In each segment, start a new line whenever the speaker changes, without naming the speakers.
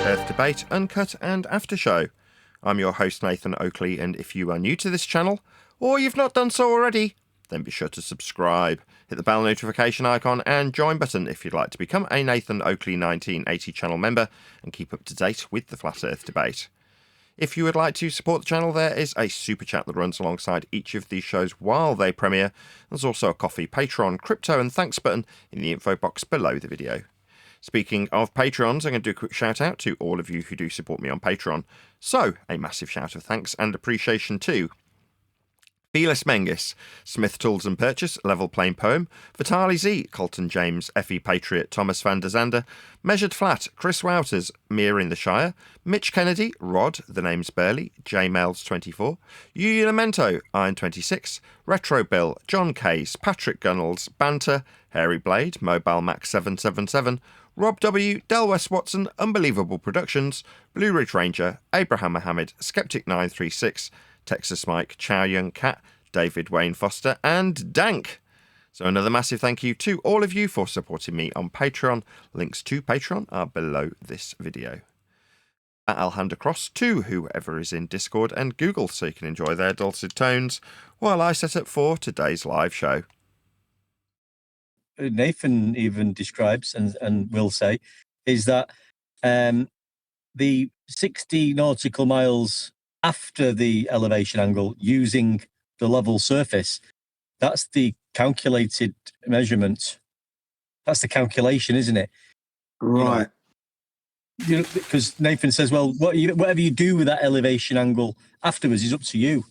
Earth Debate, Uncut and After Show. I'm your host Nathan Oakley, and if you are new to this channel, or you've not done so already, then be sure to subscribe, hit the bell notification icon and join button if you'd like to become a Nathan Oakley 1980 channel member and keep up to date with the Flat Earth Debate. If you would like to support the channel, there is a super chat that runs alongside each of these shows while they premiere. There's also a coffee, Patreon, crypto and thanks button in the info box below the video. Speaking of Patrons, I'm going to do a quick shout out to all of you who do support me on Patreon. So, a massive shout of thanks and appreciation to Felis Mengis, Smith Tools and Purchase, Level Plain Poem, Vitali Z, Colton James, Effie Patriot, Thomas van der Zander, Measured Flat, Chris Wouters, Mir in the Shire, Mitch Kennedy, Rod, The Name's Burley, J Mails 24, Yu Lamento, Iron 26, Retro Bill, John Case, Patrick Gunnels, Banter, Hairy Blade, Mobile Max 777, Rob W, Del West Watson, Unbelievable Productions, Blue Ridge Ranger, Abraham Mohammed, Skeptic 936, Texas Mike, Chow Young Cat, David Wayne Foster, and Dank. So another massive thank you to all of you for supporting me on Patreon. Links to Patreon are below this video. I'll hand across to whoever is in Discord and Google so you can enjoy their dulcet tones while I set up for today's live show.
Nathan even describes and will say is that the 60 nautical miles after the elevation angle using the level surface, that's the calculated measurement. That's the calculation, isn't it?
Right.
You know, because Nathan says, well, whatever you do with that elevation angle afterwards is up to you.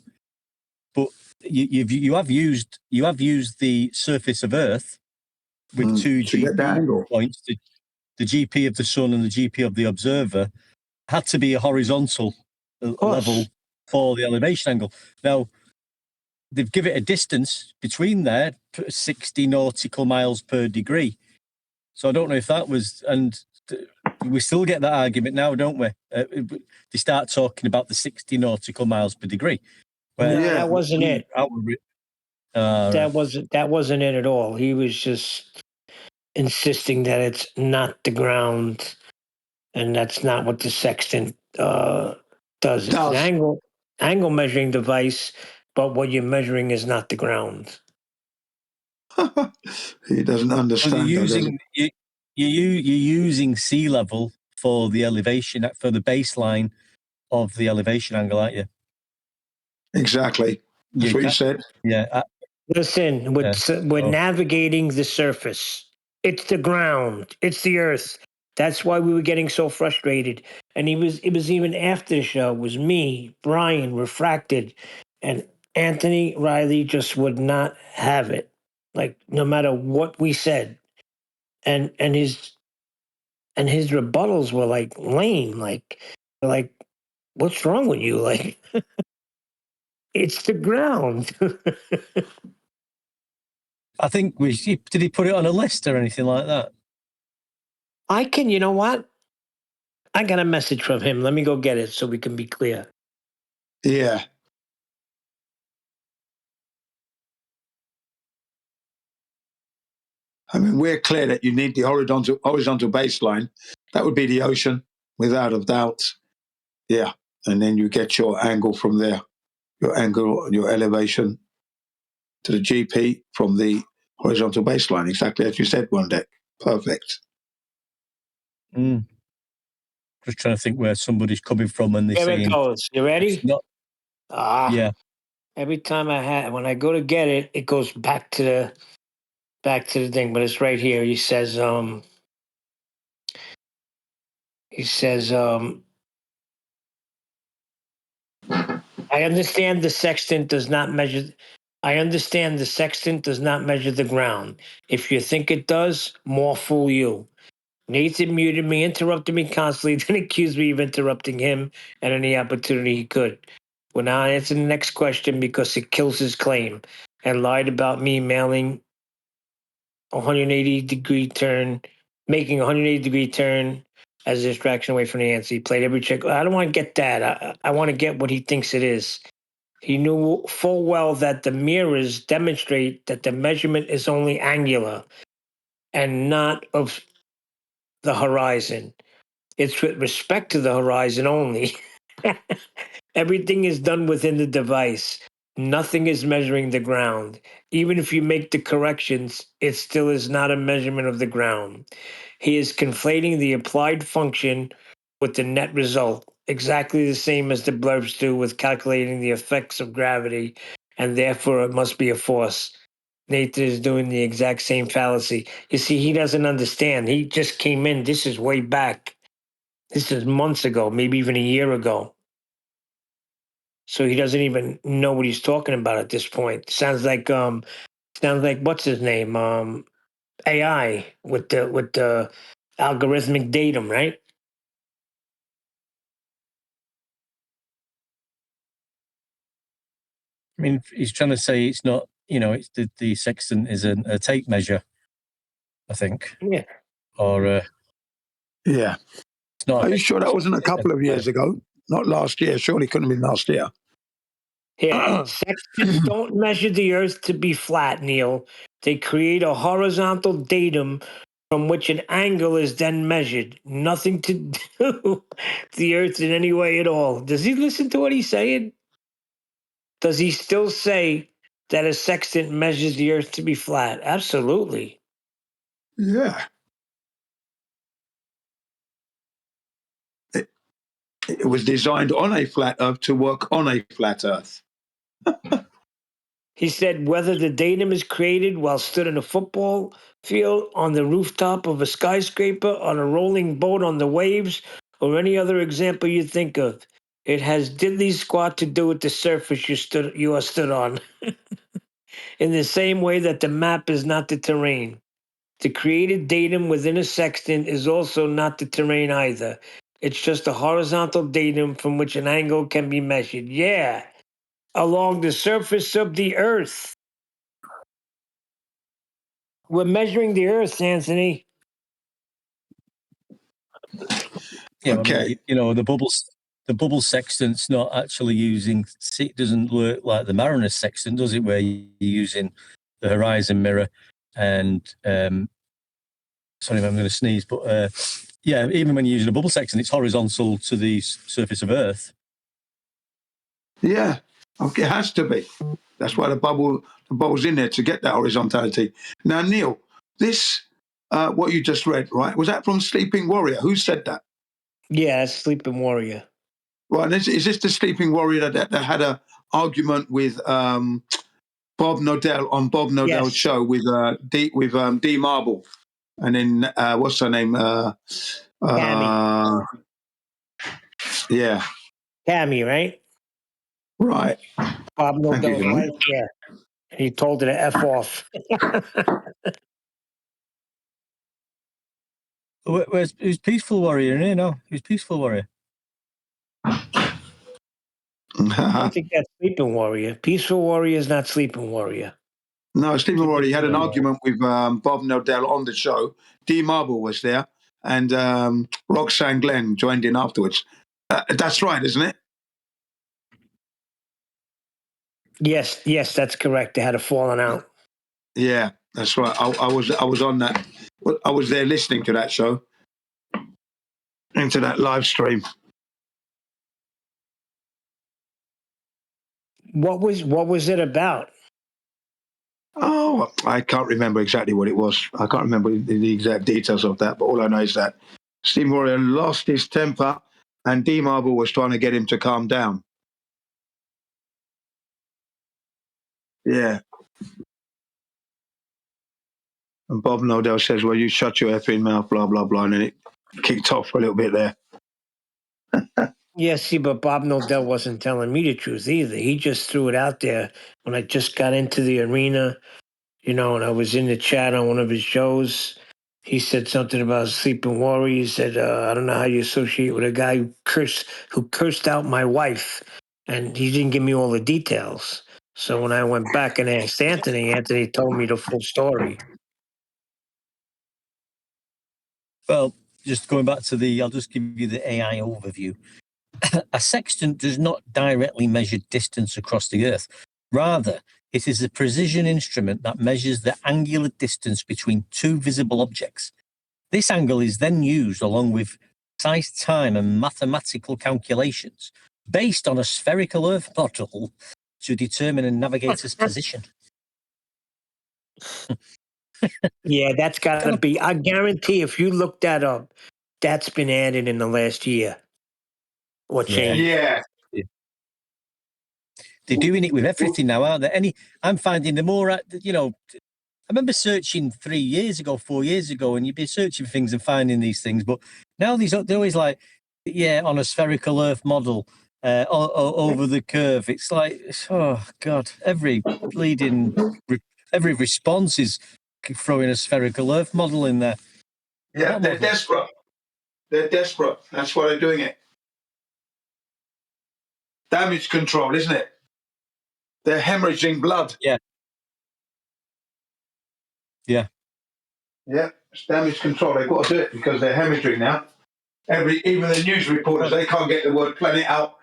But you have used the surface of Earth with two GP points, the GP of the sun and the GP of the observer, had to be a horizontal level for the elevation angle. Now, they've given it a distance between there, 60 nautical miles per degree. So I don't know if that was, and we still get that argument now, don't we? They start talking about the 60 nautical miles per degree.
No, that wasn't it.
Right.
That wasn't it at all. He was just insisting that it's not the ground, and that's not what the sextant does. It's an angle measuring device, but what you're measuring is not the ground.
He doesn't understand.
You're using sea level for the elevation, for the baseline of the elevation angle, aren't you?
Exactly. That's what you said.
Yeah.
Listen, we're navigating the surface. It's the ground. It's the Earth. That's why we were getting so frustrated. And it was even after the show. It was me, Brian, Refracted, and Anthony Riley just would not have it. Like, no matter what we said. And his rebuttals were like lame. Like, what's wrong with you? Like, it's the ground.
I think did he put it on a list or anything like that?
You know what? I got a message from him. Let me go get it so we can be clear.
Yeah. I mean, we're clear that you need the horizontal baseline. That would be the ocean, without a doubt. Yeah. And then you get your angle from there, your angle, your elevation to the GP from the horizontal baseline. Exactly as you said, one deck. Perfect.
Just trying to think where somebody's coming from when they say.
There it goes. You ready?
Yeah.
Every time when I go to get it, it goes back to the thing, but it's right here. He says, I understand the sextant does not measure the ground. If you think it does, more fool you. Nathan muted me, interrupted me constantly, then accused me of interrupting him at any opportunity he could. Will now answer the next question because it kills his claim, and lied about me making a 180-degree turn as a distraction away from the answer. He played every trick. I don't want to get that. I want to get what he thinks it is. He knew full well that the mirrors demonstrate that the measurement is only angular and not of the horizon. It's with respect to the horizon only. Everything is done within the device. Nothing is measuring the ground. Even if you make the corrections, it still is not a measurement of the ground. He is conflating the applied function with the net result, exactly the same as the blurbs do with calculating the effects of gravity, and therefore it must be a force. Nathan is doing the exact same fallacy. You see, he doesn't understand. He just came in. This is way back. This is months ago, maybe even a year ago. So he doesn't even know what he's talking about at this point. Sounds like what's his name? AI with the algorithmic datum, right?
I mean, he's trying to say it's not, it's the sextant is a tape measure, I think.
Yeah.
Or
Yeah.
it's not.
Are you sure that wasn't a couple of years ago? Not last year. Surely couldn't have been last year.
Yeah. Sextants don't measure the earth to be flat, Neil. They create a horizontal datum from which an angle is then measured. Nothing to do the earth in any way at all. Does he listen to what he's saying? Does he still say that a sextant measures the earth to be flat? Absolutely.
Yeah. It was designed on a flat earth to work on a flat earth.
He said whether the datum is created while stood in a football field, on the rooftop of a skyscraper, on a rolling boat on the waves, or any other example you think of, it has diddly squat to do with the surface you are stood on. In the same way that the map is not the terrain. The created datum within a sextant is also not the terrain either. It's just a horizontal datum from which an angle can be measured. Yeah, along the surface of the earth. We're measuring the earth, Anthony.
Yeah,
Okay.
I mean, the bubble sextant's not actually using. It doesn't work like the Marinus sextant, does it? Where you're using the horizon mirror and sorry, I'm going to sneeze, but yeah, even when you're using a bubble sextant, it's horizontal to the surface of Earth.
Yeah. Okay, it has to be. That's why the bubble's in there to get that horizontality. Now, Neil, this what you just read, right? Was that from Sleeping Warrior? Who said that?
Yeah, that's Sleeping Warrior.
Right. Is this the Sleeping Warrior that had a argument with Bob Nodell on Bob Nodell's
Yes.
show with D Marble, and then what's her name?
Cammy.
Yeah.
Cammy, right?
Right.
Bob
Thank you.
Nodell's wife. Yeah. And he told her to F off.
Who's Peaceful Warrior? No, who's Peaceful Warrior?
I think that's Sleeping Warrior. Peaceful Warrior is not Sleeping Warrior.
No, Stephen Warrior had an argument with Bob Nodell on the show. D Marble was there, and Roxanne Glenn joined in afterwards. That's right, isn't it?
Yes, that's correct. They had a falling out.
Yeah, that's right. I was on that. I was there listening to that show, into that live stream.
What was it about?
Oh, I can't remember exactly what it was. I can't remember the exact details of that. But all I know is that Stephen Warrior lost his temper, and D Marble was trying to get him to calm down. Yeah. And Bob Nodell says, well, you shut your effing mouth, blah, blah, blah. And then it kicked off for a little bit there.
Yeah, see, but Bob Nodell wasn't telling me the truth either. He just threw it out there when I just got into the arena, and I was in the chat on one of his shows. He said something about Sleeping Warrior. He said, I don't know how you associate with a guy who cursed out my wife. And he didn't give me all the details. So when I went back and asked Anthony told me the full story.
Well, just going back to I'll just give you the AI overview. A sextant does not directly measure distance across the Earth. Rather, it is a precision instrument that measures the angular distance between two visible objects. This angle is then used along with precise time and mathematical calculations based on a spherical Earth model to determine a navigator's position.
Yeah, that's got to be. I guarantee if you look that up, that's been added in the last year or change.
Yeah.
They're doing it with everything now, aren't they? I'm finding the more, I remember searching 3 years ago, 4 years ago, and you'd be searching things and finding these things. But now they're always like, on a spherical Earth model over the curve. It's like, oh God, every response is throwing a spherical Earth model in there.
Yeah, they're desperate. They're desperate. That's why they're doing it. Damage control, isn't it? They're hemorrhaging blood.
Yeah.
Yeah, it's damage control. They've got to do it because they're hemorrhaging now. Even the news reporters, they can't get the word planet out.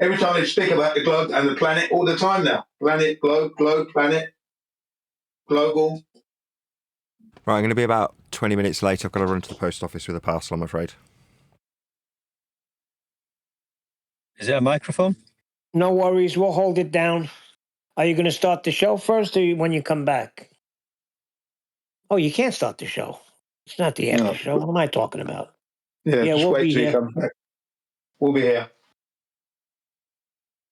Every time they speak about the globe and the planet, all the time now. Planet, globe, planet, global.
Right, I'm going to be about 20 minutes late. I've got to run to the post office with a parcel, I'm afraid.
Is it a microphone?
No worries. We'll hold it down. Are you going to start the show first or when you come back? Oh, you can't start the show. It's not the after show. What am I talking about?
Yeah, just
we'll
wait
be
till he
here.
comes back. We'll be here.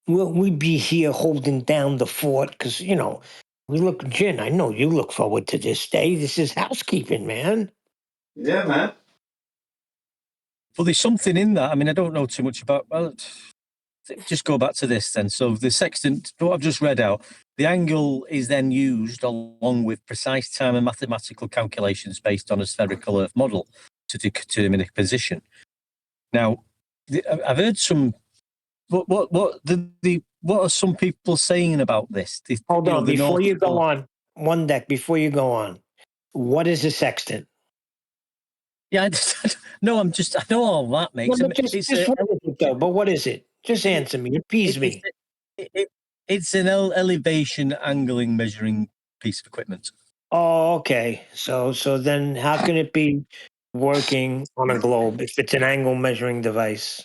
We'll be here holding down the fort because, we look, Jen, I know you look forward to this day. This is housekeeping, man.
Yeah, man.
Well, there's something in that. I mean, I don't know too much about. Well, just go back to this then. So the sextant, what I've just read out, the angle is then used along with precise time and mathematical calculations based on a spherical Earth model to determine a position. Now, I've heard some. What are some people saying about this?
Hold on, before you go on, one deck, before you go on, what is a sextant?
Yeah, no, I know all that makes
But what is it? Just answer me. Appease me.
It's an elevation angling measuring piece of equipment.
Oh, okay. So then how can it be working on a globe if it's an angle measuring device?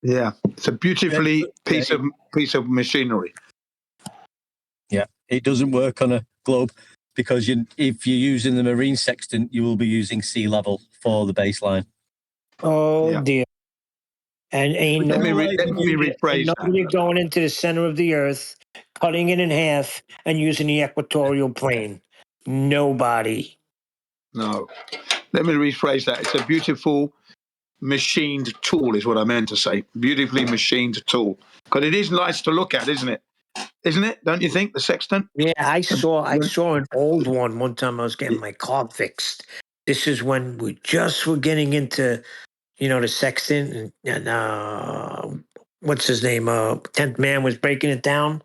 Yeah, it's a beautifully piece of machinery.
Yeah, it doesn't work on a globe because if you're using the marine sextant, you will be using sea level for the baseline.
Oh dear. And ain't
Let me rephrase
nobody going into the center of the earth, cutting it in half, and using the equatorial plane. Nobody.
No. Let me rephrase that. It's a beautiful machined tool is what I meant to say. Beautifully machined tool. Because it is nice to look at, isn't it? Isn't it? Don't you think, the sextant?
Yeah, I saw an old one time I was getting my car fixed. This is when we just were getting into, the sextant and what's his name? 10th Man was breaking it down.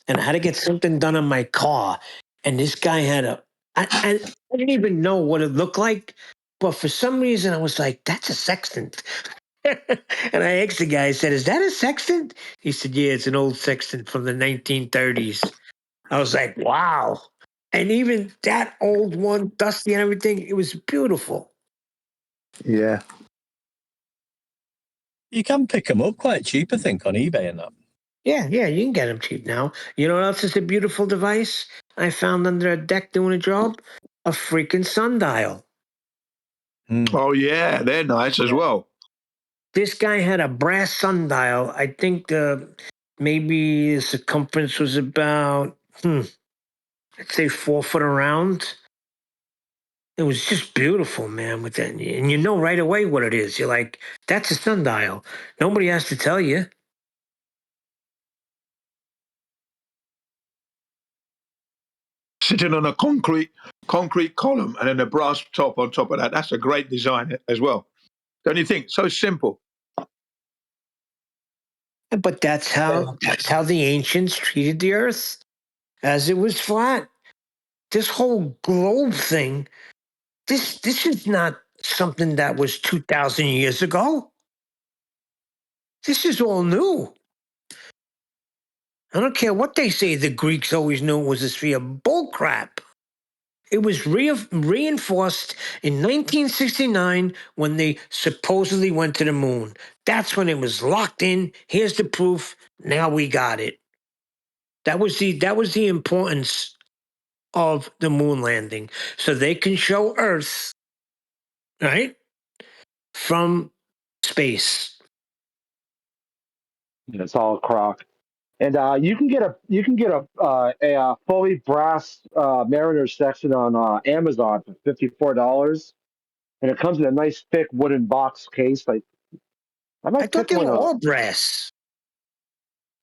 And I had to get something done on my car. And this guy had I didn't even know what it looked like. But for some reason, I was like, that's a sextant. And I asked the guy, I said, is that a sextant? He said, yeah, it's an old sextant from the 1930s. I was like, wow. And even that old one, dusty and everything, it was beautiful.
Yeah.
You can pick them up quite cheap, I think, on eBay and that.
Yeah, you can get them cheap now. You know what else is a beautiful device I found under a deck doing a job? A freaking sundial.
Oh, yeah, they're nice as well.
This guy had a brass sundial. I think maybe the circumference was about, let's say 4 foot around. It was just beautiful, man. With that, and you know right away what it is. You're like, that's a sundial. Nobody has to tell you.
Sitting on a concrete column and then a brass top on top of that. That's a great design as well. Don't you think? So simple.
But that's how the ancients treated the earth, as it was flat. This whole globe thing, this is not something that was 2,000 years ago. This is all new. I don't care what they say. The Greeks always knew it was a sphere. Bull crap. It was reinforced in 1969 when they supposedly went to the moon. That's when it was locked in. Here's the proof. Now we got it. That was the importance of the moon landing, so they can show Earth, right, from space.
It's all crock. And you can get a fully brass Mariner sextant on Amazon for $54, and it comes in a nice thick wooden box case. Like I
I
might
thought
pick
they
one
were
up.
all brass.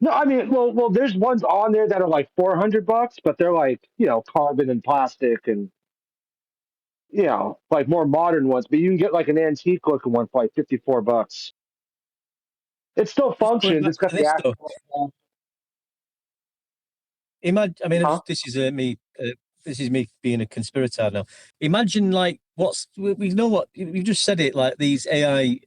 No, I mean, well, there's ones on there that are like $400, but they're like carbon and plastic and like more modern ones. But you can get like an antique looking one for like $54. It still
Just going
functions.
back
It's got
to
the
this though.
actual.
Imagine, I mean,
Huh?
this is me. This is me being a conspirator now. Imagine, like, we know what you've just said. It like these AI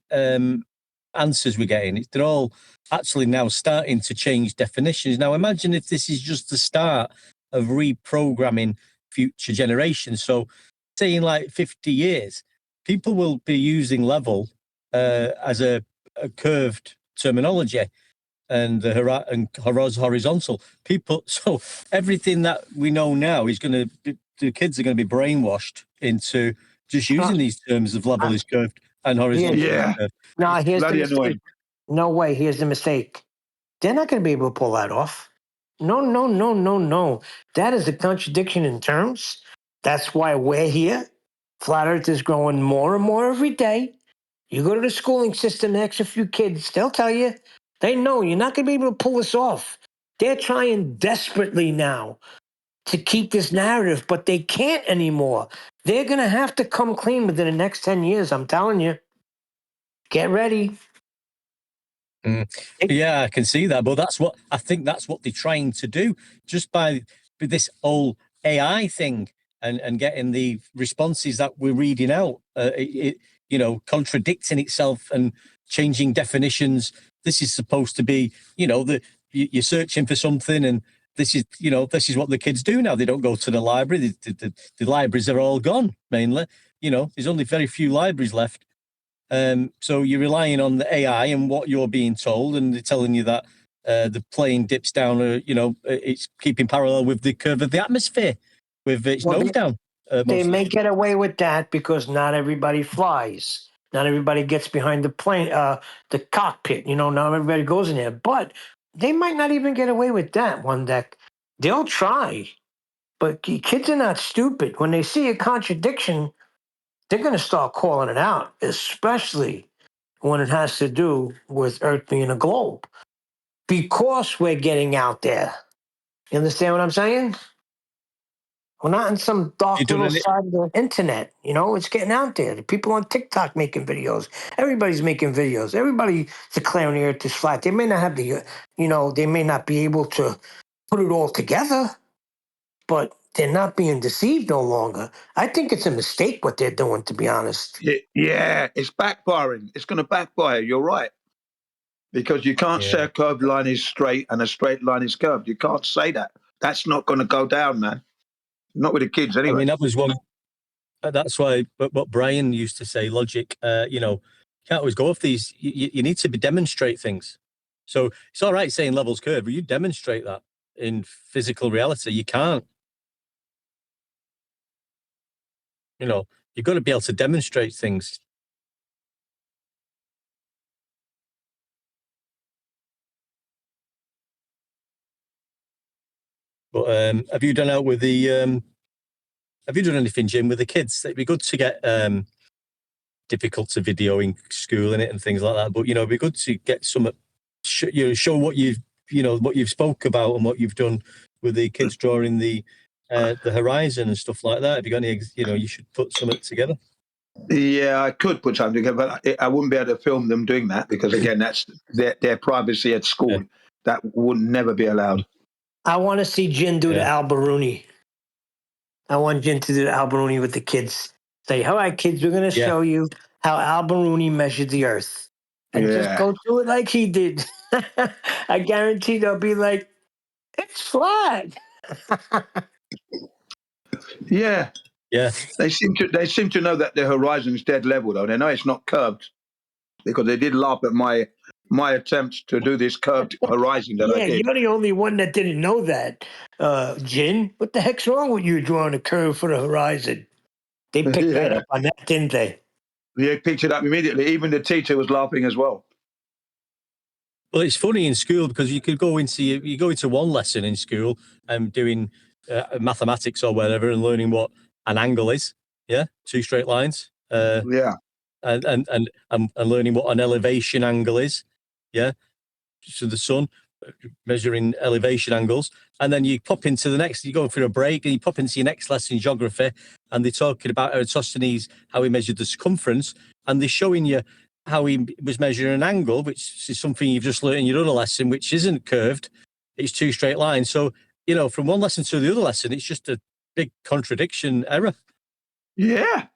answers we're getting. They're all actually now starting to change definitions. Now, imagine if this is just the start of reprogramming future generations. So, say in like 50 years, people will be using level as a curved terminology and horizontal people. So everything that we know now is going to be, the kids are going to be brainwashed into just using these terms of level is curved and horizontal is
Yeah,
curved.
No,
it's
here's the
bloody
mistake.
annoying.
No way. Here's the mistake. They're not going to be able to pull that off. No, no, no, no, no. That is a contradiction in terms. That's why we're here. Flat Earth is growing more and more every day. You go to the schooling system, ask a few kids, they'll tell you. They know you're not going to be able to pull this off. They're trying desperately now to keep this narrative, but they can't anymore. They're going to have to come clean within the next 10 years. I'm telling you. Get ready.
Yeah, I can see that, but I think that's what they're trying to do just by this whole AI thing and getting the responses that we're reading out, contradicting itself and changing definitions. This is supposed to be, you're searching for something, and this is what the kids do now. They don't go to the library. The libraries are all gone mainly. There's only very few libraries left. So you're relying on the AI and what you're being told, and they're telling you that the plane dips down, it's keeping parallel with the curve of the atmosphere with its nose down.
They may get away with that because not everybody flies. Not everybody gets behind the plane, the cockpit. Not everybody goes in there. But they might not even get away with that one deck. They'll try. But kids are not stupid. When they see a contradiction, they're going to start calling it out, especially when it has to do with Earth being a globe. Because we're getting out there. You understand what I'm saying? We're not in some dark little side of the internet. It's getting out there. The people on TikTok making videos. Everybody's making videos. Everybody's declaring the earth is flat. They may not have they may not be able to put it all together, but they're not being deceived no longer. I think it's a mistake what they're doing, to be honest.
Yeah, it's backfiring. It's going to backfire. You're right. Because you can't say a curved line is straight and a straight line is curved. You can't say that. That's not going to go down, man. Not with the kids, anyway.
I mean, that was one. That's why what Brian used to say, logic. You can't always go off these. You need to demonstrate things. So it's all right saying levels curve, but you demonstrate that in physical reality. You can't. You've got to be able to demonstrate things. But have you done out with the? Have you done anything, Jim, with the kids? It'd be good to get difficult to video in school in it and things like that. But it'd be good to get some. Show what what you've spoke about and what you've done with the kids drawing the horizon and stuff like that. Have you got any? You should put something together.
Yeah, I could put something together, but I wouldn't be able to film them doing that because, again, that's their privacy at school. Yeah. That would never be allowed.
I want to see Jin do the Alberuni. I want Jin to do the Alberuni with the kids. Say, all right, kids, we're going to show you how Alberuni measured the Earth. And just go through it like he did. I guarantee they'll be like, it's flat.
Yeah.
Yeah.
They seem to know that the horizon is dead level, though. They know it's not curved because they did laugh at my attempts to do this curved horizon that I
Yeah,
did.
you're the only one that didn't know that, Jin. What the heck's wrong with you drawing a curve for the horizon? They picked right
Yeah,
up on that, didn't they?
they picked it up immediately. Even the teacher was laughing as well.
Well, it's funny in school because you could go into one lesson in school and doing mathematics or whatever and learning what an angle is. Yeah, two straight lines.
Yeah,
And learning what an elevation angle is. Yeah, to the sun, measuring elevation angles. And then you pop into the next, you go for a break and you pop into your next lesson, geography, and they're talking about Eratosthenes, how he measured the circumference, and they're showing you how he was measuring an angle, which is something you've just learned in your other lesson, which isn't curved. It's two straight lines. So, from one lesson to the other lesson, it's just a big contradiction error.
yeah,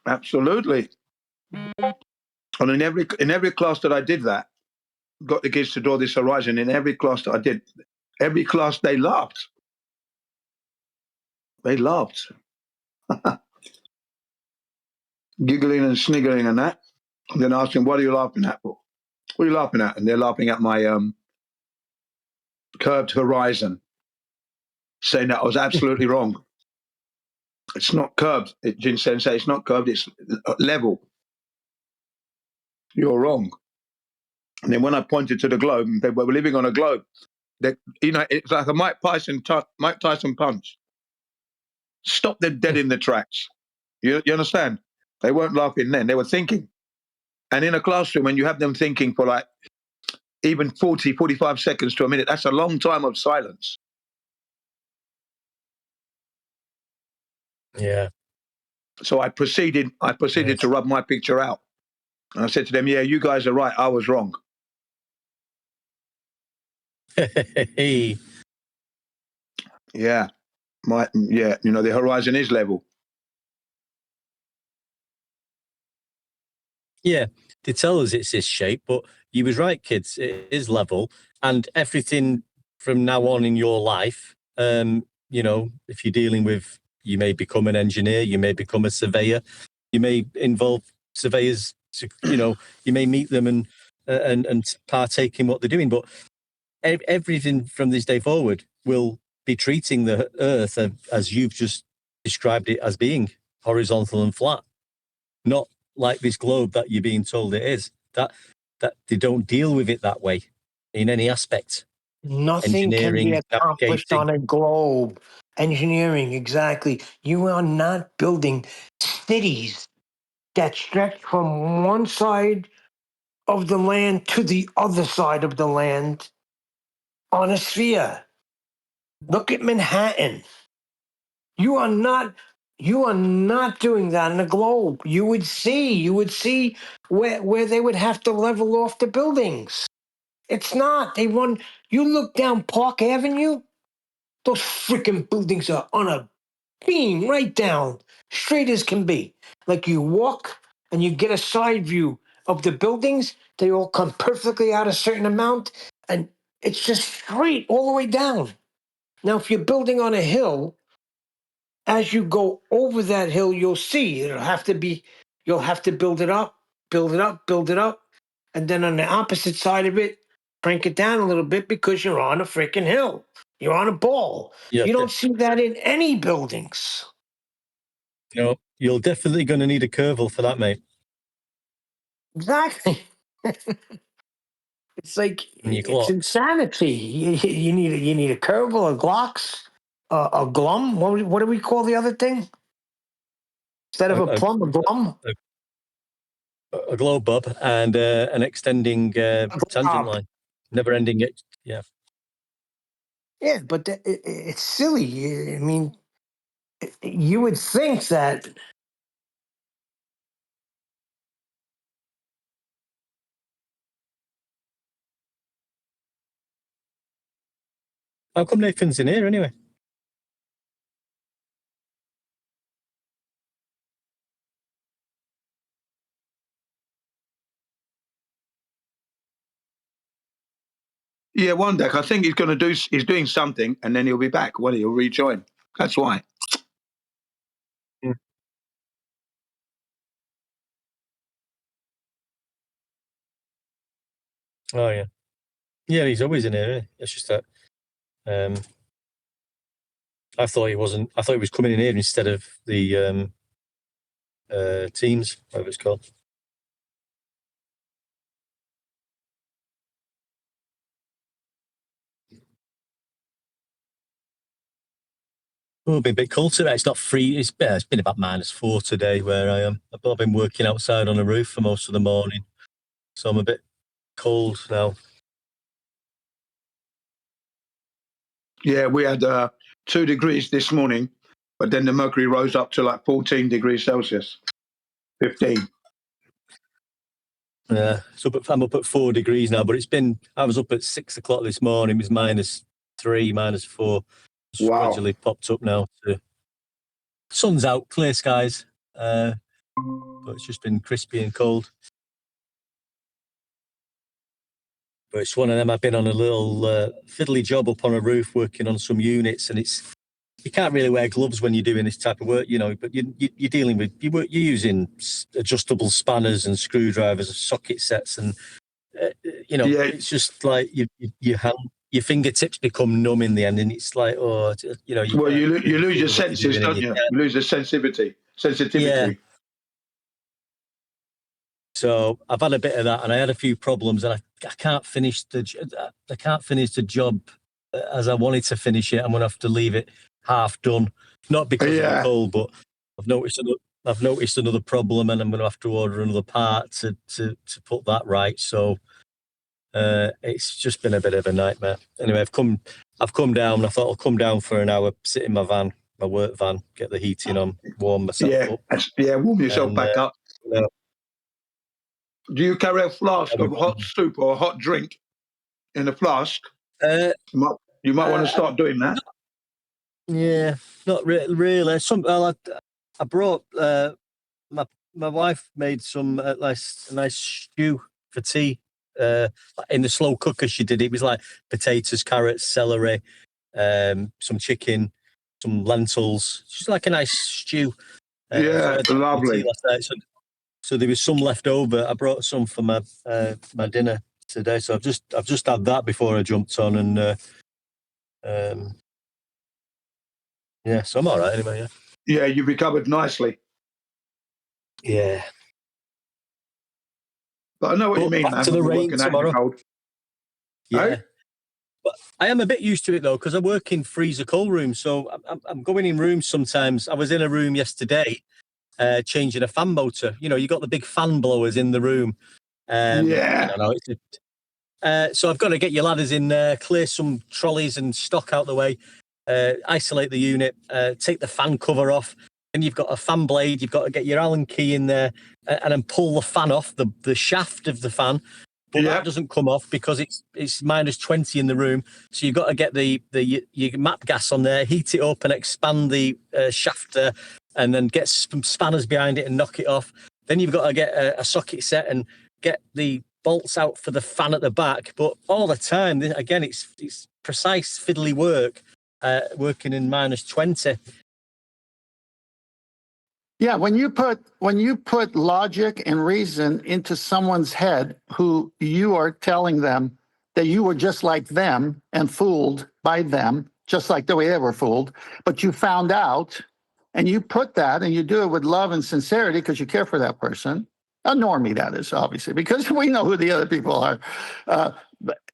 absolutely. And in every class that I did that, got the kids to draw this horizon. In every class that I did, every class they laughed. They laughed, giggling and sniggering and that. And then I asked them, "What are you laughing at?" What are you laughing at? And they're laughing at my curved horizon, saying that I was absolutely wrong. It's not curved. Jin Sensei, it's not curved. It's level. You're wrong. And then when I pointed to the globe, and they were living on a globe. That it's like a Mike Tyson punch. Stop them dead in the tracks. You understand? They weren't laughing then. They were thinking. And in a classroom, when you have them thinking for like even 40, 45 seconds to a minute, that's a long time of silence.
Yeah.
So I proceeded to rub my picture out. And I said to them, "Yeah, you guys are right. I was wrong."
Hey.
Yeah. The horizon is level.
Yeah, they tell us it's this shape, but you was right, kids. It is level, and everything from now on in your life, if you're dealing with, you may become an engineer, you may become a surveyor, you may involve surveyors. You may meet them and partake in what they're doing, but everything from this day forward will be treating the Earth as you've just described it as being horizontal and flat, not like this globe that you're being told it is. That they don't deal with it that way in any aspect.
Nothing can be
Engineering,
accomplished
navigating.
on a globe. Engineering, exactly. You are not building cities that stretch from one side of the land to the other side of the land on a sphere. Look at Manhattan. You are not doing that in a globe. You would see where they would have to level off the buildings. It's not. You look down Park Avenue, those freaking buildings are on a beam right down, straight as can be. Like you walk and you get a side view of the buildings, they all come perfectly out a certain amount, and it's just straight all the way down. Now, if you're building on a hill, as you go over that hill, you'll have to build it up, build it up, build it up. And then on the opposite side of it, crank it down a little bit because you're on a freaking hill. You're on a ball.
Yeah,
You don't see that in any buildings.
you're definitely going to need a curval for that, mate.
Exactly. It's like
And your
it's
clock.
insanity. You need a curval, a glocks, a glum. What do we call the other thing? Instead of a
A,
plum, a glum.
a globe bob and an extending tangent line, never ending it. Yeah.
Yeah, but it's silly. I mean, you would think that.
How come Nathan's in here anyway?
Yeah, one deck. I think he's doing something, and then he'll be back. He'll rejoin. That's why.
Oh yeah, yeah. He's always in here. It's just that I thought he wasn't. I thought he was coming in here instead of the Teams, whatever it's called. Oh, it's been a bit cold today. It's not free. It's been about -4 today where I am. I've been working outside on the roof for most of the morning, so I'm a bit cold now.
Yeah, we had 2 degrees this morning, but then the mercury rose up to like 14 degrees Celsius, 15.
Yeah, so I'm up at 4 degrees now, but I was up at 6 o'clock this morning. It was -3, -4. It's
Wow.
gradually popped up now. Sun's out, clear skies, but it's just been crispy and cold. But it's one of them. I've been on a little fiddly job up on a roof working on some units, and you can't really wear gloves when you're doing this type of work, but you're dealing with, you're using adjustable spanners and screwdrivers and socket sets, and it's just like your fingertips become numb in the end, and it's like,
you lose your senses, don't you? You lose the sensitivity.
Yeah. So I've had a bit of that, and I had a few problems, and I can't finish the job as I wanted to finish it. I'm going to have to leave it half done, not because of the cold, but I've noticed another problem, and I'm going to have to order another part to put that right. So it's just been a bit of a nightmare. Anyway, I've come down, and I thought I'll come down for an hour, sit in my work van, get the heating on, warm myself up.
Yeah, warm yourself back up. Do you carry a flask of hot soup or a hot drink in a flask? You might want to start doing that.
Yeah, not really. I brought my wife made some nice stew for tea in the slow cooker. She did it. It was like potatoes, carrots, celery, some chicken, some lentils. Just like a nice stew.
Lovely.
So there was some left over. I brought some for my dinner today. So I've just had that before I jumped on, and so I'm all right anyway.
Yeah, you've recovered nicely.
Yeah.
But I know what you mean, man.
To the rain tomorrow. Yeah.
Right?
But I am a bit used to it though, because I work in freezer cold rooms. So I'm going in rooms sometimes. I was in a room yesterday. Changing a fan motor. You got the big fan blowers in the room. So I've got to get your ladders in there, clear some trolleys and stock out the way, isolate the unit, take the fan cover off, and you've got a fan blade. You've got to get your Allen key in there and then pull the fan off, the shaft of the fan. But that doesn't come off because it's -20 in the room. So you've got to get your map gas on there, heat it up and expand the shaft there, and then get some spanners behind it and knock it off. Then you've got to get a socket set and get the bolts out for the fan at the back. But all the time, again, it's precise fiddly work, working in -20.
Yeah, when you put logic and reason into someone's head, who you are telling them that you were just like them and fooled by them, just like the way they were fooled, but you found out, and you put that, and you do it with love and sincerity because you care for that person, a normie that is, obviously, because we know who the other people are,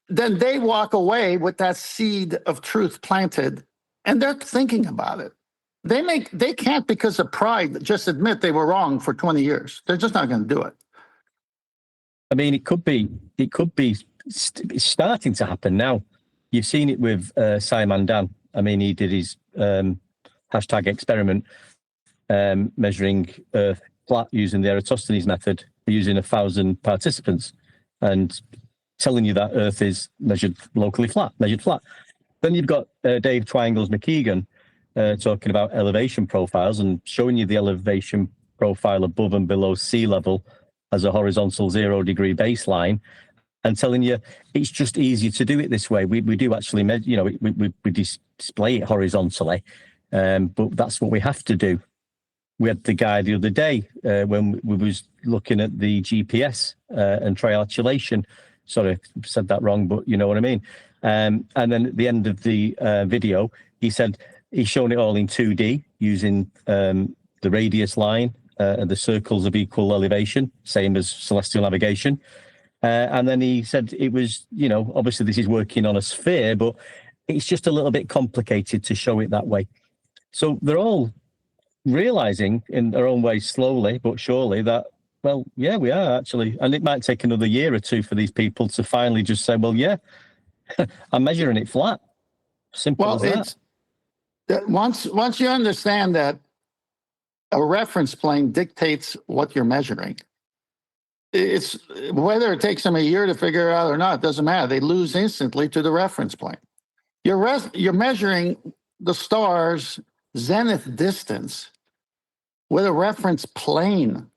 then they walk away with that seed of truth planted, and they're thinking about it. They can't, because of pride, just admit they were wrong for 20 years. They're just not going to do it.
I mean, it could be it's starting to happen now. You've seen it with Simon Dan. I mean, he did his hashtag experiment, measuring Earth flat using the Eratosthenes method, using 1,000 participants, and telling you that Earth is measured flat. Then you've got Dave Twangles McKeegan talking about elevation profiles and showing you the elevation profile above and below sea level as a horizontal 0 degree baseline, and telling you it's just easier to do it this way. We do actually measure, we display it horizontally, but that's what we have to do. We had the guy the other day when we was looking at the GPS and triangulation, Sorry, I said that wrong, but you know what I mean. And then at the end of the video, he said he's shown it all in 2D using the radius line and the circles of equal elevation, same as celestial navigation. And then he said it was, obviously this is working on a sphere, but it's just a little bit complicated to show it that way. So they're all realizing in their own way, slowly but surely, that, well, yeah, we are actually. And it might take another year or two for these people to finally just say, well, yeah, I'm measuring it flat. Simple as that.
Once you understand that a reference plane dictates what you're measuring, it's whether it takes them a year to figure it out or not, doesn't matter. They lose instantly to the reference plane. You're measuring the star's zenith distance with a reference plane,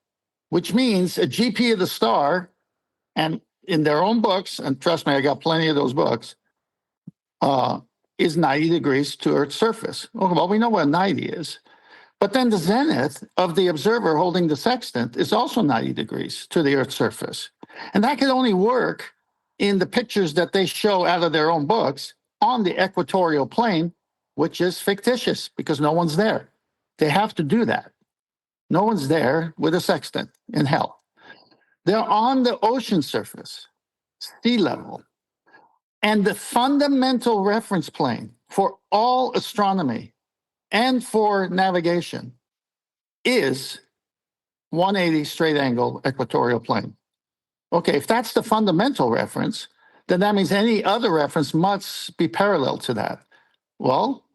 which means a GP of the star, and in their own books, and trust me, I got plenty of those books, is 90 degrees to Earth's surface. Well, we know what 90 is. But then the zenith of the observer holding the sextant is also 90 degrees to the Earth's surface. And that can only work in the pictures that they show out of their own books on the equatorial plane, which is fictitious because no one's there. They have to do that. No one's there with a sextant in hell. They're on the ocean surface, sea level. And the fundamental reference plane for all astronomy and for navigation is 180 straight angle equatorial plane. Okay, if that's the fundamental reference, then that means any other reference must be parallel to that. Well,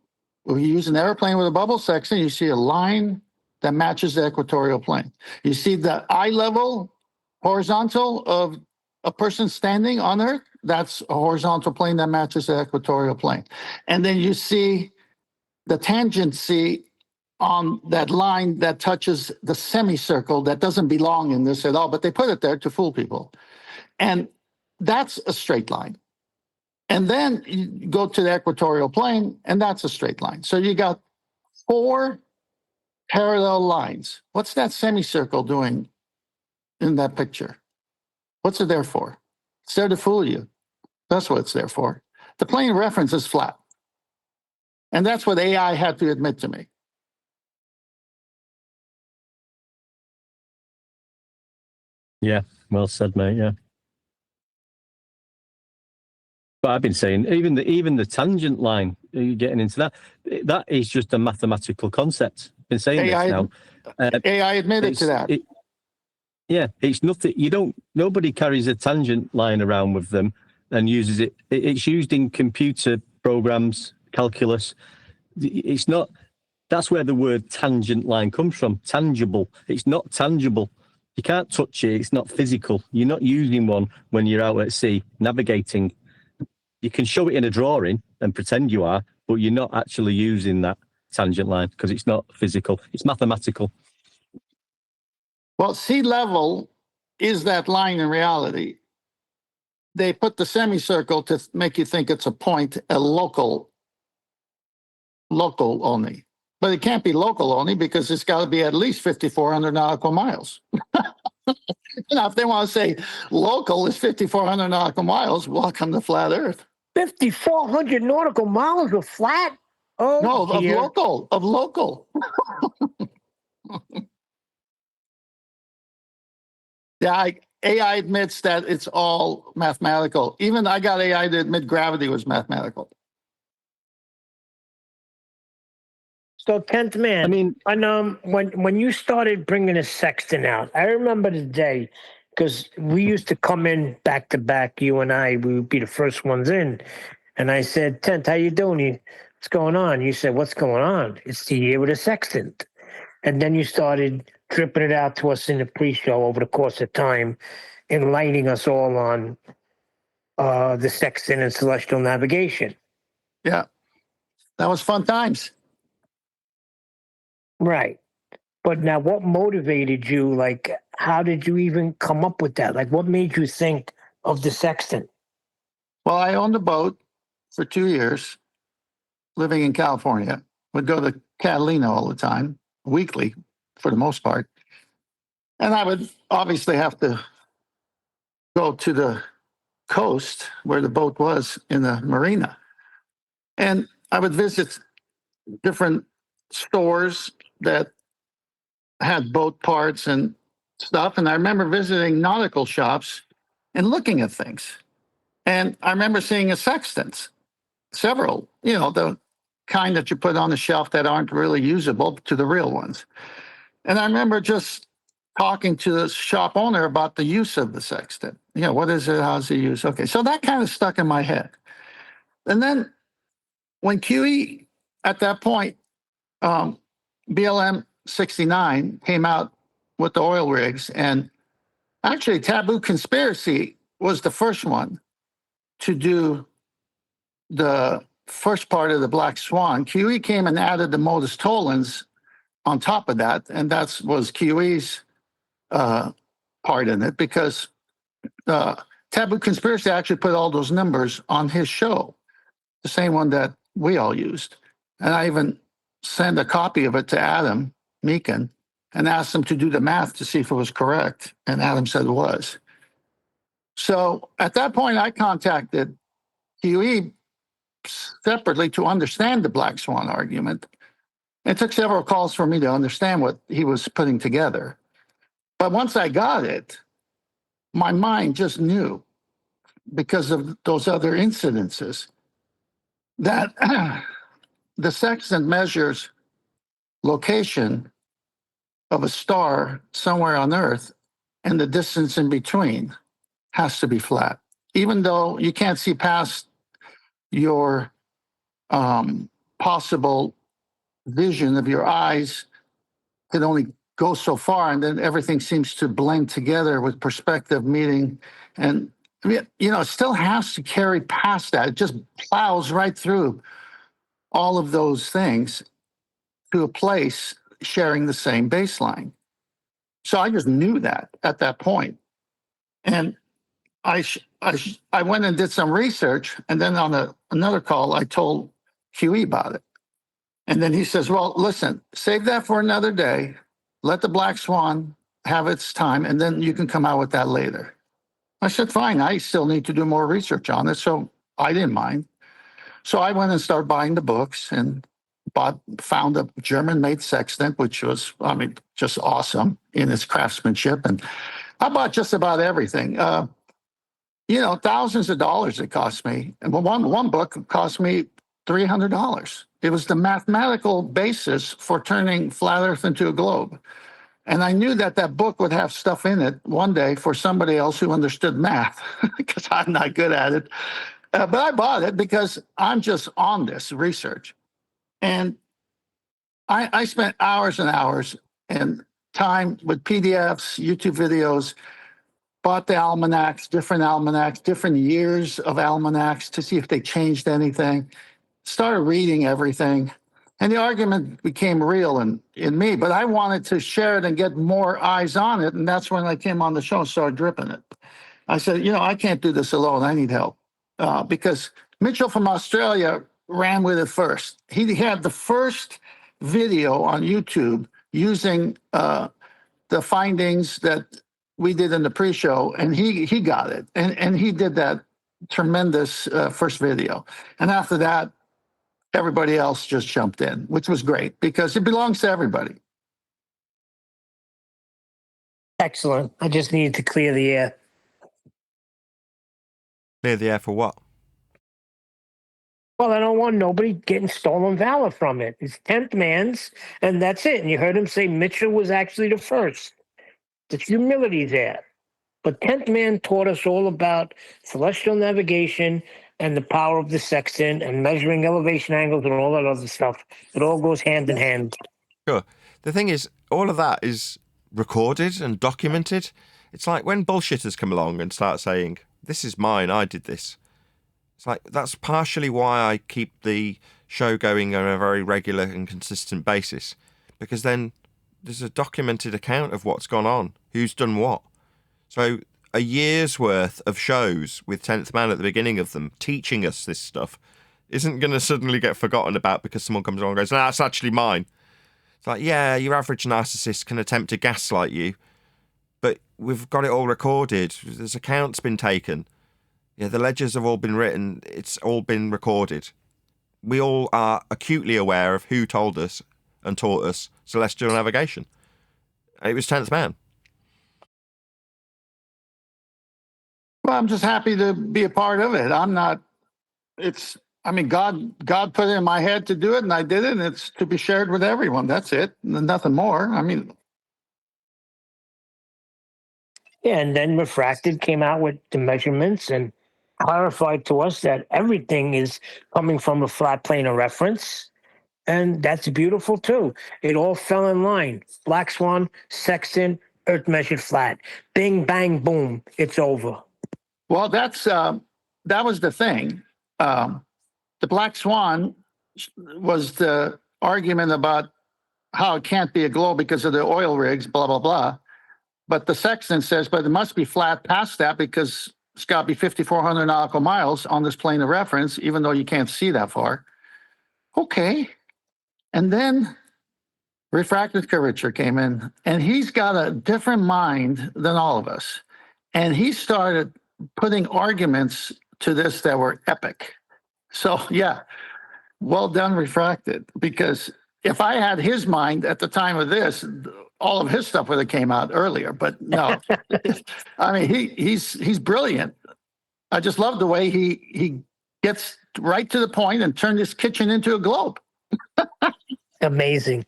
if you use an airplane with a bubble sextant, you see a line that matches the equatorial plane. You see the eye level horizontal of a person standing on Earth, that's a horizontal plane that matches the equatorial plane. And then you see the tangency on that line that touches the semicircle that doesn't belong in this at all, but they put it there to fool people. And that's a straight line. And then you go to the equatorial plane, and that's a straight line. So you got 4 parallel lines. What's that semicircle doing in that picture? What's it there for? It's there to fool you. That's what it's there for. The plane of reference is flat. And that's what AI had to admit to me.
Yeah, well said, mate. Yeah. But I've been saying even the tangent line, you're getting into that is just a mathematical concept. I've been saying
AI,
this now.
AI admitted to that.
It's nothing. Nobody carries a tangent line around with them and uses it. It's used in computer programs, calculus. It's not. That's where the word tangent line comes from. Tangible. It's not tangible. You can't touch it. It's not physical. You're not using one when you're out at sea navigating. You can show it in a drawing and pretend you are, but you're not actually using that tangent line because it's not physical. It's mathematical.
Well, sea level is that line in reality. They put the semicircle to make you think it's a point, a local only. But it can't be local only because it's got to be at least 5,400 nautical miles. Now, if they want to say local is 5,400 nautical miles, welcome to flat Earth.
5,400 nautical miles of flat? Oh,
no,
dear.
of local. Yeah, AI admits that it's all mathematical. Even I got AI to admit gravity was mathematical.
So, 10th man,
I mean,
and when you started bringing a sextant out, I remember the day because we used to come in back to back. You and I, we would be the first ones in, and I said, "10th, how you doing? What's going on?" You said, "What's going on? It's the year with a sextant," and then you started dripping it out to us in the pre-show over the course of time, enlightening us all on the sextant and celestial navigation.
Yeah, that was fun times.
Right. But now what motivated you? Like, how did you even come up with that? Like, what made you think of the sextant?
Well, I owned a boat for 2 years, living in California. Would go to Catalina all the time, weekly for the most part. And I would obviously have to go to the coast where the boat was in the marina. And I would visit different stores that had boat parts and stuff. And I remember visiting nautical shops and looking at things. And I remember seeing a sextant, several, the kind that you put on the shelf that aren't really usable to the real ones. And I remember just talking to the shop owner about the use of the sextant. What is it? How's it used? Okay, so that kind of stuck in my head. And then when QE, at that point, BLM 69 came out with the oil rigs, and actually Taboo Conspiracy was the first one to do the first part of the Black Swan. QE came and added the modus tollens on top of that, and that was QE's part in it, because Taboo Conspiracy actually put all those numbers on his show, the same one that we all used. And I even sent a copy of it to Adam Meakin and asked him to do the math to see if it was correct. And Adam said it was. So at that point, I contacted QE separately to understand the Black Swan argument. It took several calls for me to understand what he was putting together. But once I got it, my mind just knew, because of those other incidences, that the sextant measures location of a star somewhere on Earth, and the distance in between has to be flat. Even though you can't see past your possible vision of your eyes, can only go so far, and then everything seems to blend together with perspective meeting. And it still has to carry past that. It just plows right through all of those things to a place sharing the same baseline. So I just knew that at that point. And I went and did some research, and then on another call, I told QE about it. And then he says, well, listen, save that for another day. Let the Black Swan have its time, and then you can come out with that later. I said, fine, I still need to do more research on it, so I didn't mind. So I went and started buying the books and found a German-made sextant, which was, just awesome in its craftsmanship. And I bought just about everything. Thousands of dollars it cost me. And one book cost me $300. It was the mathematical basis for turning flat Earth into a globe. And I knew that book would have stuff in it one day for somebody else who understood math, because I'm not good at it. But I bought it because I'm just on this research. And I spent hours and hours and time with PDFs, YouTube videos, bought the almanacs, different years of almanacs to see if they changed anything, started reading everything. And the argument became real in me, but I wanted to share it and get more eyes on it. And that's when I came on the show and started dripping it. I said, I can't do this alone. I need help. Because Mitchell from Australia ran with it first. He had the first video on YouTube using the findings that we did in the pre-show, and he got it. And he did that tremendous first video. And after that, everybody else just jumped in, which was great because it belongs to everybody.
Excellent. I just needed to clear the air.
Clear the air for what?
Well, I don't want nobody getting stolen valor from it. It's 10th man's, and that's it. And you heard him say Mitchell was actually the first. There's humility there. But 10th man taught us all about celestial navigation and the power of the sextant and measuring elevation angles and all that other stuff. It all goes hand in hand.
Sure. The thing is, all of that is recorded and documented. It's like when bullshitters come along and start saying, this is mine, I did this. It's like, that's partially why I keep the show going on a very regular and consistent basis. Because then there's a documented account of what's gone on, who's done what. So a year's worth of shows with 10th Man at the beginning of them teaching us this stuff isn't going to suddenly get forgotten about because someone comes along and goes, no, it's actually mine. It's like, yeah, your average narcissist can attempt to gaslight you, but we've got it all recorded. This account's been taken. Yeah, the ledgers have all been written. It's all been recorded. We all are acutely aware of who told us and taught us celestial navigation. It was 10th Man.
Well, I'm just happy to be a part of it. I'm not. It's. I mean, God put it in my head to do it, and I did it. And it's to be shared with everyone. That's it. Nothing more. I mean,
Yeah, and then Refracted came out with the measurements and clarified to us that everything is coming from a flat plane of reference. And that's beautiful too. It all fell in line. Black Swan, sextant, Earth measured flat. Bing, bang, boom. It's over.
well, that was the thing. The Black Swan was the argument about how it can't be a globe because of the oil rigs, blah blah blah. But the sextant says, but it must be flat past that because it's got to be 5,400 nautical miles on this plane of reference, even though you can't see that far. Okay. And then refractive curvature came in, and he's got a different mind than all of us. And he started putting arguments to this that were epic. So, yeah, well done, Refracted, because if I had his mind at the time of this, all of his stuff would have came out earlier. But no, I mean, he's brilliant. I just love the way he gets right to the point and turned his kitchen into a globe.
Amazing.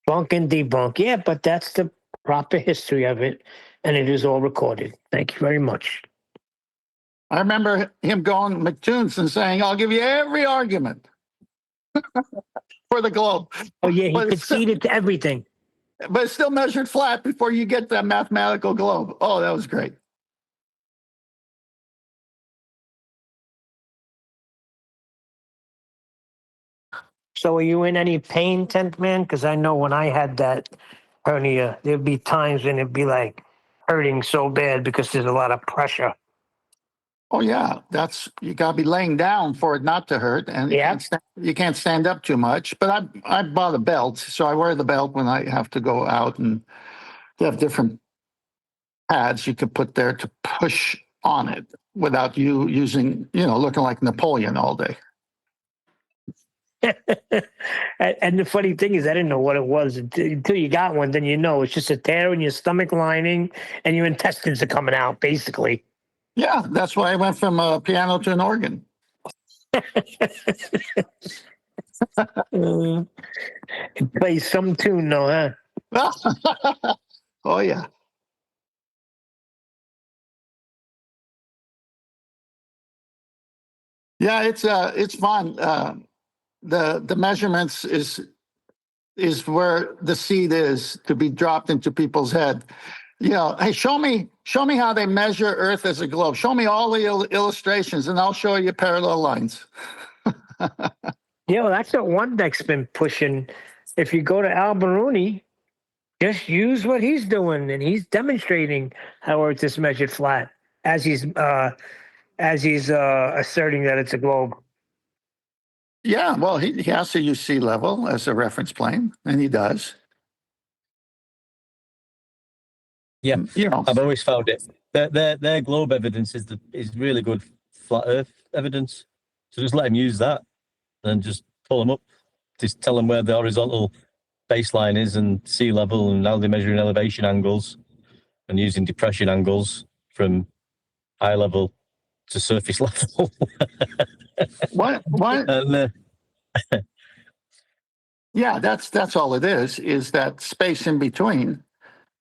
Bunk and debunk. Yeah, but that's the proper history of it. And it is all recorded. Thank you very much.
I remember him going McToons and saying, I'll give you every argument for the globe.
Oh, yeah, he
But it's
conceded to everything.
But it's still measured flat before you get that mathematical globe. Oh, that was great.
So are you in any pain, 10th Man? Because I know when I had that hernia, there'd be times when it'd be like hurting so bad because there's a lot of pressure.
Oh, yeah. You got to be laying down for it not to hurt. And you can't stand up too much. But I bought a belt. So I wear the belt when I have to go out. And they have different pads you could put there to push on it without you using, looking like Napoleon all day.
And the funny thing is, I didn't know what it was until you got one. Then it's just a tear in your stomach lining, and your intestines are coming out, basically.
Yeah, that's why I went from a piano to an organ.
It plays some tune, though, huh?
Oh yeah. Yeah, it's fun. The measurements is where the seed is to be dropped into people's head. Hey, show me how they measure Earth as a globe. Show me all the illustrations, and I'll show you parallel lines.
That's what one deck's been pushing. If you go to Al Baruni, just use what he's doing, and he's demonstrating how Earth is measured flat as he's asserting that it's a globe.
Yeah, well, he has to use sea level as a reference plane, and he does.
Yeah, I've always found it. Their globe evidence is really good flat Earth evidence. So just let him use that, and just pull them up. Just tell them where the horizontal baseline is and sea level, and how they're measuring elevation angles, and using depression angles from eye level to surface level.
What?
And,
yeah, that's all it is that space in between.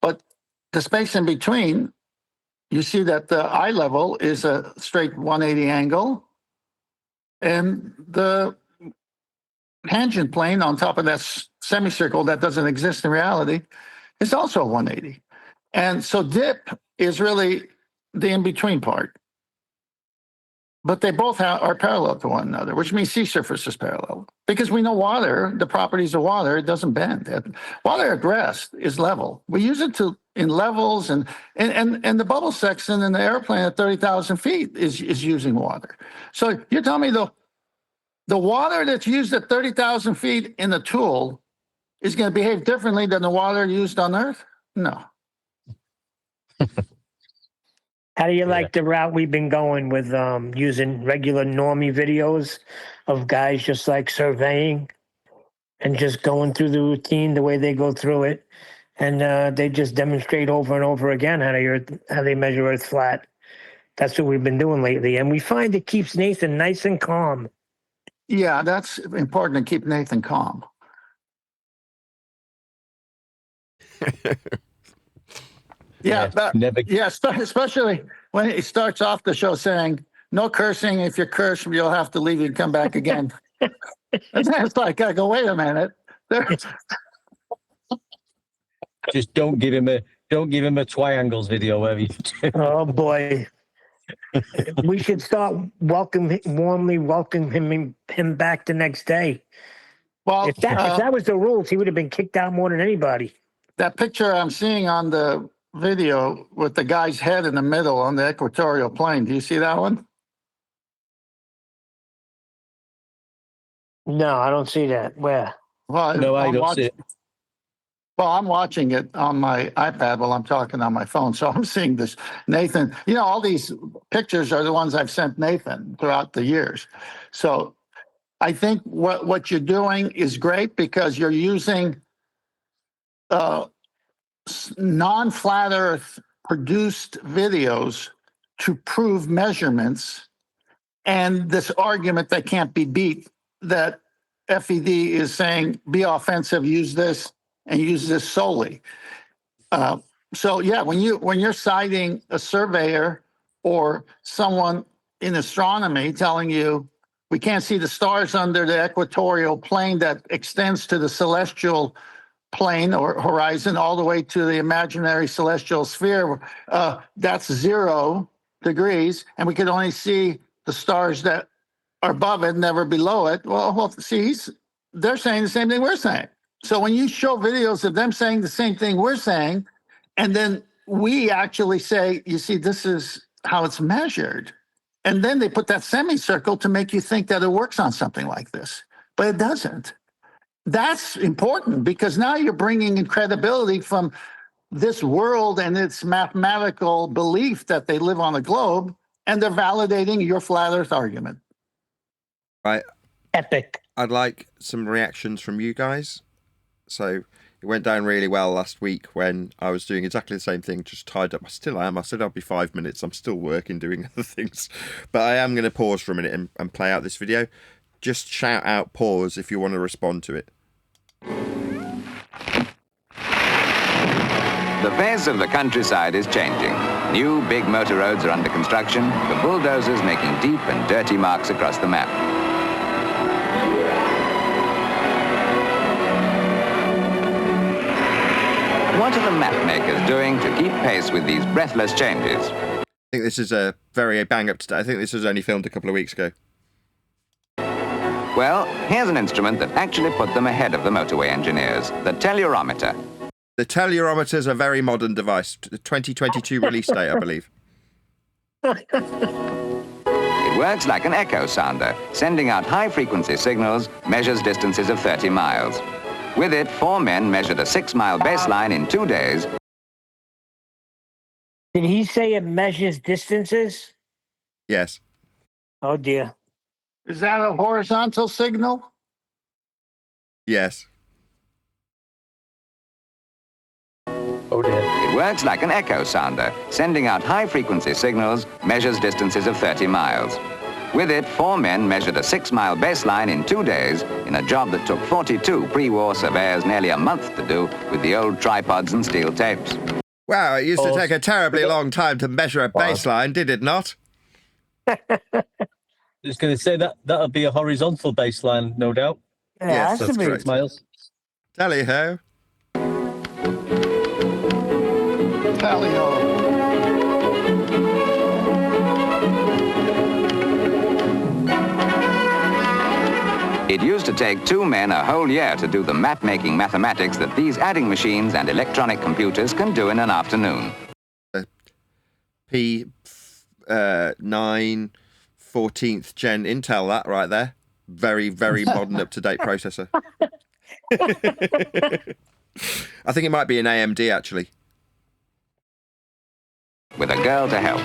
But the space in between, you see that the eye level is a straight 180 angle, and the tangent plane on top of that semicircle that doesn't exist in reality is also 180. And so dip is really the in-between part. But they both are parallel to one another, which means sea surface is parallel. Because we know water, the properties of water, it doesn't bend. Water at rest is level. We use it in levels, and the bubble sextant in the airplane at 30,000 feet is using water. So you're telling me the water that's used at 30,000 feet in the tool is going to behave differently than the water used on Earth? No.
How do you like the route we've been going with using regular normie videos of guys just like surveying and just going through the routine the way they go through it, and they just demonstrate over and over again how they measure Earth flat. That's what we've been doing lately, and we find it keeps Nathan nice and calm.
Yeah, that's important to keep Nathan calm. Yeah, especially when he starts off the show saying, "No cursing. If you curse, you'll have to leave and come back again." And then it's like, I go, wait a minute.
Just don't give him a triangles video where you.
Oh boy. We should start warmly welcoming him back the next day.
Well,
If that was the rules, he would have been kicked out more than anybody.
that picture I'm seeing on the video with the guy's head in the middle on the equatorial plane, do you see that one?
No, I don't see that. Where?
Well,
No, I don't see it.
Well, I'm watching it on my iPad while I'm talking on my phone. So I'm seeing this Nathan. You know, all these pictures are the ones I've sent Nathan throughout the years. So I think what you're doing is great because you're using non-flat Earth produced videos to prove measurements and this argument that can't be beat that FED is saying, be offensive, use this and use this solely. So yeah, when you're citing a surveyor or someone in astronomy telling you we can't see the stars under the equatorial plane that extends to the celestial plane or horizon all the way to the imaginary celestial sphere, that's 0 degrees, and we could only see the stars that are above it, never below it. Well, see, they're saying the same thing we're saying. So when you show videos of them saying the same thing we're saying, and then we actually say, you see, this is how it's measured. And then they put that semicircle to make you think that it works on something like this, but it doesn't. That's important because now you're bringing in credibility from this world and its mathematical belief that they live on a globe, and they're validating your flat Earth argument.
Right.
Epic.
I'd like some reactions from you guys. So it went down really well last week when I was doing exactly the same thing, just tied up. I still am. I said I'll be 5 minutes. I'm still working, doing other things. But I am going to pause for a minute and play out this video. Just shout out pause if you want to respond to it.
The face of the countryside is changing. New big motor roads are under construction, the bulldozers making deep and dirty marks across the map. What are the map makers doing to keep pace with these breathless changes?
I think this is a very bang up to date. I think this was only filmed a couple of weeks ago.
Well, here's an instrument that actually put them ahead of the motorway engineers, the tellurometer.
The tellurometer is a very modern device. 2022 release date, I believe.
It works like an echo sounder, sending out high-frequency signals, measures distances of 30 miles. With it, 4 men measured a 6-mile baseline in 2 days.
Did he say it measures distances?
Yes.
Oh dear.
Is that a horizontal signal?
Yes.
Oh dear.
It works like an echo sounder, sending out high-frequency signals, measures distances of 30 miles. With it, 4 men measured a 6-mile baseline in 2 days in a job that took 42 pre-war surveyors nearly a month to do with the old tripods and steel tapes.
Wow, it used to take a terribly long time to measure a baseline, did it not?
I was going to say that'll be a horizontal baseline, no doubt.
Yeah,
Yes,
that's
that's
a big-
correct.
Miles.
Tally ho.
Tally-ho.
It used to take 2 men a whole year to do the map-making mathematics that these adding machines and electronic computers can do in an afternoon.
P9 14th gen Intel, that right there. Very, very modern, up-to-date processor. I think it might be an AMD, actually.
With a girl to help.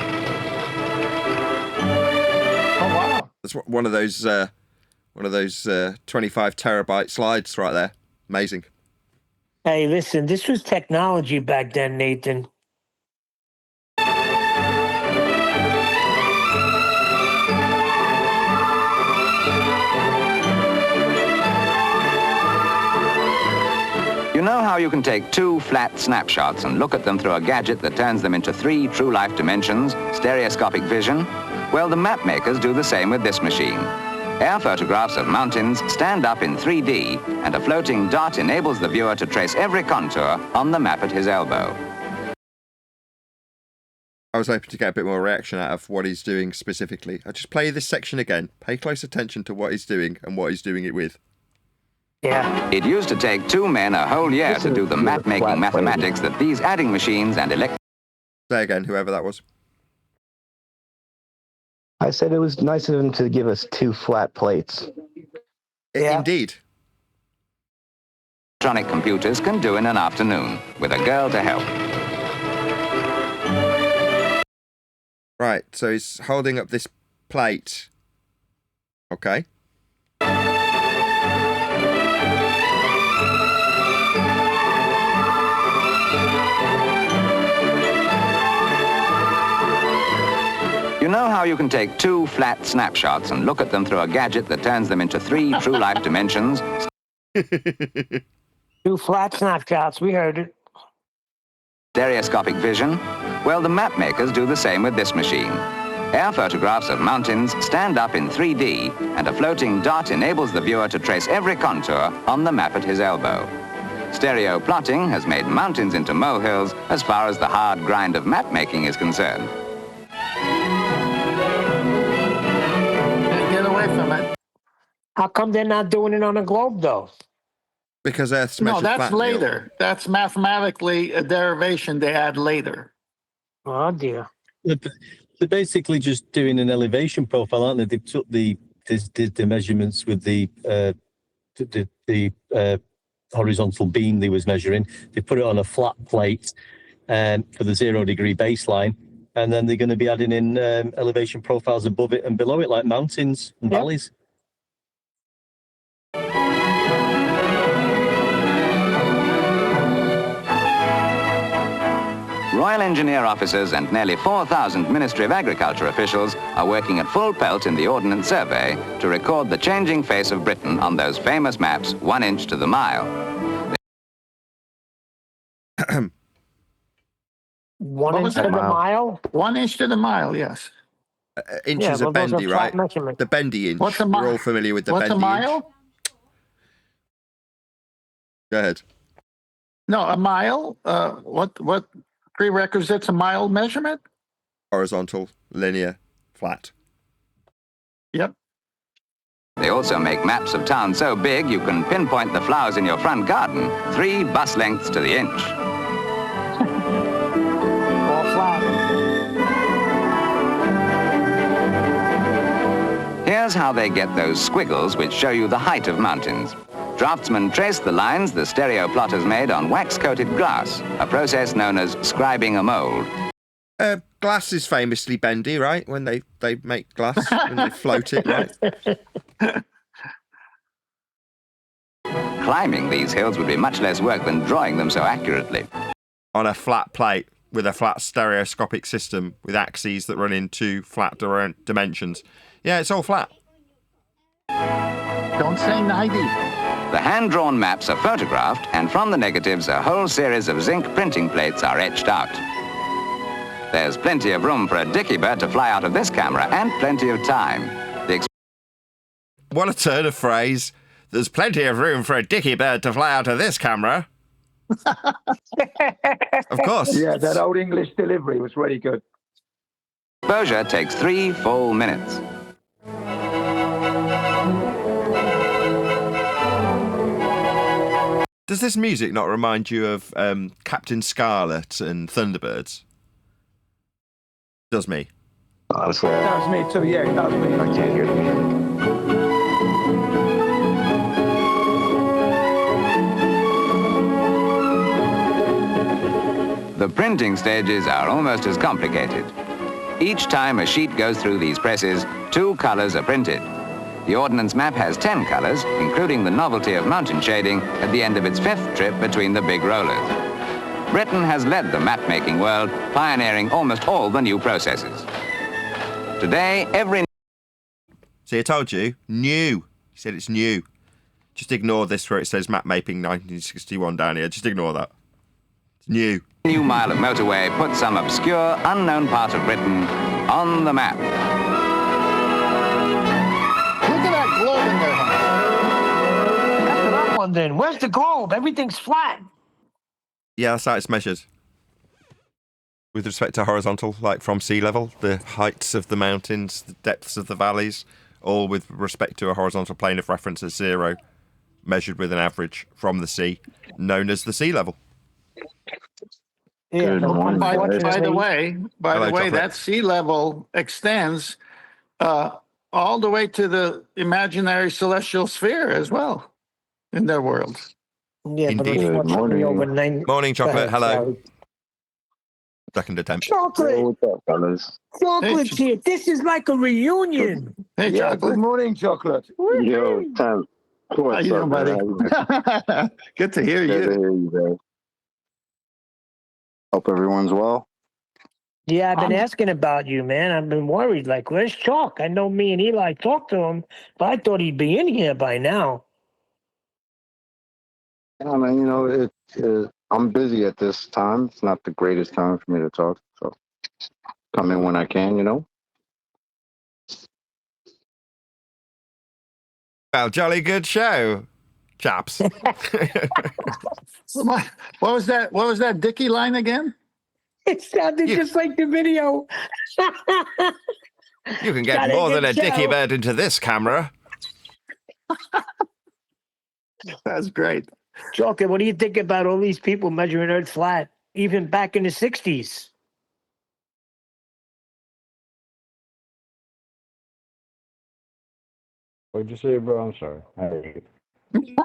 That's one of those 25 terabyte slides right there. Amazing.
Hey, listen, this was technology back then, Nathan.
You know how you can take 2 flat snapshots and look at them through a gadget that turns them into 3 true life dimensions, stereoscopic vision? Well, the map makers do the same with this machine. Air photographs of mountains stand up in 3D, and a floating dot enables the viewer to trace every contour on the map at his elbow.
I was hoping to get a bit more reaction out of what he's doing specifically. I'll just play this section again. Pay close attention to what he's doing and what he's doing it with.
Yeah.
It used to take 2 men a whole year to do the map-making mathematics that these adding machines and
Say again, whoever that was.
I said it was nice of him to give us 2 flat plates.
Yeah.
Indeed.
electronic computers can do in an afternoon, with a girl to help.
Right, so he's holding up this plate. Okay.
You know how you can take 2 flat snapshots and look at them through a gadget that turns them into 3 true life dimensions?
2 flat snapshots, we heard it.
Stereoscopic vision? Well, the map makers do the same with this machine. Air photographs of mountains stand up in 3D, and a floating dot enables the viewer to trace every contour on the map at his elbow. Stereo plotting has made mountains into molehills as far as the hard grind of map making is concerned.
Get away from it.
How come they're not doing it on a globe, though?
Because Earth's
No,
measured
that's
flat, Neil.
later. That's mathematically a derivation they add later.
Oh, dear.
They're basically just doing an elevation profile, aren't they? They took the measurements with the horizontal beam they was measuring. They put it on a flat plate for the 0 degree baseline, and then they're going to be adding in elevation profiles above it and below it, like mountains and valleys.
Royal Engineer officers and nearly 4,000 Ministry of Agriculture officials are working at full pelt in the Ordnance Survey to record the changing face of Britain on those famous maps 1 inch to the mile.
1
What
inch
was
to
that?
the mile?
1 inch to the mile, yes.
Inches
well,
are
those
bendy,
flat
right?
measurements.
The bendy inch.
What's a mile?
We're all familiar with the
What's
bendy
a mile?
inch. Go ahead.
No, a mile. What prerequisites a mile measurement?
Horizontal, linear, flat.
Yep.
They also make maps of towns so big you can pinpoint the flowers in your front garden 3 bus lengths to the inch.
All flat.
Here's how they get those squiggles which show you the height of mountains. Draftsmen trace the lines the stereo plotters made on wax-coated glass, a process known as scribing a mold.
Glass is famously bendy, right? When they make glass, when they float it, right?
Climbing these hills would be much less work than drawing them so accurately.
On a flat plate with a flat stereoscopic system with axes that run into flat dimensions. Yeah, it's all flat.
Don't say 90.
The hand-drawn maps are photographed, and from the negatives, a whole series of zinc printing plates are etched out. There's plenty of room for a dicky bird to fly out of this camera, and plenty of time.
What a turn of phrase. There's plenty of room for a dicky bird to fly out of this camera. Of course.
Yeah, that old English delivery was really good.
Exposure takes 3 full minutes.
Does this music not remind you of Captain Scarlet and Thunderbirds? Does me.
Honestly,
That was me too. Yeah, that was me.
I can't hear the music.
The printing stages are almost as complicated. Each time a sheet goes through these presses, 2 colors are printed. The Ordnance map has 10 colors, including the novelty of mountain shading at the end of its 5th trip between the big rollers. Britain has led the map-making world, pioneering almost all the new processes. Today, every...
See, I told you, new. He said it's new. Just ignore this where it says Mapmaking 1961 down here. Just ignore that. It's new.
new mile of motorway puts some obscure, unknown part of Britain on the map.
Look at that globe in there, huh?
That's what I'm wondering. Where's the globe? Everything's flat.
Yeah, that's how it's measured. With respect to horizontal, like from sea level, the heights of the mountains, the depths of the valleys, all with respect to a horizontal plane of reference at 0, measured with an average from the sea, known as the sea level.
Yeah,
By the way,
Hello, Chocolate.
that sea level extends all the way to the imaginary celestial sphere as well in their world.
yeah, but
Indeed.
unfortunately over 9.
Morning, Chocolate.
Go ahead,
Hello.
sorry.
Second attempt.
Chocolate.
What's up, fellas?
Chocolate's here. This is like a reunion.
Hey,
Yeah,
Chocolate.
good morning, Chocolate.
Yo, Tom.
How
What's
you
up,
doing,
man?
buddy? Good to hear
Good to
you.
hear you, man. Hope everyone's well.
Yeah, I've been asking about you, man. I've been worried. Like, where's Chalk? I know me and Eli talked to him, but I thought he'd be in here by now.
Yeah, man, you know, I'm busy at this time. It's not the greatest time for me to talk, so come in when I can, you know.
Well, jolly good show, chaps.
What was that? What was that Dickie line again?
It sounded
You-
just like the video.
You can get
Jolly
more than
good
a dicky
show.
bird into this camera.
That's great.
Chalk, what do you think about all these people measuring Earth flat, even back in the 60s?
What'd you say, bro? I'm sorry. I heard you.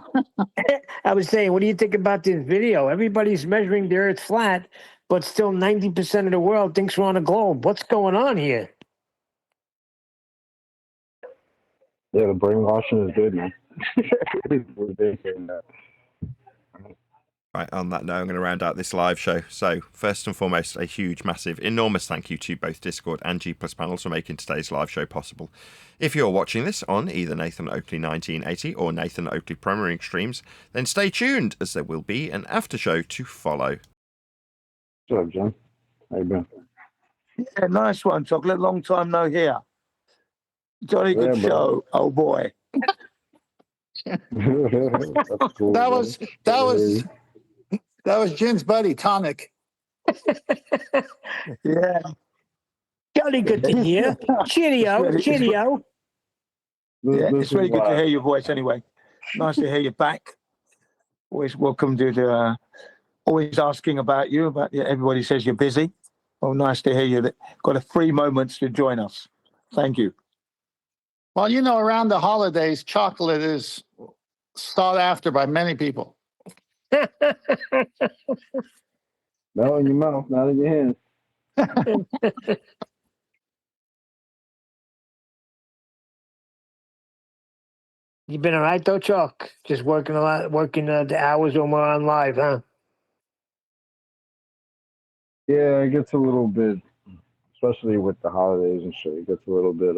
I was saying, what do you think about this video? Everybody's measuring the Earth flat, but still 90% of the world thinks we're on a globe. What's going on here?
Yeah, the brainwashing is good, man. We're big in that.
Right, on that note, I'm going to round out this live show. So, first and foremost, a huge, massive, enormous thank you to both Discord and G Plus panels for making today's live show possible. If you're watching this on either Nathan Oakley 1980 or Nathan Oakley Premiering streams, then stay tuned, as there will be an after show to follow.
What's up, Jim? How you been?
Yeah, nice one, Chocolate. Long time no hear. Jolly
Yeah,
good
bro.
show. Oh boy.
That's cool,
That
brother.
was Jin's buddy, Tonic.
Yeah.
Jolly good to hear. Cheerio, cheerio.
Yeah,
This
it's really
is
good to
why-
hear your voice anyway. Nice to hear you back. Always welcome to the, always asking about you, but yeah, everybody says you're busy. Well, nice to hear you that got a free moment to join us. Thank you.
Well, you know, around the holidays, chocolate is sought after by many people.
No in your mouth, not in your hands.
You been all right though, Chalk? Just working a lot, working the hours when we're on live, huh?
Yeah, it gets a little bit, especially with the holidays and shit, it gets a little bit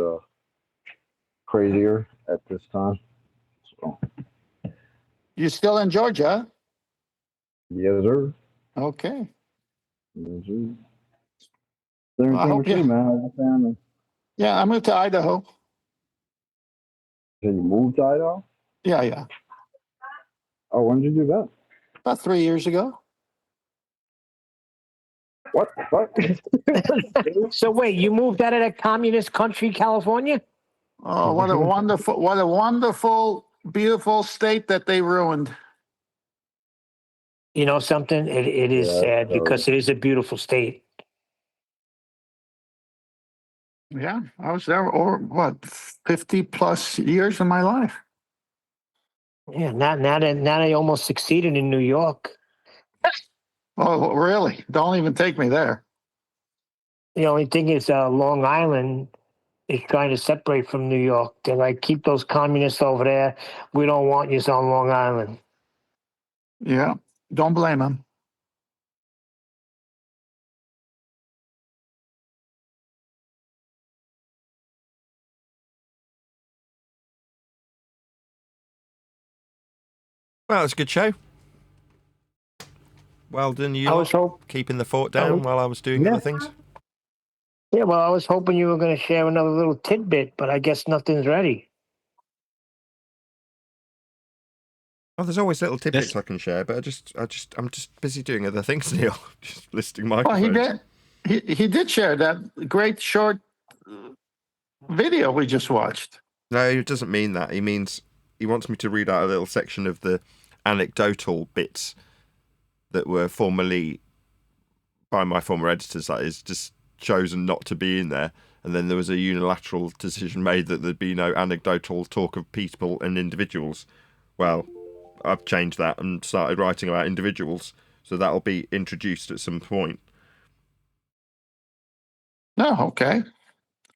crazier at this time. So,
You still in Georgia?
yes, sir.
Okay.
Yes, sir.
Well, I
Same thing
hope
with you, man. How's your family?
Yeah, I moved to Idaho.
Did you move to Idaho?
Yeah.
Oh, when did you do that?
About 3 years ago.
What the fuck?
So wait, you moved out of that communist country, California?
Oh, what a wonderful, beautiful state that they ruined.
You know something? It is
Yeah,
sad
so-
because it is a beautiful state.
Yeah, I was there over, 50 plus years of my life.
Yeah, now they almost succeeded in New York.
Oh, really? Don't even take me there.
The only thing is, Long Island is trying to separate from New York. They're like, keep those communists over there. We don't want you on Long Island.
Yeah, don't blame him.
Well, it's a good show. Well done, you
I
lot,
was hope.
keeping the fort down while I was doing
Yeah.
other things.
Yeah, well, I was hoping you were going to share another little tidbit, but I guess nothing's ready.
Well, there's always little tidbits I can share, but I'm just busy doing other things, Neil. Just listing microphones.
Well, he did share that great short video we just watched.
No, it doesn't mean that. He wants me to read out a little section of the anecdotal bits that were formerly, by my former editors, that is, just chosen not to be in there. And then there was a unilateral decision made that there'd be no anecdotal talk of people and individuals. Well, I've changed that and started writing about individuals, so that'll be introduced at some point.
No, okay.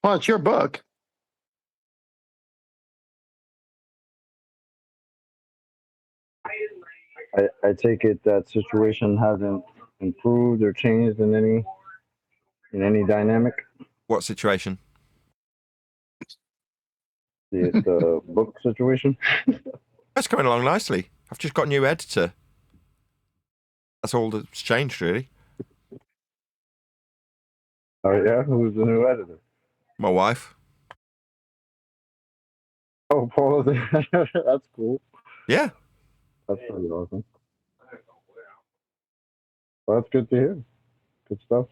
Well, it's your book.
I take it that situation hasn't improved or changed in any dynamic.
What situation?
The book situation.
That's going along nicely. I've just got a new editor. That's all that's changed, really.
Oh yeah, who's the new editor?
My wife.
Oh, Paul. That's cool.
Yeah.
That's pretty awesome. Well, that's good to hear. Good stuff.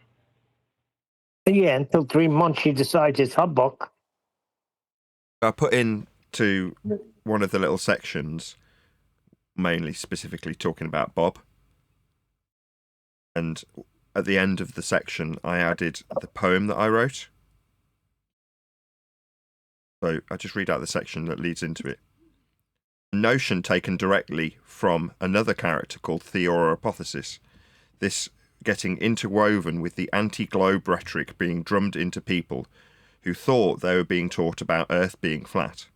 Yeah, until 3 months she decides it's her book.
I put into one of the little sections, mainly specifically talking about Bob. And at the end of the section, I added the poem that I wrote. So I just read out the section that leads into it. A notion taken directly from another character called Theoropothesis. This getting interwoven with the anti-globe rhetoric being drummed into people who thought they were being taught about Earth being flat.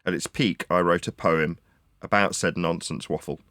At its peak, I wrote a poem about said nonsense waffle.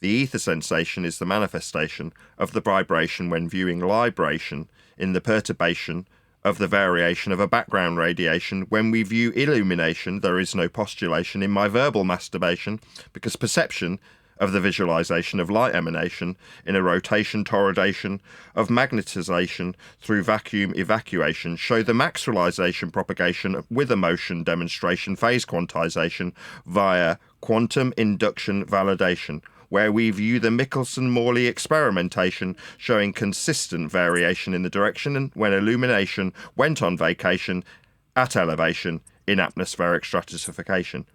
The ether sensation is the manifestation of the vibration when viewing libration in the perturbation of the variation of a background radiation. When we view illumination, there is no postulation in my verbal masturbation, because perception of the visualization of light emanation in a rotation torridation of magnetization through vacuum evacuation show the maximalization propagation with a motion demonstration phase quantization via quantum induction validation, where we view the Michelson-Morley experimentation showing consistent variation in the direction and when illumination went on vacation at elevation in atmospheric stratification.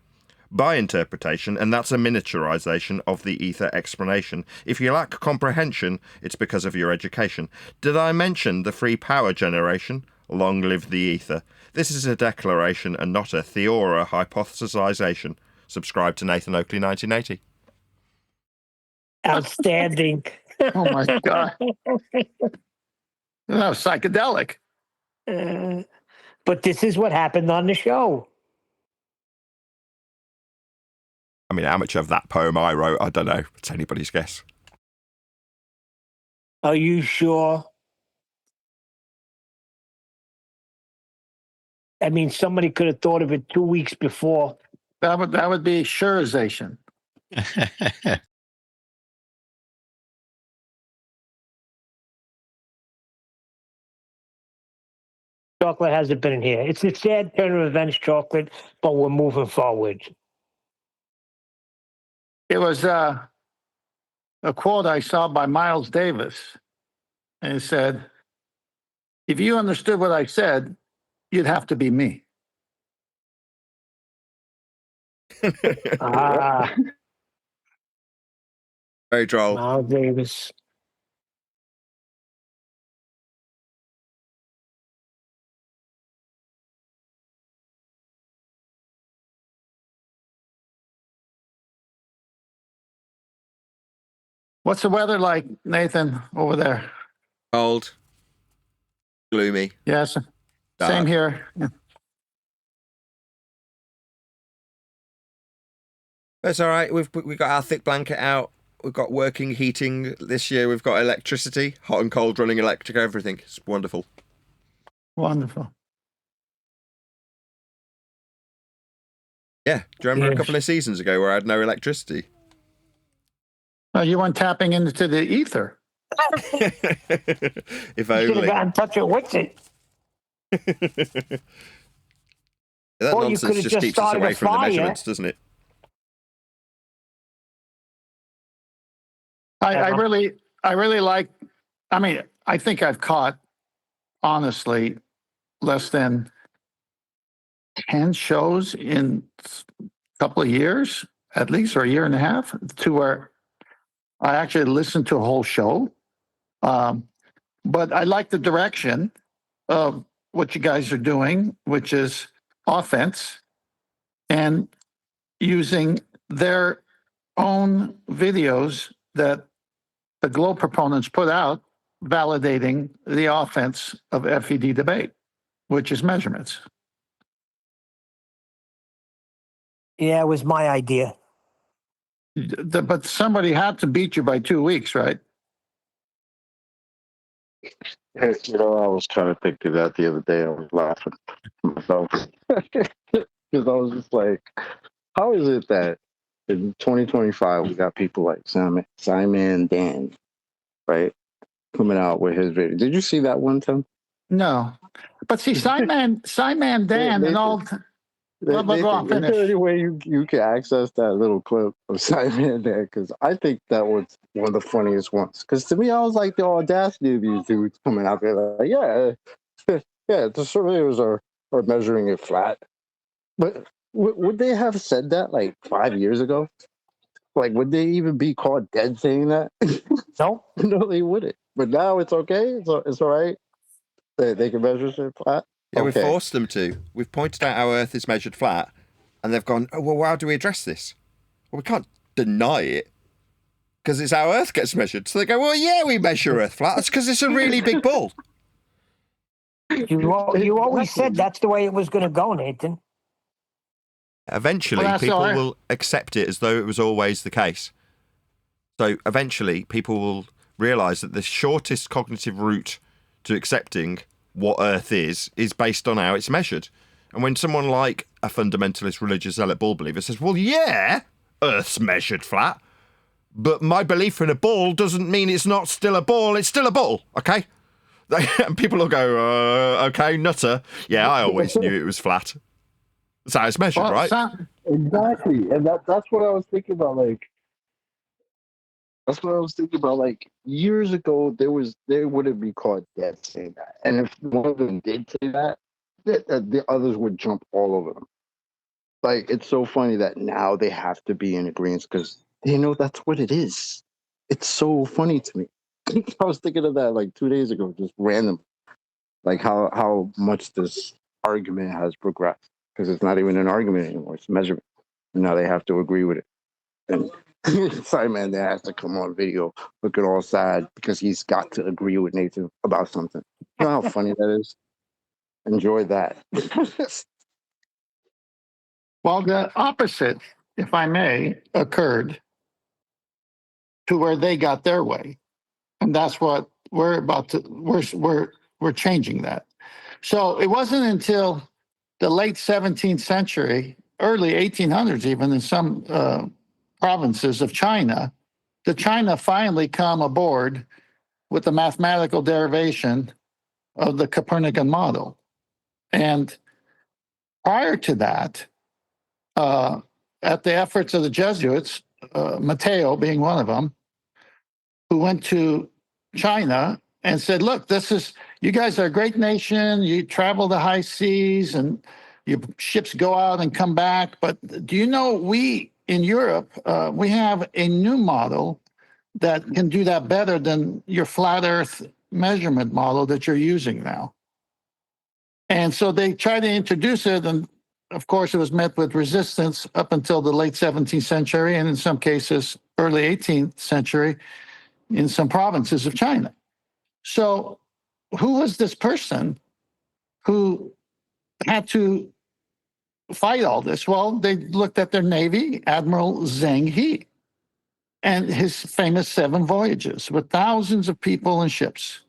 By interpretation, and that's a miniaturization of the ether explanation. If you lack comprehension, it's because of your education. Did I mention the free power generation? Long live the ether. This is a declaration and not a theora hypothesization. Subscribe to Nathan Oakley 1980.
Outstanding.
Oh my God. That was psychedelic.
But this is what happened on the show.
I mean, how much of that poem I wrote, I don't know. It's anybody's guess.
Are you sure? I mean, somebody could have thought of it 2 weeks before.
That would be sureization.
Chocolate hasn't been in here. It's a sad turn of events, Chocolate, but we're moving forward.
It was a quote I saw by Miles Davis. And it said, if you understood what I said, you'd have to be me.
Very droll.
Miles Davis.
What's the weather like, Nathan, over there?
Cold. Gloomy.
Yes. Same
Dark.
here. Yeah.
That's all right. We've got our thick blanket out. We've got working heating this year. We've got electricity, hot and cold running electric, everything. It's wonderful.
Wonderful.
Yeah. Do you remember a
Yes.
couple of seasons ago where I had no electricity?
You weren't tapping into the ether.
If
You should have
only.
gotten in touch with it.
That
Or you
nonsense
could've
just
just
keeps us
started
away
a
from the
fire.
measurements, doesn't it?
I really like, I mean, I think I've caught, honestly, less than 10 shows in a couple of years, at least, or a year and a half, to where I actually listened to a whole show. But I like the direction of what you guys are doing, which is offense and using their own videos that the globe proponents put out, validating the offense of FED debate, which is measurements.
Yeah, it was my idea.
But somebody had to beat you by 2 weeks, right?
You know, I was kind of thinking that the other day. I was laughing to myself because I was just like, how is it that in 2025 we got people like Simon Dan, right, coming out with his video? Did you see that one, Tim?
No. But see, Simon Dan and all. Well, go on,
Is there
finish.
any way you can access that little clip of Simon Dan? Because I think that was one of the funniest ones. Because to me, I was like, the audacity of these dudes coming out there like, yeah, the surveyors are measuring it flat. But would they have said that like 5 years ago? Like, would they even be caught dead saying that?
No,
No, they wouldn't. But now it's okay. It's all right. They can measure it flat.
Yeah, we've
Okay.
forced them to. We've pointed out how Earth is measured flat, and they've gone, oh, well, how do we address this? Well, we can't deny it, because it's how Earth gets measured. So they go, well, yeah, we measure Earth flat. That's because it's a really big ball.
you always said that's the way it was going to go, Nathan.
Eventually,
Well, that's
people
all right.
will accept it as though it was always the case. So eventually, people will realise that the shortest cognitive route to accepting what Earth is based on how it's measured. And when someone like a fundamentalist religious zealot ball believer says, well, yeah, Earth's measured flat, but my belief in a ball doesn't mean it's not still a ball, it's still a ball, okay? And people will go, okay, nutter. Yeah, I always knew it was flat. That's how it's measured,
Well,
right?
Exactly, and that's what I was thinking about. Like, that's what I was thinking about. Like, years ago, they wouldn't be caught dead saying that, and if one of them did say that, the others would jump all over them. Like, it's so funny that now they have to be in agreement because they know that's what it is. It's so funny to me. I was thinking of that like 2 days ago, just random, like how much this argument has progressed because it's not even an argument anymore; it's measurement. And now they have to agree with it. And Simon, they has to come on video looking all sad because he's got to agree with Nathan about something. You know how funny that is? Enjoy that.
Well, the opposite, if I may, occurred to where they got their way. And that's what we're about to, we're changing that. So it wasn't until the late 17th century, early 1800s, even in some provinces of China, that China finally come aboard with the mathematical derivation of the Copernican model. And prior to that, at the efforts of the Jesuits, Mateo being one of them, who went to China and said, look, you guys are a great nation. You travel the high seas and your ships go out and come back. But do you know, we in Europe, we have a new model that can do that better than your flat earth measurement model that you're using now. And so they tried to introduce it, and of course it was met with resistance up until the late 17th century, and in some cases early 18th century in some provinces of China. So who was this person who had to fight all this? Well, they looked at their navy, Admiral Zheng He, and his famous 7 voyages with thousands of people and ships.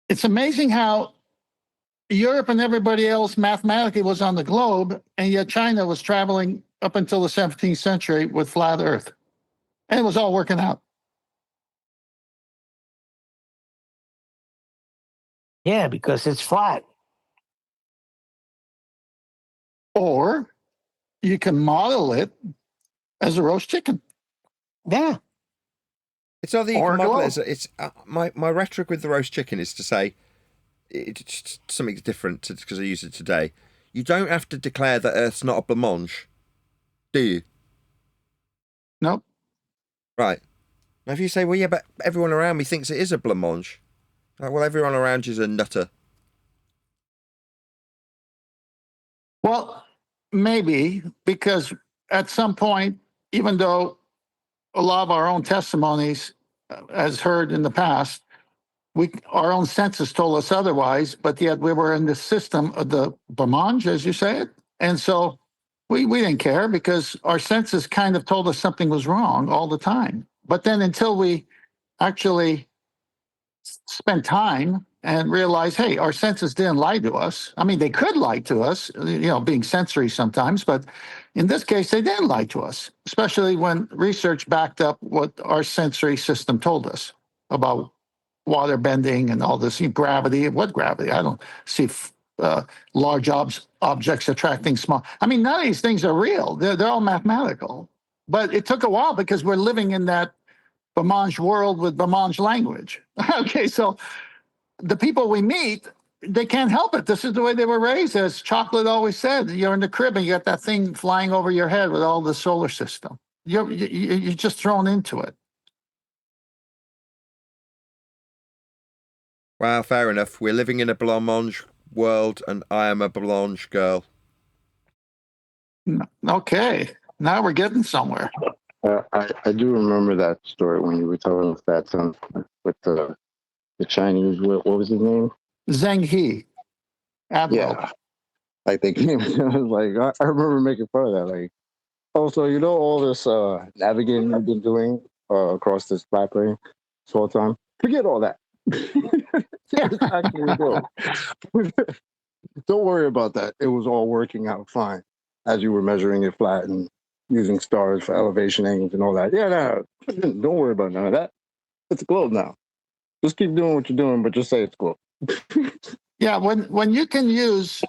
It's amazing how Europe and everybody else mathematically was on the globe, and yet China was traveling up until the 17th century with flat Earth. And it was all working out.
Yeah, because it's flat.
Or you can model it as a roast chicken.
Yeah.
It's not that you
Or
can model
globe.
it as it's my rhetoric with the roast chicken is to say it's something different because I use it today. You don't have to declare that Earth's not a blancmange, do you?
Nope.
Right. Now, if you say, well, yeah, but everyone around me thinks it is a blancmange, like, well, everyone around you is a nutter.
Well, maybe, because at some point, even though a lot of our own testimonies, as heard in the past, our own senses told us otherwise, but yet we were in the system of the blancmange, as you say it. And so we didn't care because our senses kind of told us something was wrong all the time. But then until we actually spent time and realized, hey, our senses didn't lie to us. I mean, they could lie to us, being sensory sometimes, but in this case, they didn't lie to us, especially when research backed up what our sensory system told us about water bending and all this gravity. What gravity? I don't see large objects attracting small. I mean, none of these things are real. They're all mathematical. But it took a while because we're living in that blancmange world with blancmange language. Okay, so the people we meet, they can't help it. This is the way they were raised. As Chocolate always said, you're in the crib and you got that thing flying over your head with all the solar system. You're just thrown into it.
Well, fair enough. We're living in a blancmange world, and I am a blancmange girl.
Okay, now we're getting somewhere.
I do remember that story when you were telling us that with the Chinese. What was his name?
Zheng He, Admiral.
Yeah, like they came. I was like, I remember making fun of that. Like, oh, so all this navigating you've been doing across this flat plane this whole time? Forget all that. It's actually real. Don't worry about that. It was all working out fine as you were measuring it flat and using stars for elevation angles and all that. Yeah, no, don't worry about none of that. It's a globe now. Just keep doing what you're doing, but just say it's globe.
Yeah, when you can use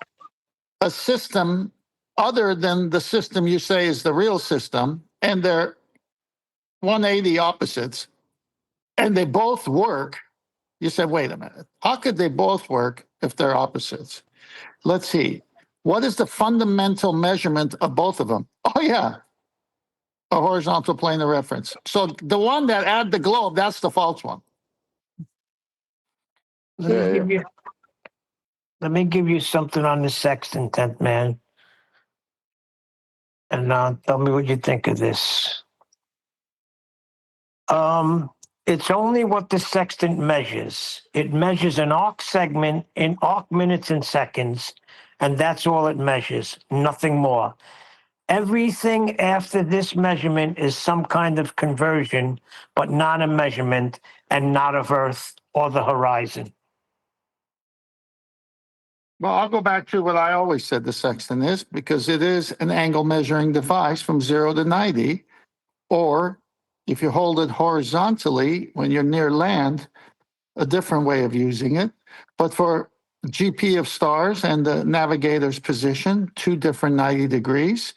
a system other than the system you say is the real system, and they're 180 opposites, and they both work, you say, wait a minute, how could they both work if they're opposites? Let's see. What is the fundamental measurement of both of them? Oh, yeah, a horizontal plane of reference. So the one that add the globe, that's the false one.
Let me give you something on the sextant, man. And tell me what you think of this. It's only what the sextant measures. It measures an arc segment in arc minutes and seconds, and that's all it measures, nothing more. Everything after this measurement is some kind of conversion, but not a measurement and not of Earth or the horizon.
Well, I'll go back to what I always said the sextant is, because it is an angle measuring device from 0 to 90, or if you hold it horizontally when you're near land, a different way of using it. But for GP of stars and the navigator's position, 2 different 90 degrees,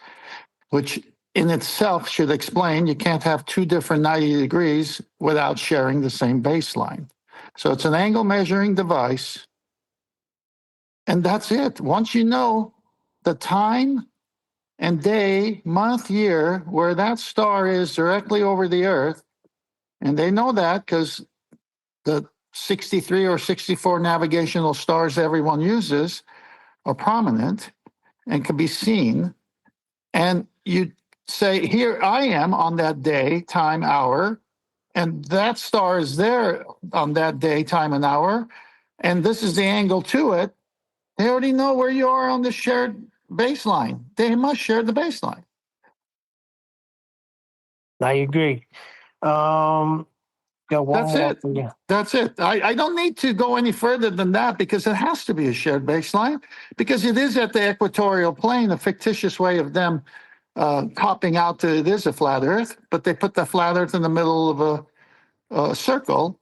which in itself should explain you can't have 2 different 90 degrees without sharing the same baseline. So it's an angle measuring device. And that's it. Once you know the time and day, month, year, where that star is directly over the Earth, and they know that because the 63 or 64 navigational stars everyone uses are prominent and can be seen. And you say, here I am on that day, time, hour, and that star is there on that day, time, and hour, and this is the angle to it, they already know where you are on the shared baseline. They must share the baseline.
I agree. Got one
That's
more
it.
for you.
That's it. I don't need to go any further than that because it has to be a shared baseline because it is at the equatorial plane, a fictitious way of them copping out that it is a flat Earth, but they put the flat Earth in the middle of a circle.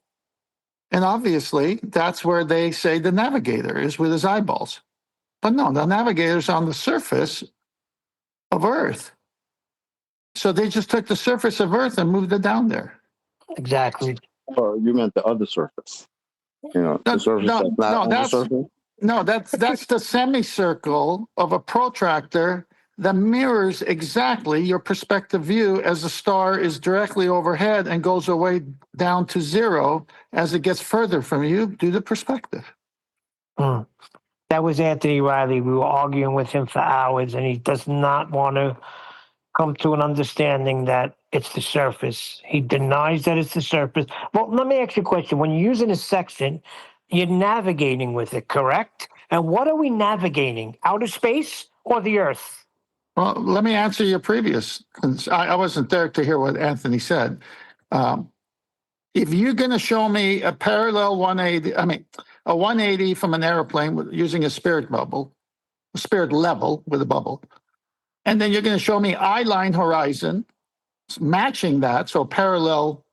And obviously, that's where they say the navigator is with his eyeballs. But no, the navigator's on the surface of Earth. So they just took the surface of Earth and moved it down there.
Exactly.
Or you meant the other surface. You know,
No,
the surface
no,
that's not
no,
on the surface.
No, that's the semicircle of a protractor that mirrors exactly your perspective view as the star is directly overhead and goes away down to zero as it gets further from you due to perspective.
Mm. That was Anthony Riley. We were arguing with him for hours, and he does not want to come to an understanding that it's the surface. He denies that it's the surface. Well, let me ask you a question. When you're using a sextant, you're navigating with it, correct? And what are we navigating? Outer space or the Earth?
Well, let me answer your previous. I wasn't there to hear what Anthony said. If you're going to show me a parallel 180, a 180 from an airplane using a spirit bubble, a spirit level with a bubble, and then you're going to show me eye line horizon, matching that, so parallel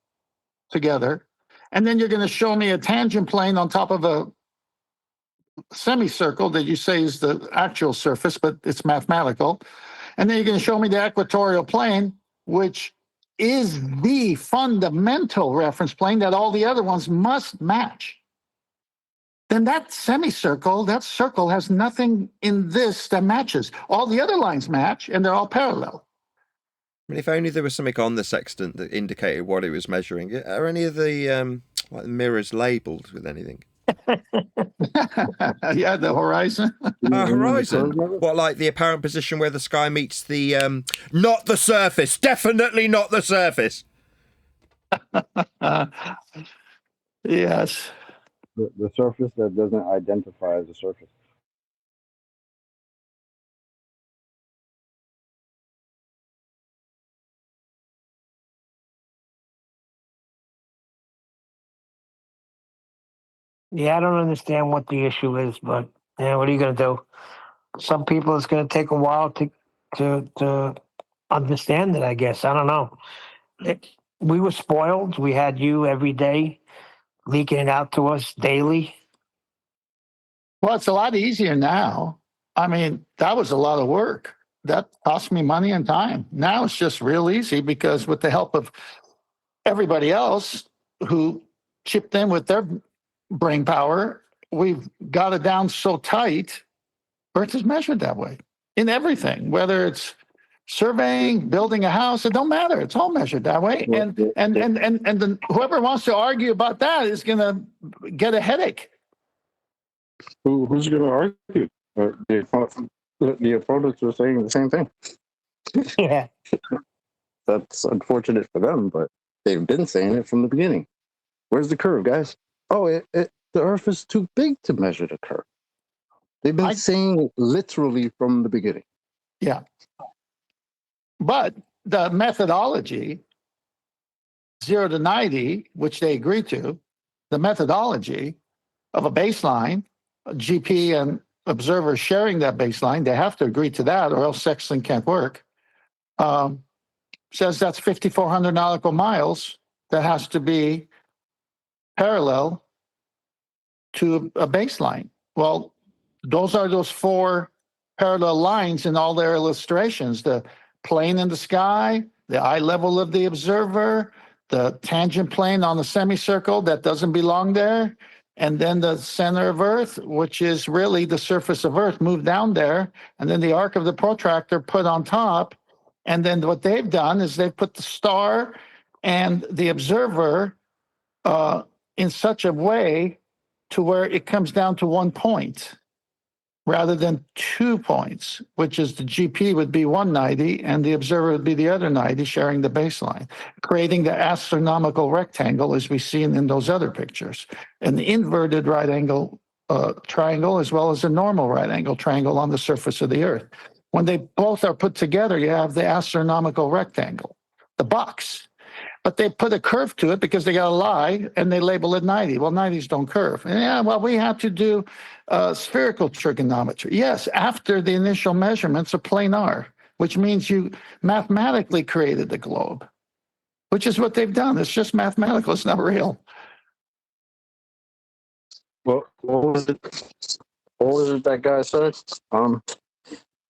together, and then you're going to show me a tangent plane on top of a semicircle that you say is the actual surface, but it's mathematical. And then you're going to show me the equatorial plane, which is the fundamental reference plane that all the other ones must match. Then that semicircle, that circle has nothing in this that matches. All the other lines match, and they're all parallel.
I mean, if only there was something on the sextant that indicated what it was measuring. Are any of the like mirrors labelled with anything?
Yeah, the horizon.
Horizon. What, like the apparent position where the sky meets the not the surface? Definitely not the surface.
Yes.
The surface that doesn't identify as a surface.
Yeah, I don't understand what the issue is, but yeah, what are you going to do? Some people, it's going to take a while to understand it, I guess. I don't know. We were spoiled. We had you every day leaking it out to us daily.
Well, it's a lot easier now. I mean, that was a lot of work. That cost me money and time. Now it's just real easy because with the help of everybody else who chipped in with their brain power, we've got it down so tight. Earth is measured that way in everything, whether it's surveying, building a house, it don't matter. It's all measured that way. And then whoever wants to argue about that is going to get a headache.
Who's going to argue? The opponents are saying the same thing.
Yeah.
That's unfortunate for them, but they've been saying it from the beginning. Where's the curve, guys? Oh, the Earth is too big to measure the curve. They've been saying it literally from the beginning.
Yeah. But the methodology, 0 to 90, which they agree to, the methodology of a baseline, a GP and observer sharing that baseline, they have to agree to that or else sextant can't work, says that's 5,400 nautical miles that has to be parallel to a baseline. Well, those are those 4 parallel lines in all their illustrations, the plane in the sky, the eye level of the observer, the tangent plane on the semicircle that doesn't belong there, and then the center of Earth, which is really the surface of Earth, moved down there, and then the arc of the protractor put on top. And then what they've done is they've put the star and the observer in such a way to where it comes down to one point. rather than 2 points, which is the GP would be 190 and the observer would be the other 90, sharing the baseline, creating the astronomical rectangle as we see in those other pictures, an inverted right angle triangle as well as a normal right angle triangle on the surface of the Earth. When they both are put together, you have the astronomical rectangle, the box. But they put a curve to it because they got to lie, and they label it 90. Well, 90s don't curve. Yeah, well, we have to do spherical trigonometry. Yes, after the initial measurements of planar, which means you mathematically created the globe, which is what they've done. It's just mathematical. It's not real.
What was it? What was it that guy said?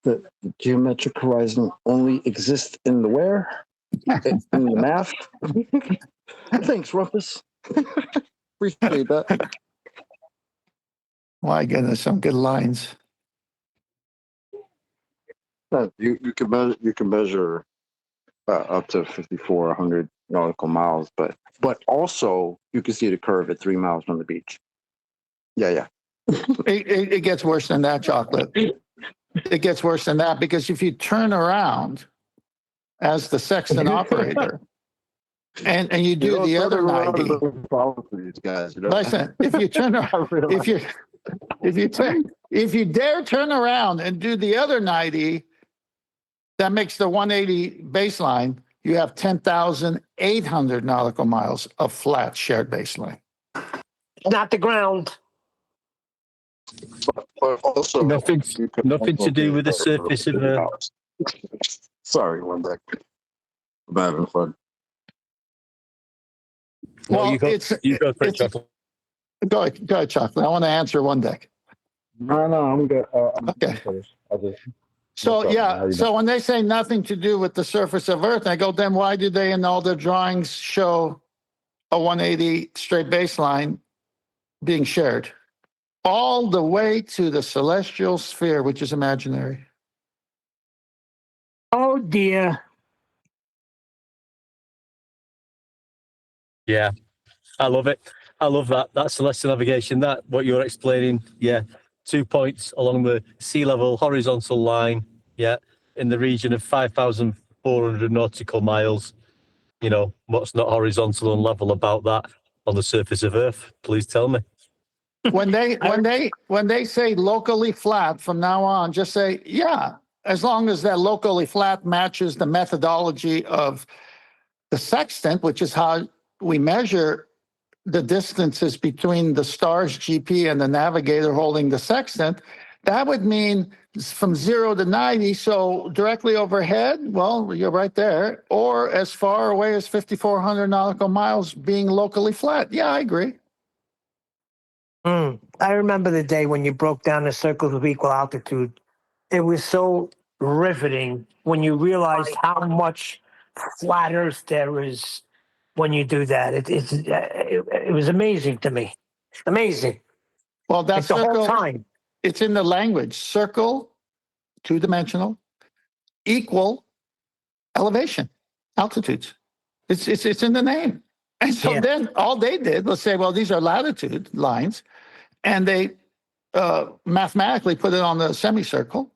The geometric horizon only exists in the where? In the math? Thanks, Rumpus. Appreciate that.
My goodness, some good lines.
You can measure up to 5,400 nautical miles, but also you can see the curve at 3 miles from the beach. Yeah.
It gets worse than that, Chocolate. It gets worse than that because if you turn around as the sextant operator and you do the other 90.
These guys,
Listen, if you turn around, if you dare turn around and do the other 90, that makes the 180 baseline. You have 10,800 nautical miles of flat shared baseline.
Not the ground.
But also
Nothing to do with the surface of Earth.
Sorry, one deck. I'm having fun.
Well,
you go for it, Chocolate.
Go ahead, Chocolate. I want to answer one deck.
No, I'm good.
Okay. So
No problem.
so when they say nothing to do with the surface of Earth, I go, then why do they in all their drawings show a 180 straight baseline being shared all the way to the celestial sphere, which is imaginary?
Oh dear.
Yeah, I love it. I love that. That celestial navigation, that what you're explaining. Yeah, 2 points along the sea level horizontal line. Yeah, in the region of 5,400 nautical miles. You know, what's not horizontal and level about that on the surface of Earth? Please tell me.
When they say locally flat from now on, just say, yeah, as long as that locally flat matches the methodology of the sextant, which is how we measure the distances between the star's GP and the navigator holding the sextant, that would mean from 0 to 90. So directly overhead, well, you're right there, or as far away as 5,400 nautical miles being locally flat. Yeah, I agree.
I remember the day when you broke down the circles of equal altitude. It was so riveting when you realized how much flat Earth there is when you do that. It was amazing to me. Amazing.
Well, that's
the whole
circle.
time.
It's in the language. Circle, 2-dimensional, equal elevation, altitudes. It's in the name. And so then all they did was say, well, these are latitude lines, and they mathematically put it on the semicircle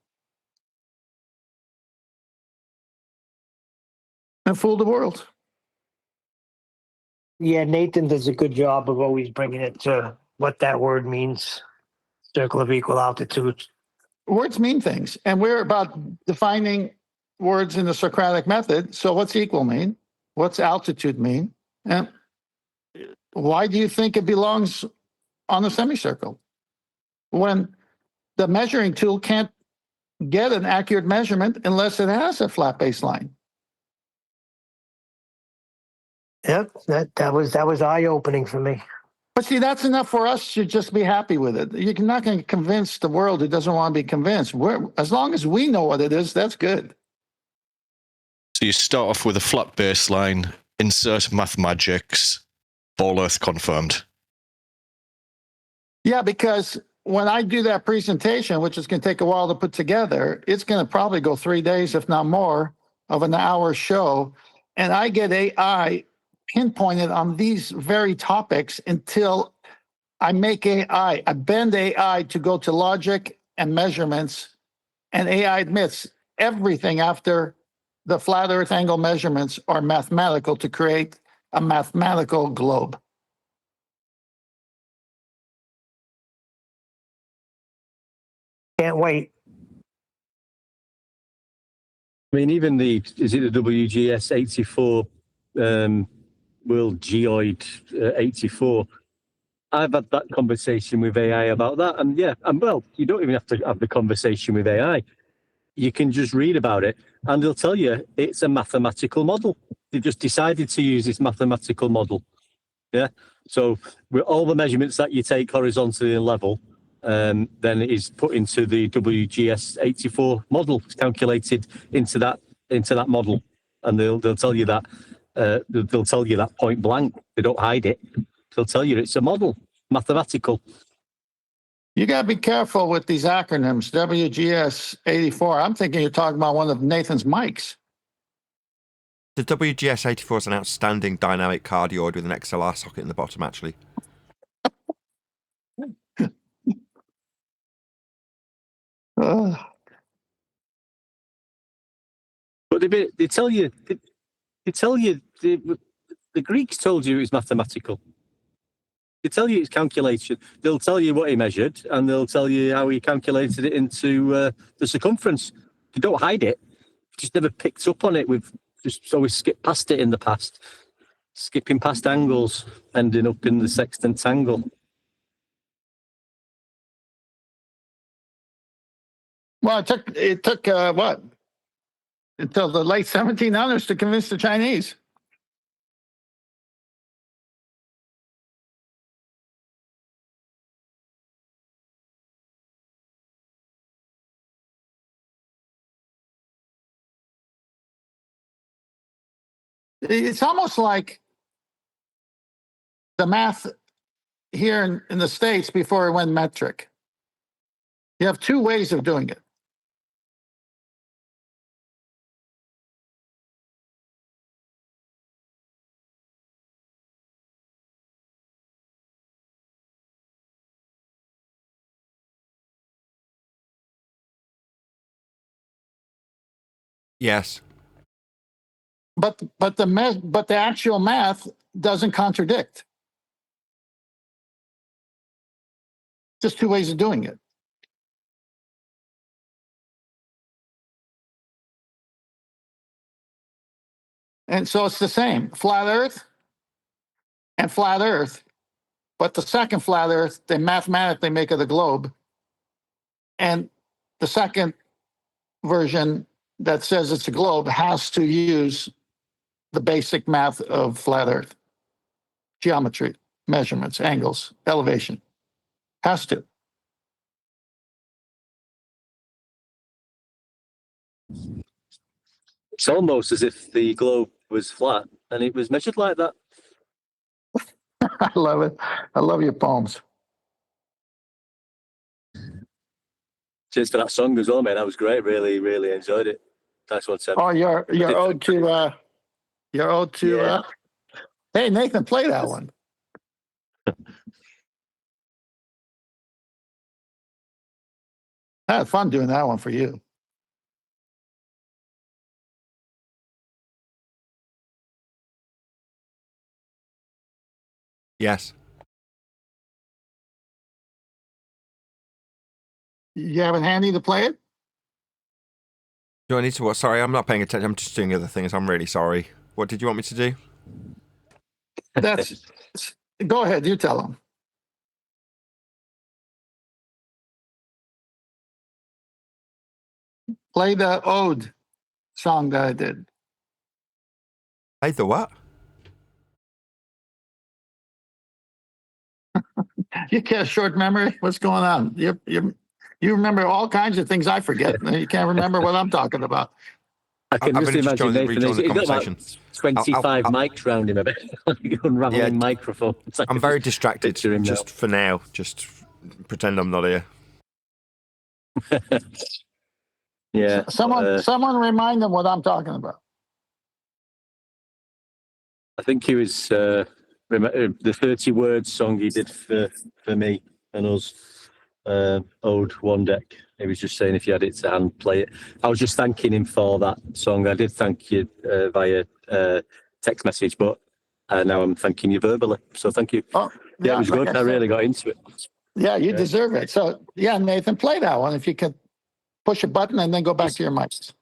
and fooled the world.
Yeah, Nathan does a good job of always bringing it to what that word means. Circle of equal altitude.
Words mean things, and we're about defining words in the Socratic method. So what's equal mean? What's altitude mean? And why do you think it belongs on the semicircle when the measuring tool can't get an accurate measurement unless it has a flat baseline?
Yep, that was eye-opening for me.
But see, that's enough for us to just be happy with it. You're not going to convince the world who doesn't want to be convinced. As long as we know what it is, that's good.
So you start off with a flat baseline, insert math magics, all Earth confirmed.
Yeah, because when I do that presentation, which is going to take a while to put together, it's going to probably go 3 days, if not more, of an hour show. And I get AI pinpointed on these very topics until I make AI, I bend AI to go to logic and measurements, and AI admits everything after the flat Earth angle measurements are mathematical to create a mathematical globe.
Can't wait.
I mean, even the WGS 84 World Geoid 84. I've had that conversation with AI about that, and well, you don't even have to have the conversation with AI. You can just read about it, and they'll tell you it's a mathematical model. They've just decided to use this mathematical model. Yeah. So with all the measurements that you take horizontally and level, then it is put into the WGS 84 model. It's calculated into that model, and they'll tell you that they'll tell you that point blank. They don't hide it. They'll tell you it's a model, mathematical.
You got to be careful with these acronyms. WGS 84. I'm thinking you're talking about one of Nathan's mics.
The WGS 84 is an outstanding dynamic cardioid with an XLR socket in the bottom, actually.
But they tell you the Greeks told you it was mathematical. They tell you it's calculation. They'll tell you what he measured, and they'll tell you how he calculated it into the circumference. They don't hide it. Just never picked up on it. We've just always skipped past it in the past, skipping past angles, ending up in the sextant angle.
Well, it took what? Until the late 1700s to convince the Chinese. It's almost like the math here in the States before it went metric. You have two ways of doing it.
Yes.
But the actual math doesn't contradict. Just two ways of doing it. And so it's the same, flat Earth and flat Earth. But the second flat Earth, they mathematically make it a globe. And the second version that says it's a globe has to use the basic math of flat Earth. Geometry, measurements, angles, elevation. Has to.
It's almost as if the globe was flat and it was measured like that.
I love it. I love your poems.
Cheers for that song as well, man. That was great. Really, really enjoyed it. Nice one, Seb.
Oh, your ode to
Yeah.
Hey, Nathan, play that one. I had fun doing that one for you.
Yes.
You have it handy to play it?
Do I need to what? Sorry, I'm not paying attention. I'm just doing other things. I'm really sorry. What did you want me to do?
Go ahead, you tell them. Play the ode song that I did.
Hey, the what?
You get a short memory? What's going on? You remember all kinds of things I forget. You can't remember what I'm talking about.
I can
I've
just
only just
imagine
joined
Nathan.
the
He's got
conversation.
about 25 mics round him a bit. Unraveling microphone.
I'm very distracted
picture him
just for now. Just pretend I'm not here.
Yeah.
Someone remind them what I'm talking about.
I think he was the 30 words song he did for me and us. Ode One Deck. He was just saying if you had it to hand, play it. I was just thanking him for that song. I did thank you via text message, but now I'm thanking you verbally. So thank you.
Oh,
Yeah, it was
like
good. I really got into it.
Yeah, you deserve it. So, yeah, Nathan, play that one if you could push a button and then go back to your mics.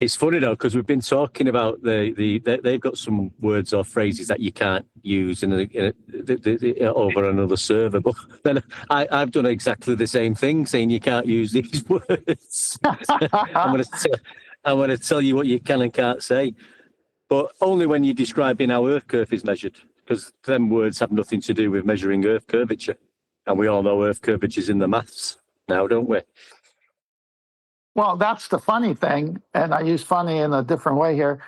It's funny though, because we've been talking about they've got some words or phrases that you can't use over another server. But then I've done exactly the same thing, saying you can't use these words. I'm going to tell you what you can and can't say, but only when you're describing how Earth curve is measured, because them words have nothing to do with measuring Earth curvature, and we all know Earth curvature is in the maths now, don't we?
Well, that's the funny thing, and I use funny in a different way here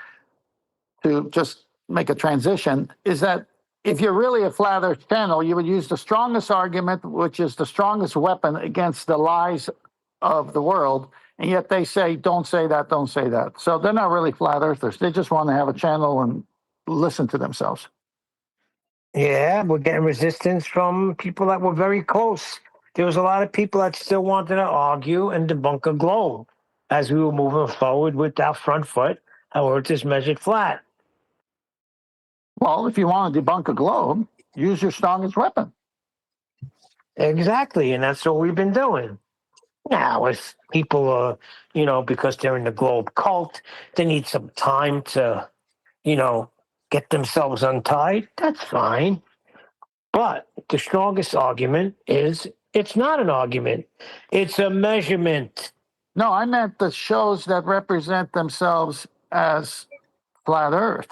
to just make a transition, is that if you're really a flat Earth channel, you would use the strongest argument, which is the strongest weapon against the lies of the world, and yet they say, don't say that, don't say that. So they're not really flat Earthers. They just want to have a channel and listen to themselves.
Yeah, we're getting resistance from people that were very close. There was a lot of people that still wanted to argue and debunk a globe as we were moving forward with our front foot, how Earth is measured flat.
Well, if you want to debunk a globe, use your strongest weapon.
Exactly, and that's what we've been doing. Now, if people are, because they're in the globe cult, they need some time to, get themselves untied, that's fine. But the strongest argument is it's not an argument. It's a measurement.
No, I meant the shows that represent themselves as flat Earth.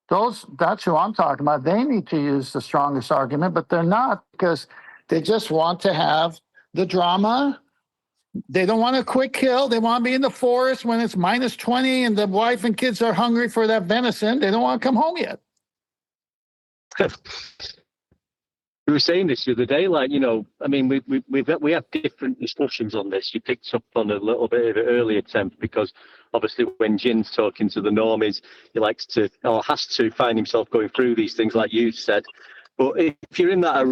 That's who I'm talking about. They need to use the strongest argument, but they're not, because they just want to have the drama. They don't want a quick kill. They want to be in the forest when it's minus 20 and the wife and kids are hungry for that venison. They don't want to come home yet.
We were saying this the other day, we have different discussions on this. You picked up on a little bit of an early attempt because obviously when Jin's talking to the normies, he likes to or has to find himself going through these things like you said. But if you're in that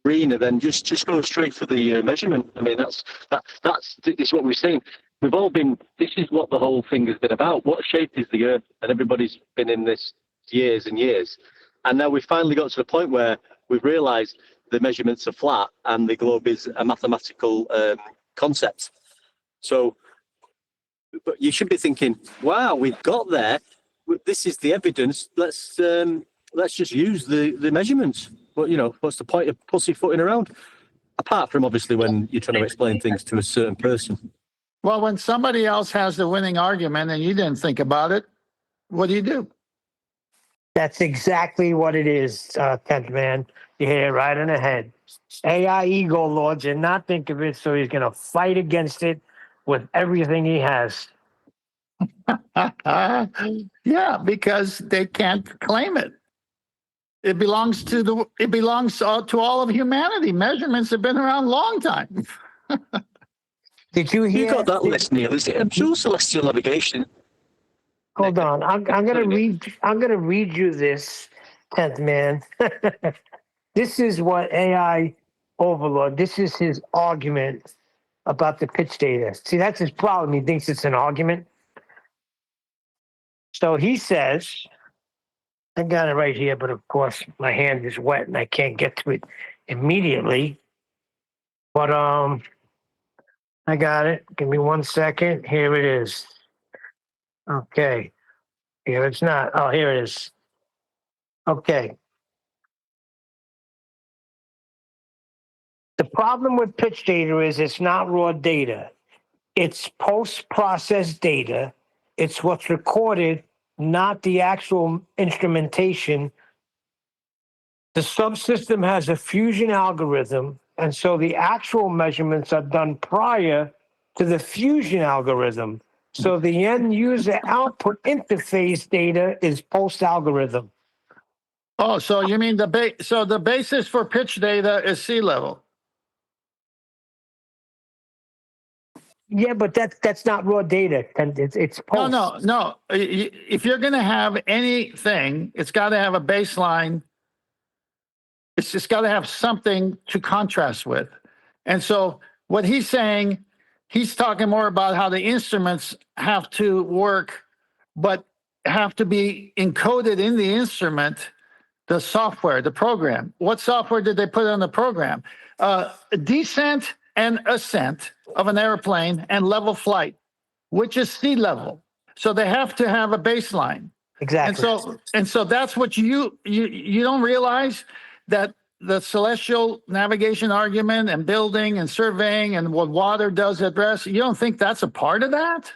arena, then just go straight for the measurement. I mean, that's what we're saying. We've all been. This is what the whole thing has been about. What shape is the Earth? And everybody's been in this years and years, and now we've finally got to the point where we've realised the measurements are flat and the globe is a mathematical concept. So, but you should be thinking, "Wow, we've got there. This is the evidence. Let's just use the measurements." But what's the point of pussyfooting around? Apart from obviously when you're trying to explain things to a certain person.
Well, when somebody else has the winning argument and you didn't think about it, what do?
That's exactly what it is, 10th man. You hit it right on the head. AI ego lord did not think of it, so he's going to fight against it with everything he has.
Yeah, because they can't claim it. It belongs to all of humanity. Measurements have been around a long time.
Did you hear?
You got that list, Neil? Is it pure celestial navigation?
Hold on, I'm gonna read you this, 10th man. This is what AI overlord. This is his argument about the pitch data. See, that's his problem. He thinks it's an argument. So he says, I got it right here, but of course my hand is wet and I can't get to it immediately. But I got it. Give me 1 second. Here it is. Okay. Here it's not. Oh, here it is. Okay. The problem with pitch data is it's not raw data. It's post-processed data. It's what's recorded, not the actual instrumentation. The subsystem has a fusion algorithm, and so the actual measurements are done prior to the fusion algorithm. So the end user output interface data is post-algorithm.
Oh, so you mean the basis for pitch data is sea level?
Yeah, but that's not raw data, and it's post.
No. If you're going to have anything, it's got to have a baseline. It's just got to have something to contrast with. And so what he's saying He's talking more about how the instruments have to work, but have to be encoded in the instrument, the software, the program. What software did they put on the program? Descent and ascent of an airplane and level flight, which is sea level. So they have to have a baseline.
Exactly.
And so that's what you don't realize, that the celestial navigation argument and building and surveying and what water does at rest, you don't think that's a part of that?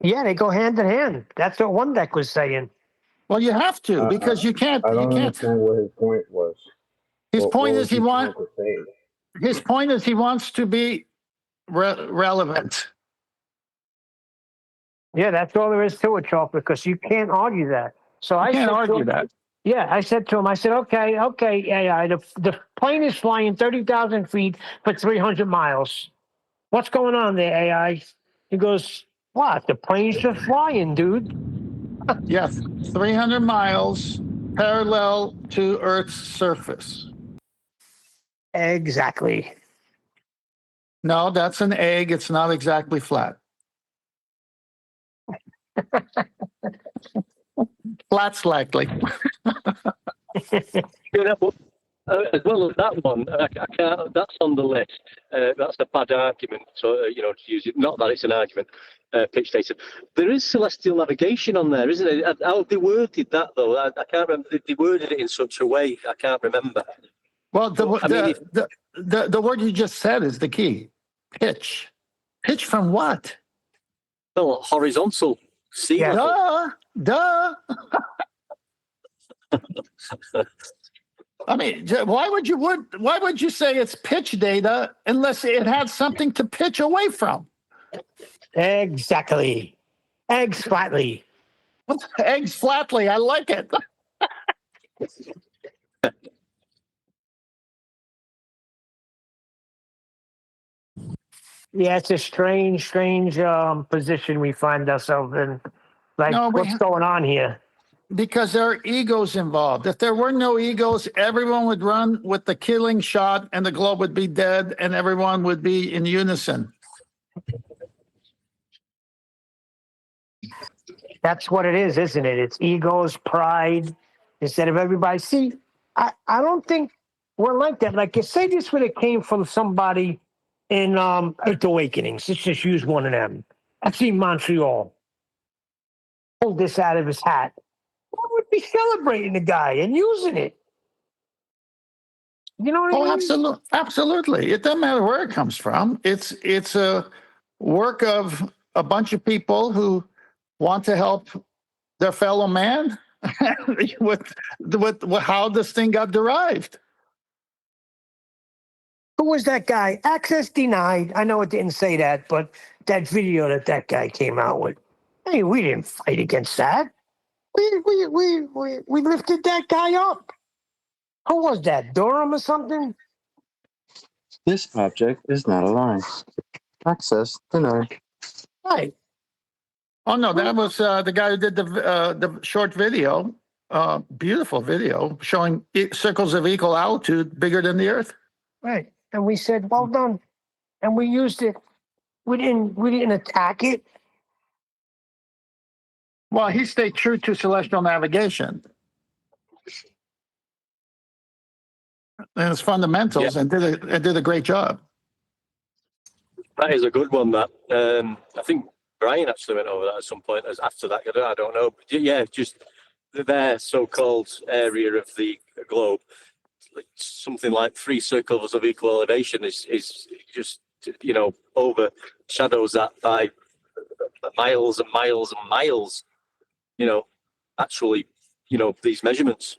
Yeah, they go hand in hand. That's what one deck was saying.
Well, you have to, because you can't.
I
You
don't
can't.
understand what his point was.
His
What
point
was
is he
trying to say?
His point is he wants to be relevant.
Yeah, that's all there is to it, Chalk, because you can't argue that. So
You
I
can't
said to
argue
him,
that.
Yeah, I said to him, I said, okay, AI, the plane is flying 30,000 feet for 300 miles. What's going on there, AI? He goes, what? The plane's just flying, dude.
Yes, 300 miles parallel to Earth's surface.
Exactly.
No, that's an egg. It's not exactly flat. Flat's likely.
As well as that one, I can't. That's on the list. That's a bad argument. So to use it. Not that it's an argument. Pitch data. There is celestial navigation on there, isn't it? How they worded that though, I can't remember. They worded it in such a way. I can't remember.
Well, the word you just said is the key. Pitch. Pitch from what?
Well, horizontal. Sea level.
Duh. I mean, why would you say it's pitch data unless it had something to pitch away from?
Exactly. Eggs flatly.
Eggs flatly. I like it.
Yeah, it's a strange position we find ourselves in. Like, what's going on here?
Because there are egos involved. If there were no egos, everyone would run with the killing shot and the globe would be dead and everyone would be in unison.
That's what it is, isn't it? It's egos, pride, instead of everybody. See, I don't think we're like that. Like, you say this when it came from somebody in Earth Awakenings. Let's just use one of them. I've seen Montreal pull this out of his hat. I would be celebrating the guy and using it. You know what I mean?
Absolutely. It doesn't matter where it comes from. It's a work of a bunch of people who want to help their fellow man with how this thing got derived.
Who was that guy? Access denied. I know it didn't say that, but that video that guy came out with. Hey, we didn't fight against that. We lifted that guy up. Who was that? Durham or something?
This object is not a line. Access denied.
Right.
Oh no, that was the guy who did the short video, beautiful video showing circles of equal altitude bigger than the Earth.
Right. And we said, well done. And we used it. We didn't attack it.
Well, he stayed true to celestial navigation and its fundamentals, and did a great job.
That is a good one. That I think Brian actually went over that at some point. As after that, I don't know. But yeah, just their so-called area of the globe, something like 3 circles of equal elevation is just overshadows that by miles and miles and miles. Actually, these measurements.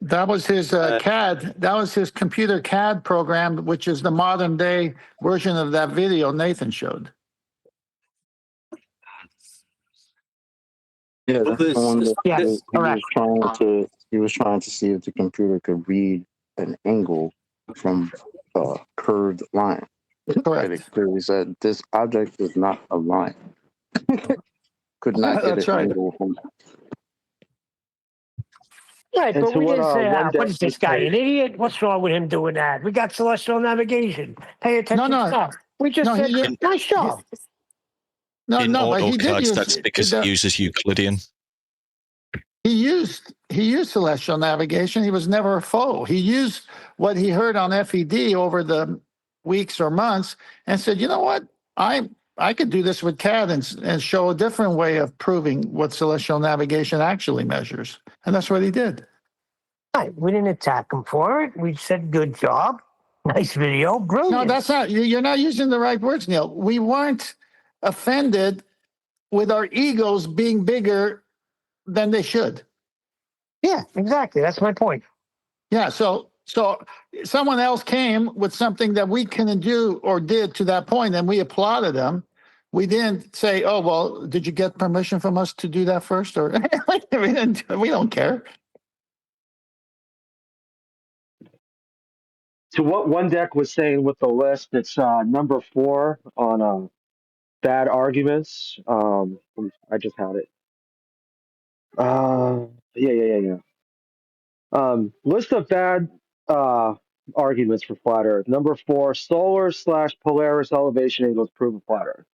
That was his CAD. That was his computer CAD program, which is the modern day version of that video Nathan showed.
Yeah, that's the one that he was trying to see if the computer could read an angle from a curved line.
Correct.
It clearly said this object is not a line. Could not get an angle from.
Right,
And
but
to
we didn't say,
one
what
deck
is this
was
guy,
saying.
an idiot? What's wrong with him doing that? We got celestial navigation. Pay attention
No,
to stuff. We just
no,
said, nice job.
In
but he did
AutoCAD,
use
that's because it uses Euclidean.
he used celestial navigation. He was never a foe. He used what he heard on FED over the weeks or months and said, you know what, I could do this with CAD and show a different way of proving what celestial navigation actually measures, and that's what he did.
Right, we didn't attack him for it. We said, good job. Nice video. Brilliant.
No, that's not. You're not using the right words, Neil. We weren't offended with our egos being bigger than they should.
Yeah, exactly. That's my point.
Yeah. So someone else came with something that we couldn't do or did to that point, and we applauded them. We didn't say, "Oh, well, did you get permission from us to do that first?" Or we don't care.
To what one deck was saying with the list, it's number 4 on bad arguments. I just had it. Yeah. List of bad arguments for flat Earth. Number 4, solar/Polaris elevation angles prove a flat Earth.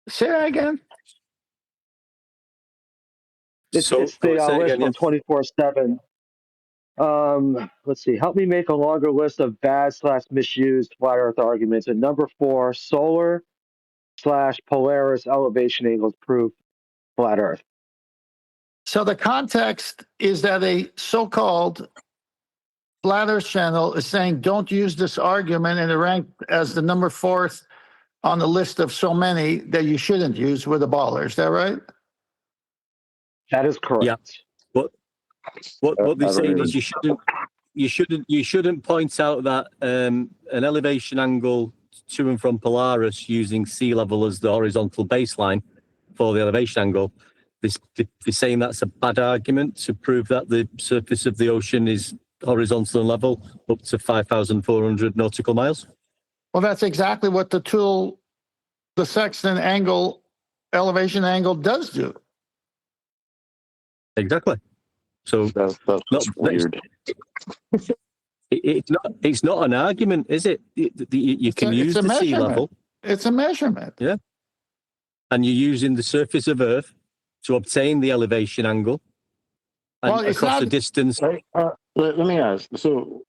Say that again.
It's the list from 24/7. Let's see. Help me make a longer list of bad/misused flat Earth arguments. And number 4, solar/Polaris elevation angles prove flat Earth.
So the context is that a so-called flat Earth channel is saying don't use this argument, and it ranked as the number 4th on the list of so many that you shouldn't use with a baller. Is that right?
That is correct.
Yeah. What they're saying is you shouldn't point out that an elevation angle to and from Polaris using sea level as the horizontal baseline for the elevation angle. They're saying that's a bad argument to prove that the surface of the ocean is horizontal and level up to 5,400 nautical miles.
Well, that's exactly what the tool, the sextant angle, elevation angle does do.
Exactly. So
That's weird.
It's not an argument, is it? You can use the sea level.
It's a measurement.
Yeah. And you're using the surface of Earth to obtain the elevation angle. And
Well, it's
across
not
the distance.
Let me ask. So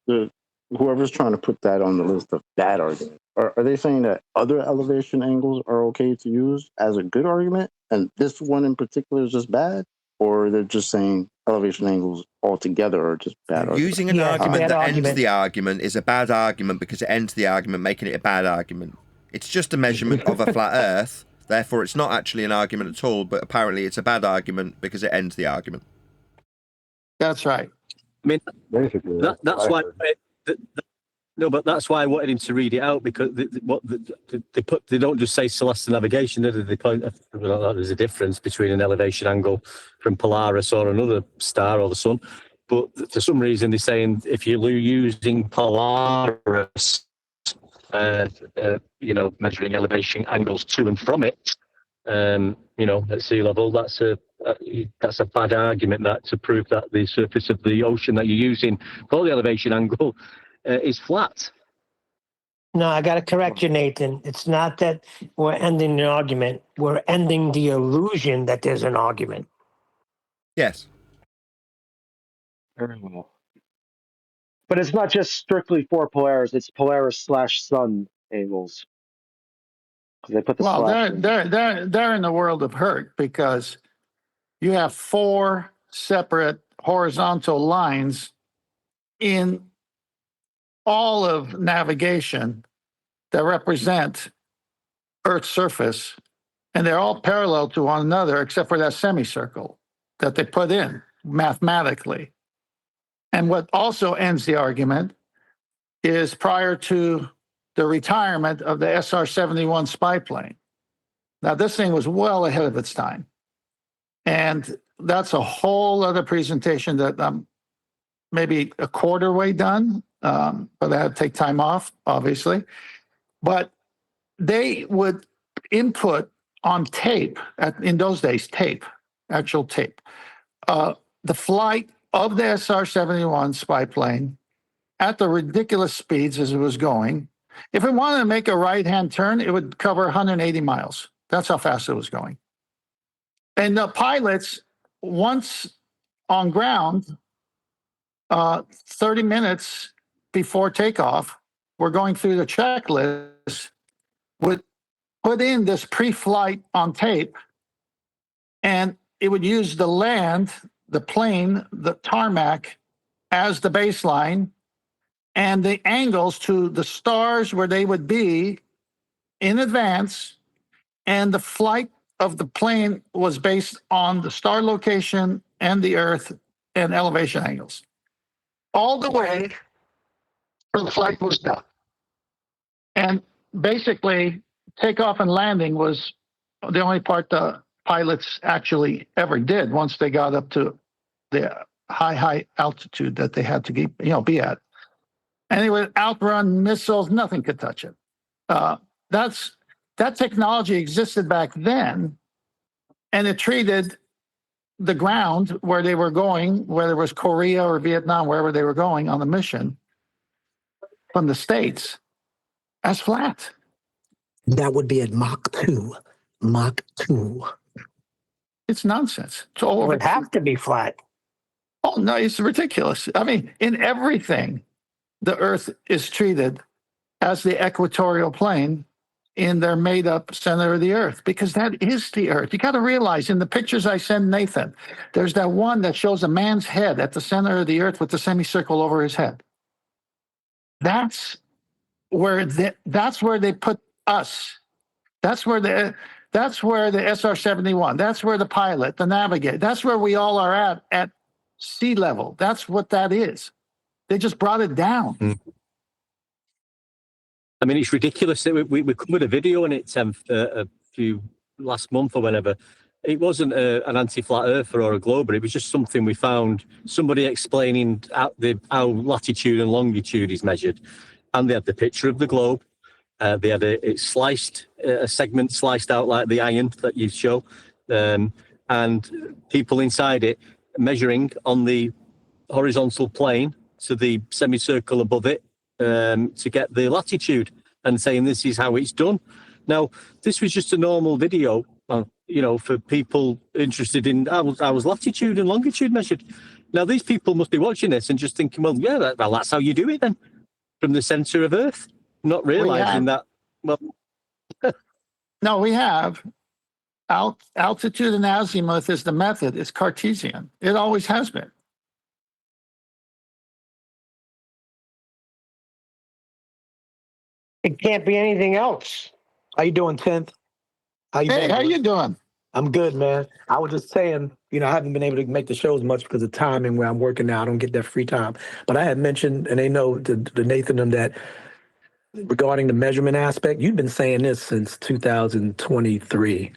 whoever's trying to put that on the list of bad arguments, are they saying that other elevation angles are okay to use as a good argument, and this one in particular is just bad? Or they're just saying elevation angles altogether are just bad arguments?
Using an argument that ends the argument is a bad argument because it ends the argument, making it a bad argument. It's just a measurement of a flat Earth. Therefore, it's not actually an argument at all, but apparently it's a bad argument because it ends the argument.
That's right.
I mean,
Basically,
that's why. No, but that's why I wanted him to read it out, because they don't just say celestial navigation. They point there's a difference between an elevation angle from Polaris or another star or the sun. But for some reason, they're saying if you're using Polaris, measuring elevation angles to and from it, at sea level, that's a bad argument that to prove that the surface of the ocean that you're using for the elevation angle is flat.
No, I got to correct you, Nathan. It's not that we're ending the argument. We're ending the illusion that there's an argument.
Yes.
Very well. But it's not just strictly for Polaris. It's Polaris/Sun angles. They put the
they're in the world of hurt because you have 4 separate horizontal lines in all of navigation that represent Earth's surface, and they're all parallel to one another except for that semicircle that they put in mathematically. And what also ends the argument is prior to the retirement of the SR-71 spy plane. Now, this thing was well ahead of its time. And that's a whole other presentation that I'm maybe a quarter way done, but I had to take time off, obviously. But they would input on tape, in those days, actual tape, the flight of the SR-71 spy plane at the ridiculous speeds as it was going. If it wanted to make a right-hand turn, it would cover 180 miles. That's how fast it was going. And the pilots, once on ground, 30 minutes before takeoff, were going through the checklist, would put in this pre-flight on tape, and it would use the land, the plane, the tarmac as the baseline, and the angles to the stars where they would be in advance. And the flight of the plane was based on the star location and the Earth and elevation angles. All the way till the flight was done. And basically, takeoff and landing was the only part the pilots actually ever did once they got up to the high altitude that they had to be at. And they would outrun missiles, nothing could touch it. That technology existed back then, and it treated the ground where they were going, whether it was Korea or Vietnam, wherever they were going on the mission from the States, as flat.
That would be at Mach 2. Mach 2.
It's nonsense. It's all
It
over.
would have to be flat.
Oh, no, it's ridiculous. I mean, in everything, the Earth is treated as the equatorial plane in their made-up center of the Earth, because that is the Earth. You got to realize, in the pictures I send Nathan, there's that one that shows a man's head at the center of the Earth with the semicircle over his head. That's where they put us. That's where the SR-71, that's where the pilot, the navigator, that's where we all are at sea level. That's what that is. They just brought it down.
I mean, it's ridiculous that we covered a video on it a few last month or whenever. It wasn't an anti-flat earther or a glober. It was just something we found, somebody explaining how latitude and longitude is measured. And they had the picture of the globe. They had a segment sliced out like the iron that you show. And people inside it measuring on the horizontal plane to the semicircle above it, to get the latitude, and saying this is how it's done. Now, this was just a normal video, for people interested in how was latitude and longitude measured. Now, these people must be watching this and just thinking, well, yeah, that's how you do it then, from the center of Earth, not realizing that. Well,
no, we have altitude and azimuth is the method. It's Cartesian. It always has been.
It can't be anything else.
How you doing, 10th?
How you doing?
I'm good, man. I was just saying, I haven't been able to make the shows much because of timing where I'm working now. I don't get that free time. But I had mentioned, and they know the Nathan and that regarding the measurement aspect, you've been saying this since 2023.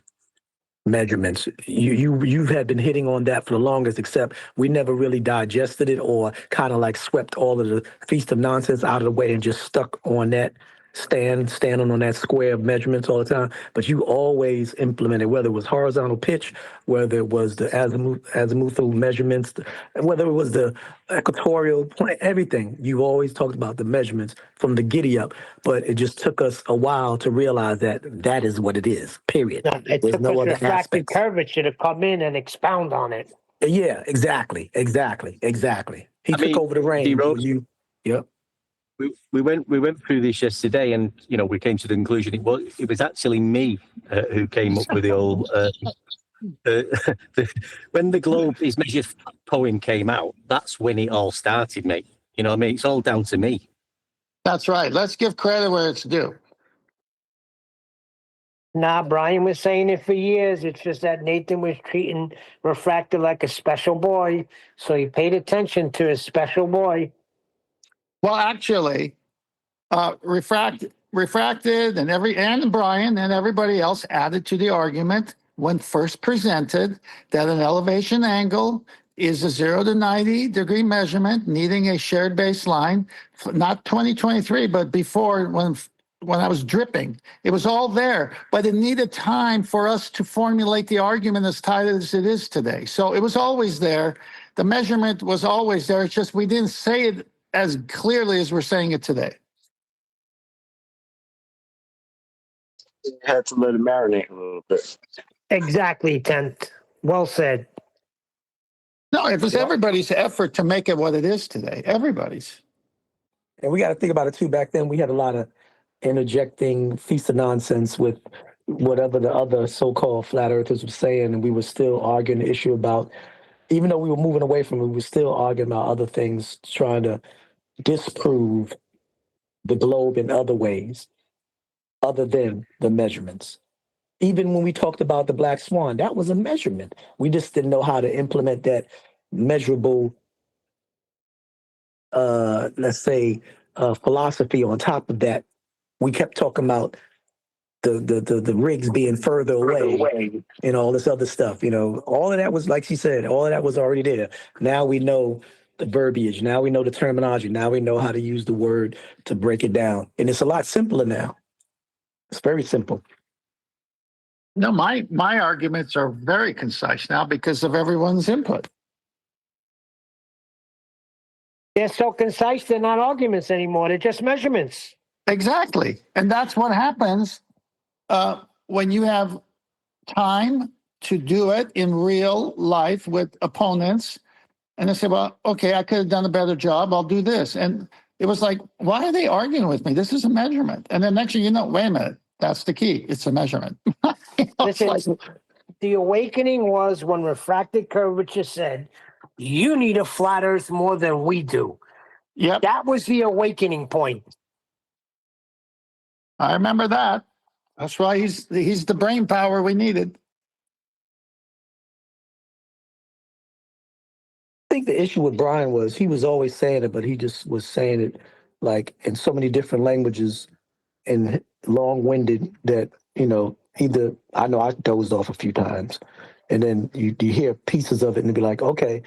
Measurements. You had been hitting on that for the longest, except we never really digested it or kind of like swept all of the feast of nonsense out of the way and just stuck on that standing on that square of measurements all the time. But you always implemented, whether it was horizontal pitch, whether it was the azimuthal measurements, whether it was the equatorial plane, everything. You always talked about the measurements from the giddy up, but it just took us a while to realize that is what it is, period.
It took us refractive curvature to come in and expound on it.
Yeah, exactly. He took over the reins. Yep.
We went through this yesterday, and we came to the conclusion it was actually me who came up with the old when the globe is measured poem came out. That's when it all started, mate. You know what I mean? It's all down to me.
That's right. Let's give credit where it's due.
Nah, Brian was saying it for years. It's just that Nathan was treating refractor like a special boy, so he paid attention to his special boy.
Well, actually, refracted and Brian and everybody else added to the argument when first presented that an elevation angle is a 0 to 90 degree measurement needing a shared baseline, not 2023, but before, when when I was dripping. It was all there, but it needed time for us to formulate the argument as tight as it is today. So it was always there. The measurement was always there. It's just we didn't say it as clearly as we're saying it today.
You had to let it marinate a little bit.
Exactly, Tent. Well said.
No, it was everybody's effort to make it what it is today. Everybody's.
And we got to think about it too. Back then, we had a lot of interjecting piece of nonsense with whatever the other so-called flat earthers were saying, and we were still arguing the issue about, even though we were moving away from it, we were still arguing about other things, trying to disprove the globe in other ways, other than the measurements. Even when we talked about the black swan, that was a measurement. We just didn't know how to implement that measurable, let's say, philosophy on top of that. We kept talking about the rigs being further away and all this other stuff. You know, all of that was, like she said, all of that was already there. Now we know the verbiage. Now we know the terminology. Now we know how to use the word to break it down. And it's a lot simpler now. It's very simple.
No, my arguments are very concise now because of everyone's input.
They're so concise, they're not arguments anymore. They're just measurements.
Exactly. And that's what happens when you have time to do it in real life with opponents. And they say, well, okay, I could have done a better job. I'll do this. And it was like, why are they arguing with me? This is a measurement. And then next thing you know, wait a minute, that's the key. It's a measurement.
Listen, the awakening was when refracted curvature said, you need a flat earth more than we do.
Yep.
That was the awakening point.
I remember that. That's why he's the brain power we needed.
I think the issue with Brian was he was always saying it, but he just was saying it like in so many different languages and long-winded that, you know, either I know I dozed off a few times and then you hear pieces of it and be like, okay,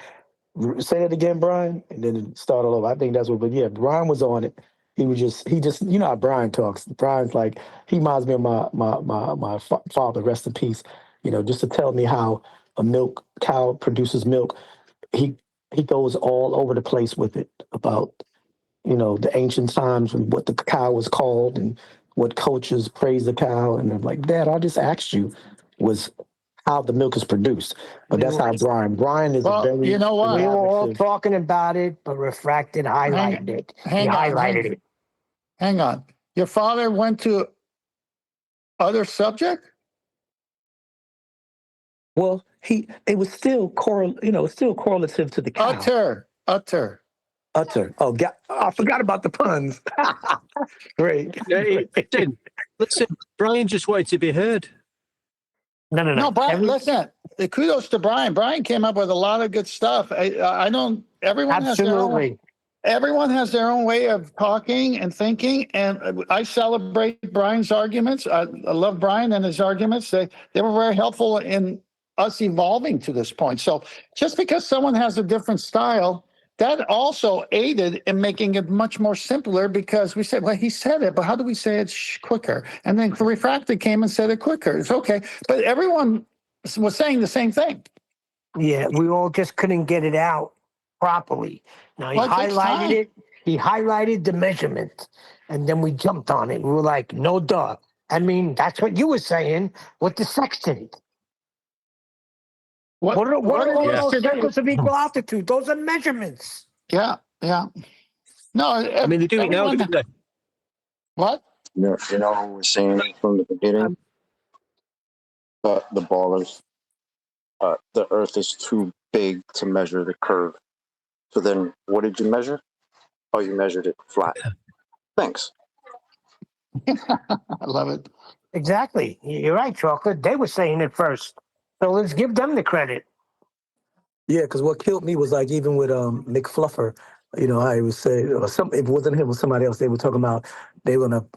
say it again, Brian, and then it start all over. I think that's what, but yeah, Brian was on it. He just, you know how Brian talks. Brian's like, he reminds me of my father, rest in peace, you know, just to tell me how a cow produces milk. He goes all over the place with it about, you know, the ancient times and what the cow was called and what cultures praise the cow. And I'm like, Dad, I just asked you was how the milk is produced. But that's how Brian is very...
You know what?
We were all talking about it, but Refracted highlighted it.
Hang on. Your father went to other subject?
Well, it was still correlative to the cow.
Utter.
Oh, I forgot about the puns. Great.
Listen, Brian just wanted to be heard.
No, Brian, listen. Kudos to Brian. Brian came up with a lot of good stuff. I don't. Everyone has their own way of talking and thinking, and I celebrate Brian's arguments. I love Brian and his arguments. They were very helpful in us evolving to this point. So just because someone has a different style, that also aided in making it much more simpler because we said, well, he said it, but how do we say it quicker? And then Refracted came and said it quicker. It's okay. But everyone was saying the same thing.
Yeah, we all just couldn't get it out properly. Now he highlighted it. He highlighted the measurement, and then we jumped on it. We were like, no duh. I mean, that's what you were saying with the sextant. What are those circles of equal altitude? Those are measurements.
Yeah. No,
I mean, they do it now, don't they?
What?
You know who was saying it from the beginning? The ballers. The Earth is too big to measure the curve. So then, what did you measure? Oh, you measured it flat. Thanks.
I love it.
Exactly. You're right, Chocolate. They were saying it first. So let's give them the credit.
Yeah, because what killed me was like even with Mick Fluffer, you know, I would say, or if it wasn't him, it was somebody else. They were talking about they were going to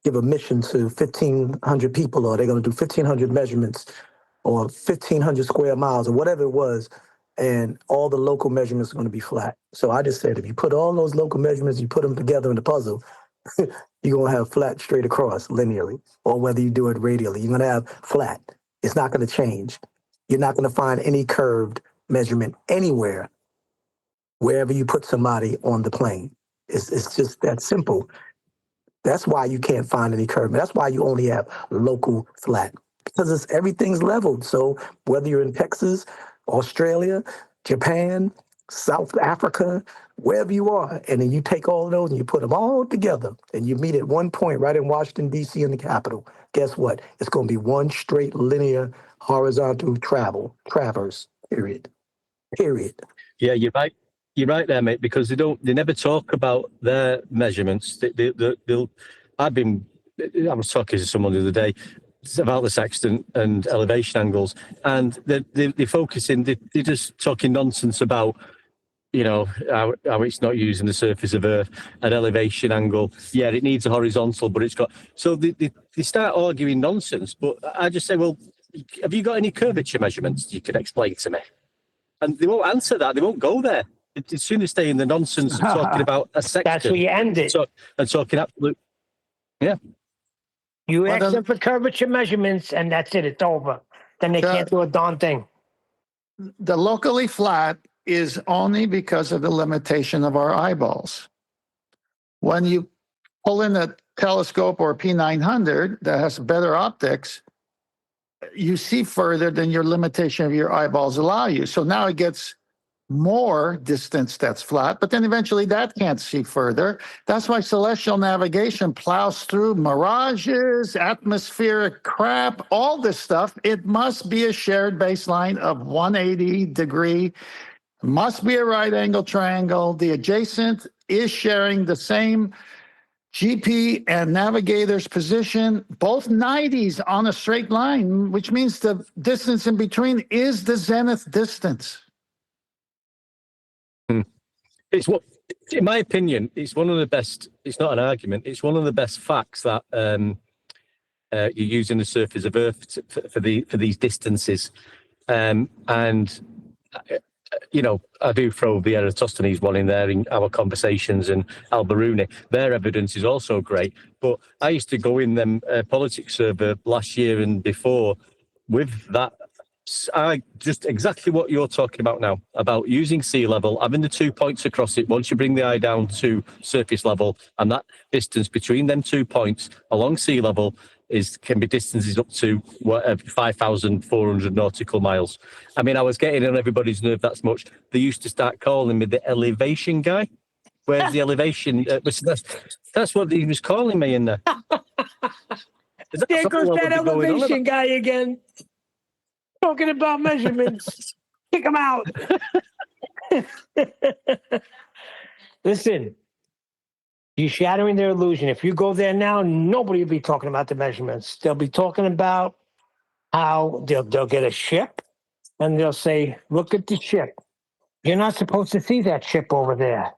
give a mission to 1,500 people, or they're going to do 1,500 measurements, or 1,500 square miles, or whatever it was, and all the local measurements are going to be flat. So I just said, if you put all those local measurements, you put them together in the puzzle, you're going to have flat straight across linearly, or whether you do it radially, you're going to have flat. It's not going to change. You're not going to find any curved measurement anywhere, wherever you put somebody on the plane. It's just that simple. That's why you can't find any curve. That's why you only have local flat, because everything's leveled. So whether you're in Texas, Australia, Japan, South Africa, wherever you are, and then you take all of those and you put them all together and you meet at one point right in Washington, D.C. in the Capitol, guess what? It's going to be one straight linear horizontal traverse, period.
Yeah, you're right. You're right there, mate, because they never talk about their measurements. I was talking to someone the other day about the sextant and elevation angles, and they're focusing, they're just talking nonsense about, how it's not using the surface of Earth, an elevation angle. Yeah, it needs a horizontal, but it's got... So they start arguing nonsense, but I just say, well, have you got any curvature measurements you can explain to me? And they won't answer that. They won't go there. As soon as they in the nonsense of talking about a sextant.
That's where you end it.
And talking absolute... Yeah.
You ask them for curvature measurements, and that's it. It's over. Then they can't do a darn thing.
The locally flat is only because of the limitation of our eyeballs. When you pull in a telescope or a P900 that has better optics, you see further than your limitation of your eyeballs allow you. So now it gets more distance that's flat, but then eventually that can't see further. That's why celestial navigation plows through mirages, atmospheric crap, all this stuff. It must be a shared baseline of 180 degree, must be a right angle triangle. The adjacent is sharing the same GP and navigator's position, both 90s on a straight line, which means the distance in between is the zenith distance.
It's what, in my opinion, it's one of the best. It's not an argument. It's one of the best facts that you're using the surface of Earth for these distances, and I do throw the Eratosthenes one in there in our conversations, and Al-Biruni. Their evidence is also great. But I used to go in them politics server last year and before with that. I just exactly what you're talking about now, about using sea level, having the 2 points across it. Once you bring the eye down to surface level, and that distance between them 2 points along sea level can be distances up to 5,400 nautical miles. I mean, I was getting on everybody's nerve that much. They used to start calling me the elevation guy. Where's the elevation? That's what he was calling me in there.
There goes that elevation guy again. Talking about measurements. Kick him out. Listen, you're shattering their illusion. If you go there now, nobody will be talking about the measurements. They'll be talking about how they'll get a ship and they'll say, look at the ship. You're not supposed to see that ship over there.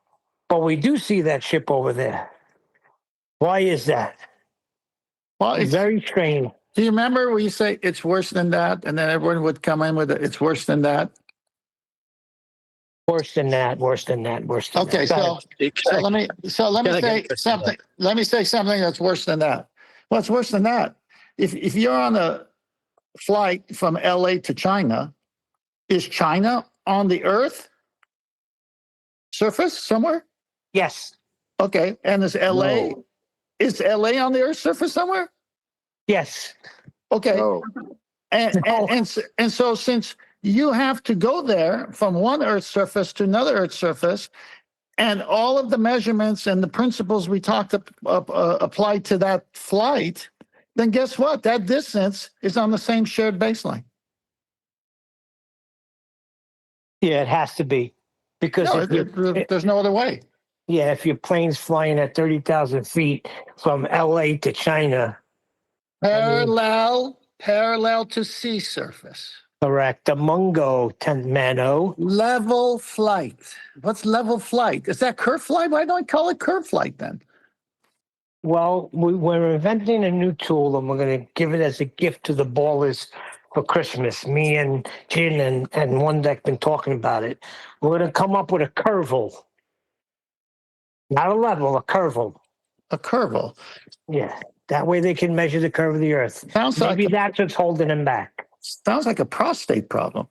But we do see that ship over there. Why is that?
Well, it's
very strange.
Do you remember when you say it's worse than that, and then everyone would come in with it's worse than that?
Worse than that. Worse than that. Worse than
okay,
that.
so let me say something. Let me say something that's worse than that. What's worse than that? If you're on a flight from LA to China, is China on the Earth surface somewhere?
Yes.
Okay, and is LA on the Earth's surface somewhere?
Yes.
Okay.
No.
And so since you have to go there from one Earth's surface to another Earth's surface, and all of the measurements and the principles we talked applied to that flight, then guess what? That distance is on the same shared baseline.
Yeah, it has to be. Because
there's no other way.
Yeah, if your plane's flying at 30,000 feet from LA to China.
Parallel to sea surface.
Correct. The Mungo Mano.
Level flight. What's level flight? Is that curve flight? Why don't I call it curve flight then?
Well, we're inventing a new tool, and we're going to give it as a gift to the ballers for Christmas. Me and Jin and one that's been talking about it. We're going to come up with a curval. Not a level, a curval.
a curve.
Yeah. That way they can measure the curve of the Earth.
Sounds
Maybe
like
that's what's holding them back.
sounds like a prostate problem.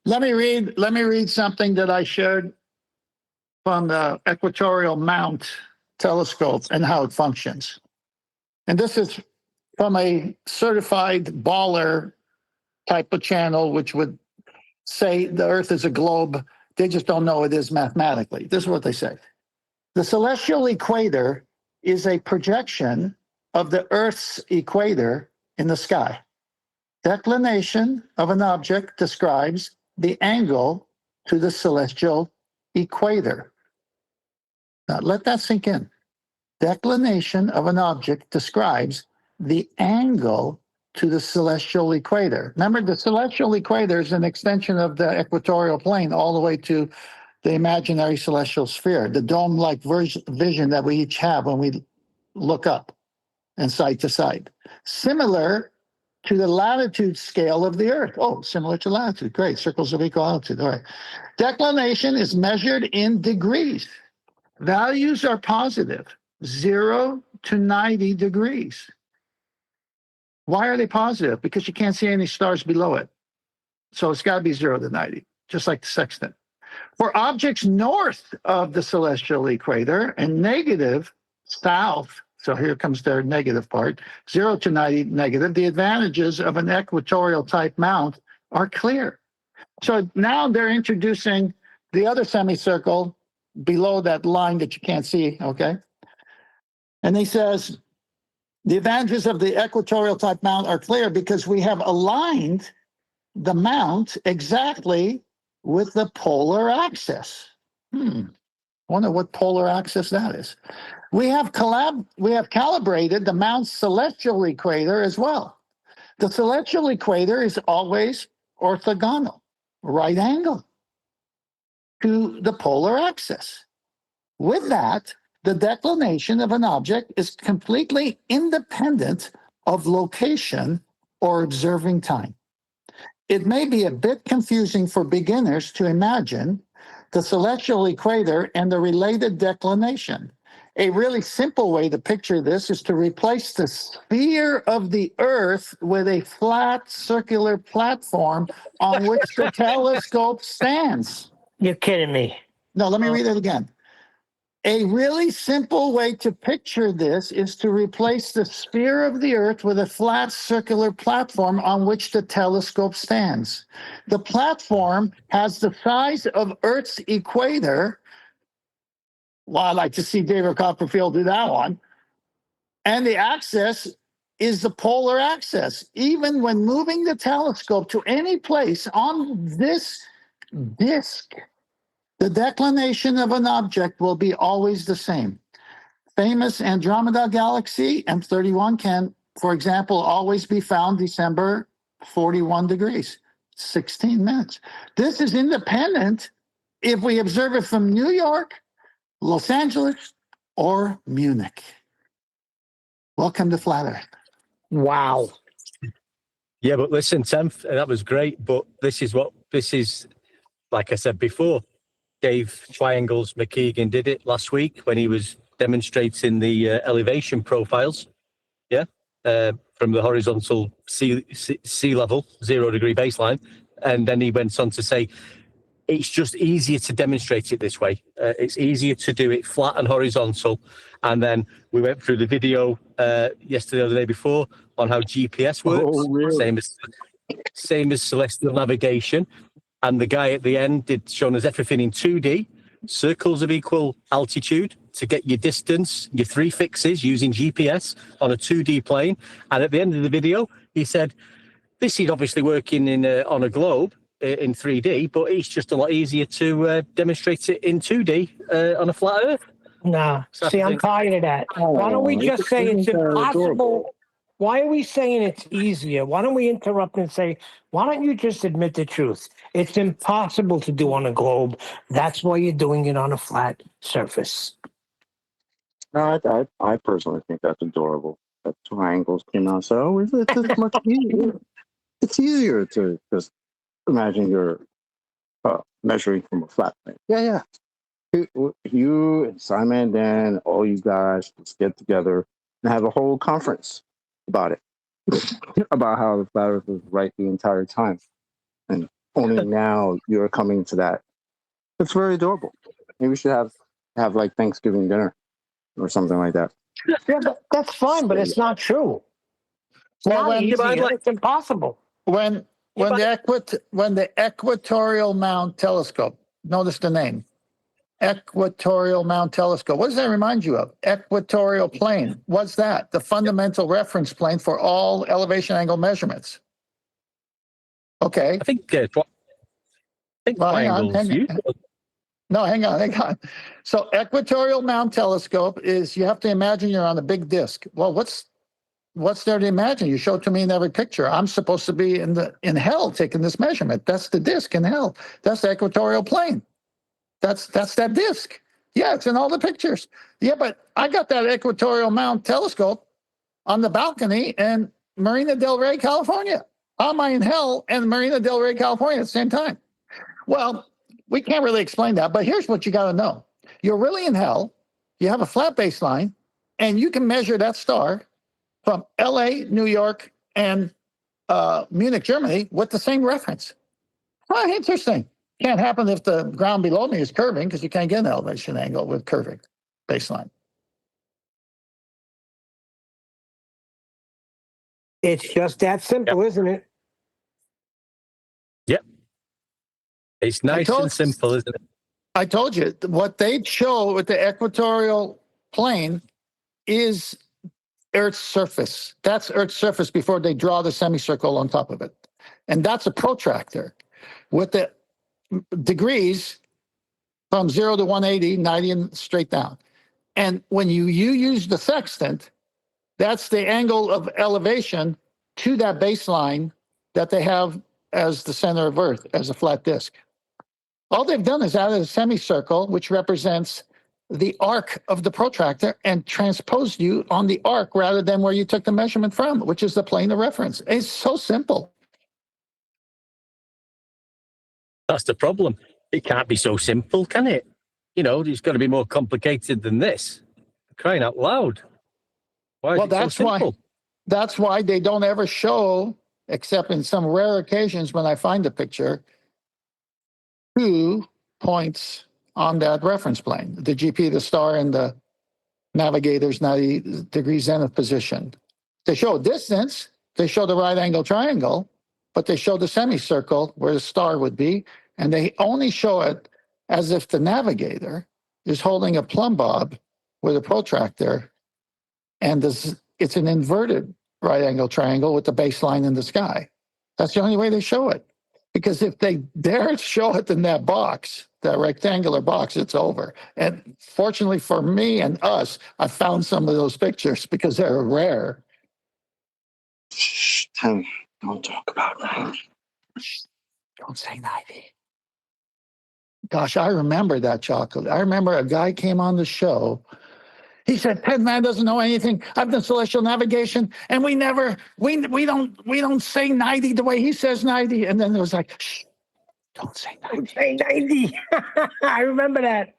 Let me read something that I shared from the Equatorial Mount telescope and how it functions. And this is from a certified baller type of channel, which would say the Earth is a globe. They just don't know it is mathematically. This is what they say. The celestial equator is a projection of the Earth's equator in the sky. Declination of an object describes the angle to the celestial equator. Now, let that sink in. Declination of an object describes the angle to the celestial equator. Remember, the celestial equator is an extension of the equatorial plane all the way to the imaginary celestial sphere, the dome-like vision that we each have when we look up and side to side. Similar to the latitude scale of the Earth. Oh, similar to latitude. Great. Circles of equal altitude. All right. Declination is measured in degrees. Values are positive, 0 to 90 degrees. Why are they positive? Because you can't see any stars below it. So it's got to be 0 to 90, just like the sextant. For objects north of the celestial equator and negative south, so here comes their negative part, 0 to 90 negative, the advantages of an equatorial type mount are clear. So now they're introducing the other semicircle below that line that you can't see, okay? And he says, the advantages of the equatorial type mount are clear because we have aligned the mount exactly with the polar axis. Wonder what polar axis that is. We have calibrated the mount's celestial equator as well. The celestial equator is always orthogonal, right angle to the polar axis. With that, the declination of an object is completely independent of location or observing time. It may be a bit confusing for beginners to imagine the celestial equator and the related declination. A really simple way to picture this is to replace the sphere of the Earth with a flat circular platform on which the telescope stands.
You're kidding me.
No, let me read it again. A really simple way to picture this is to replace the sphere of the Earth with a flat circular platform on which the telescope stands. The platform has the size of Earth's equator. Well, I'd like to see David Copperfield do that one. And the axis is the polar axis. Even when moving the telescope to any place on this disk, the declination of an object will be always the same. Famous Andromeda galaxy, M31, can, for example, always be found December 41 degrees, 16 minutes. This is independent if we observe it from New York, Los Angeles, or Munich. Welcome to Flat Earth.
Wow.
Yeah, but listen, Sam, that was great. But this is, like I said before, Dave Triangles McKeegan did it last week when he was demonstrating the elevation profiles. Yeah, from the horizontal sea level, 0 degree baseline. And then he went on to say, it's just easier to demonstrate it this way. It's easier to do it flat and horizontal. And then we went through the video yesterday or the day before on how GPS works.
Oh, really?
Same as celestial navigation. And the guy at the end did shown us everything in 2D, circles of equal altitude to get your distance, your 3 fixes using GPS on a 2D plane. And at the end of the video, he said, this is obviously working on a globe in 3D, but it's just a lot easier to demonstrate it in 2D on a flat Earth.
Nah, see, I'm tired of that. Why don't we just say it's impossible? Why are we saying it's easier? Why don't we interrupt and say, why don't you just admit the truth? It's impossible to do on a globe. That's why you're doing it on a flat surface.
No, I personally think that's adorable. That triangles came out. So it's much easier. It's easier to just imagine you're measuring from a flat plane. Yeah. You and Simon, Dan, all you guys just get together and have a whole conference about it, about how the flat Earth was right the entire time, and only now you're coming to that. It's very adorable. Maybe we should have like Thanksgiving dinner or something like that.
Yeah, that's fine, but it's not true. It's
Well,
not
when-
easy. It's impossible.
When the Equatorial Mound Telescope, notice the name, Equatorial Mound Telescope. What does that remind you of? Equatorial plane. What's that? The fundamental reference plane for all elevation angle measurements. Okay.
I think
Well, hang on.
triangles.
No, hang on. So Equatorial Mound Telescope is, you have to imagine you're on a big disc. Well, what's there to imagine? You show it to me in every picture. I'm supposed to be in hell taking this measurement. That's the disc in hell. That's the equatorial plane. That's that disc. Yeah, it's in all the pictures. Yeah, but I got that Equatorial Mound Telescope on the balcony in Marina del Rey, California. I'm in hell and Marina del Rey, California at the same time. Well, we can't really explain that, but here's what you got to know. You're really in hell. You have a flat baseline, and you can measure that star from LA, New York, and Munich, Germany with the same reference. Oh, interesting. Can't happen if the ground below me is curving, because you can't get an elevation angle with curving baseline.
It's just that simple, isn't it?
Yep. It's nice and simple, isn't it?
I told you, what they show with the equatorial plane is Earth's surface. That's Earth's surface before they draw the semicircle on top of it. And that's a protractor with the degrees from 0 to 180, 90 and straight down. And when you use the sextant, that's the angle of elevation to that baseline that they have as the center of Earth, as a flat disk. All they've done is added a semicircle, which represents the arc of the protractor, and transposed you on the arc rather than where you took the measurement from, which is the plane of reference. It's so simple.
That's the problem. It can't be so simple, can it? You know, it's got to be more complicated than this. Crying out loud. Why is it so simple?
That's why they don't ever show, except in some rare occasions when I find a picture, 2 points on that reference plane, the GP, the star, and the navigator's 90-degree zenith position. They show a distance, they show the right angle triangle, but they show the semicircle where the star would be, and they only show it as if the navigator is holding a plumb bob with a protractor, and it's an inverted right angle triangle with the baseline in the sky. That's the only way they show it. Because if they dare show it in that box, that rectangular box, it's over. And fortunately for me and us, I found some of those pictures because they're rare.
Shh, Tim, don't talk about that.
Don't say 90. Gosh, I remember that, Chocolate. I remember a guy came on the show. He said, "Ted Man doesn't know anything. I've done celestial navigation, and we don't say 90 the way he says 90." And then it was like, "Shh, don't say 90."
Don't say 90. I remember that.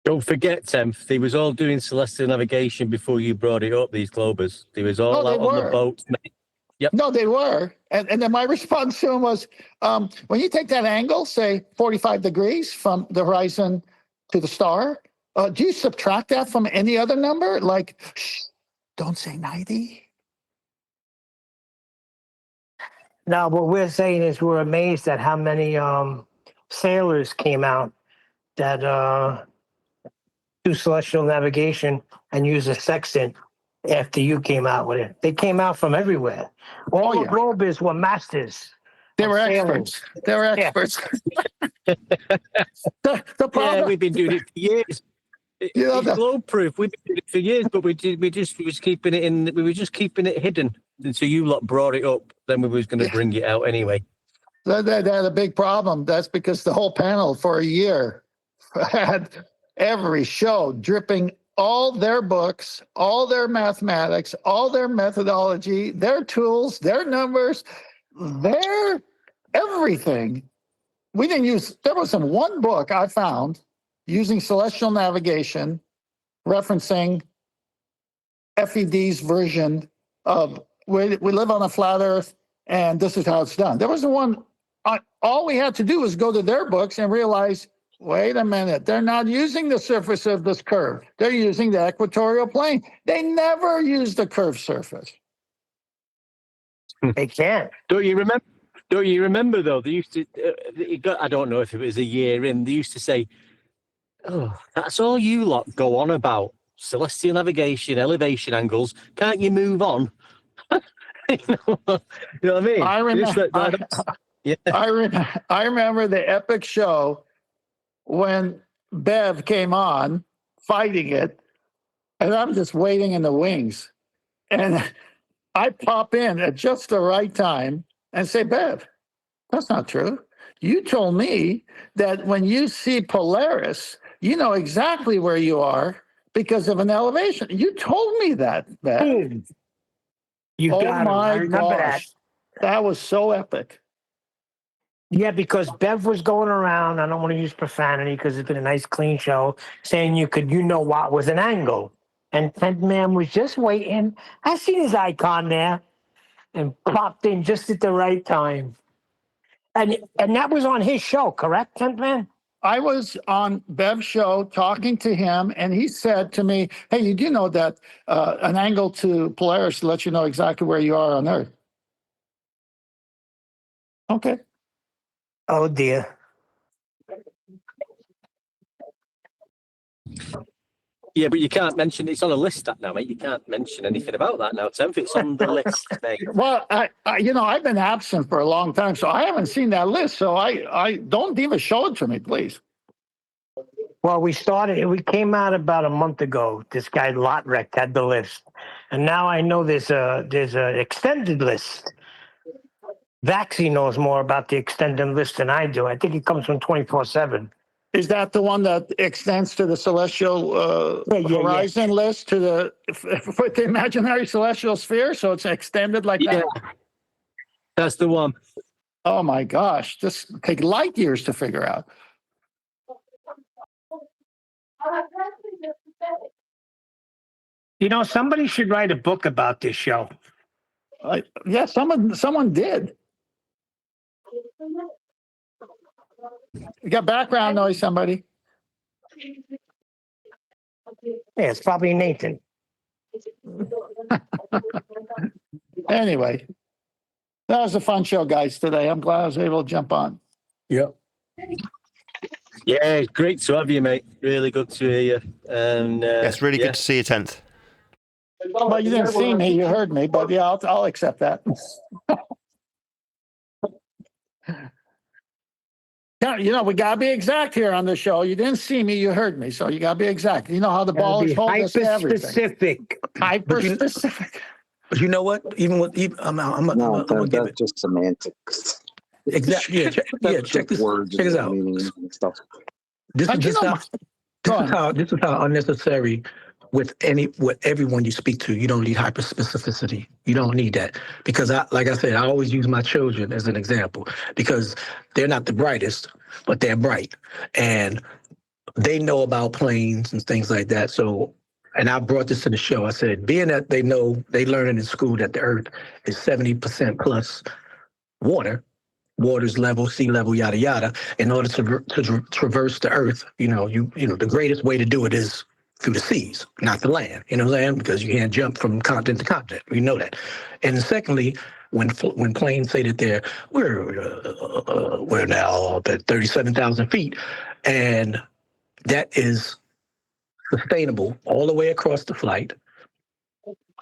Don't forget, Temph, they was all doing celestial navigation before you brought it up, these Globers. They was all out on the boats.
Yep. No, they were. And then my response to him was, when you take that angle, say 45 degrees from the horizon to the star, do you subtract that from any other number? Like, shh, don't say 90.
Now, what we're saying is we're amazed at how many sailors came out that do celestial navigation and use a sextant after you came out with it. They came out from everywhere. All the Globers were masters.
They were experts. They were experts. The problem,
we've been doing it for years. It's globe proof. We've been doing it for years, but we were just keeping it hidden until you lot brought it up. Then we was going to bring it out anyway.
They had a big problem. That's because the whole panel for a year had every show dripping all their books, all their mathematics, all their methodology, their tools, their numbers, their everything. We didn't use, there was one book I found using celestial navigation referencing FED's version of we live on a flat earth and this is how it's done. There wasn't one. All we had to do was go to their books and realize, wait a minute, they're not using the surface of this curve. They're using the equatorial plane. They never use the curved surface.
They can't.
Don't you remember though? They used to. I don't know if it was a year in. They used to say, "Oh, that's all you lot go on about: celestial navigation, elevation angles. Can't you move on?" You know what I mean?
I remember.
Yeah.
I remember the epic show when Bev came on fighting it, and I'm just waiting in the wings, and I pop in at just the right time and say, Bev, that's not true. You told me that when you see Polaris, you know exactly where you are because of an elevation. You told me that, Bev.
You
Oh
got
my
I remember
gosh. That was so epic.
Yeah, because Bev was going around, I don't want to use profanity because it's been a nice clean show, saying you know what was an angle. And 10th Man was just waiting. I seen his icon there and popped in just at the right time. And that was on his show, correct, 10th Man?
I was on Bev's show talking to him, and he said to me, hey, you do know that an angle to Polaris lets you know exactly where you are on Earth. Okay.
Oh, dear.
Yeah, but you can't mention it's on a list that now, mate. You can't mention anything about that now, Tim. It's on the list, mate.
Well, I've been absent for a long time, so I haven't seen that list. So I don't even show it to me, please.
Well, we came out about a month ago. This guy Lotrek had the list. And now I know there's an extended list. Vaxie knows more about the extended list than I do. I think it comes from 24/7.
Is that the one that extends to the celestial horizon list to the imaginary celestial sphere? So it's extended like that?
That's the one.
Oh my gosh. This take light years to figure out.
You know, somebody should write a book about this show.
Yeah, someone did. You got background noise, somebody.
Yeah, it's probably Nathan.
Anyway, that was a fun show, guys, today. I'm glad I was able to jump on.
Yep.
Yeah, great to have you, mate. Really good to hear you. And
it's really good to see you, 10th.
Well, you didn't see me, you heard me, but yeah, I'll accept that. You know, we got to be exact here on the show. You didn't see me, you heard me, so you got to be exact. You know how the ball is holding us to everything.
Hyper-specific.
Hyper-specific.
But you know what? I'm gonna give it
just semantics.
Exactly. Yeah, check this.
Words
Check this out.
and stuff.
This is how unnecessary with everyone you speak to. You don't need hyper specificity. You don't need that because like I said, I always use my children as an example because they're not the brightest, but they're bright and they know about planes and things like that. So, and I brought this to the show. I said, being that they learn in school that the Earth is 70% plus water's level, sea level, yada yada. In order to traverse the Earth, you know, the greatest way to do it is through the seas, not the land. You know what I'm saying? Because you can't jump from continent to continent. We know that. And secondly, when planes say that we're now at 37,000 feet, and that is sustainable all the way across the flight.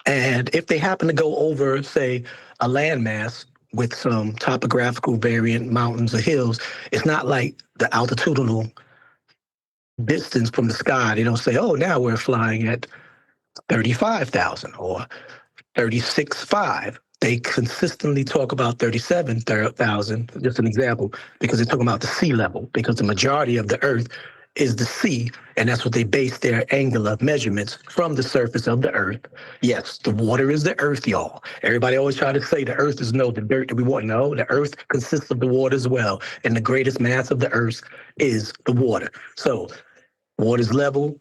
And if they happen to go over, say, a landmass with some topographical variant mountains or hills, it's not like the altitudinal distance from the sky. They don't say, oh, now we're flying at 35,000 or 36.5. They consistently talk about 37,000, just an example, because they're talking about the sea level, because the majority of the Earth is the sea, and that's what they base their angular measurements from the surface of the earth. Yes, the water is the earth, y'all. Everybody always try to say the earth is the dirt that we want. No, the earth consists of the water as well, and the greatest mass of the earth is the water. So water's level,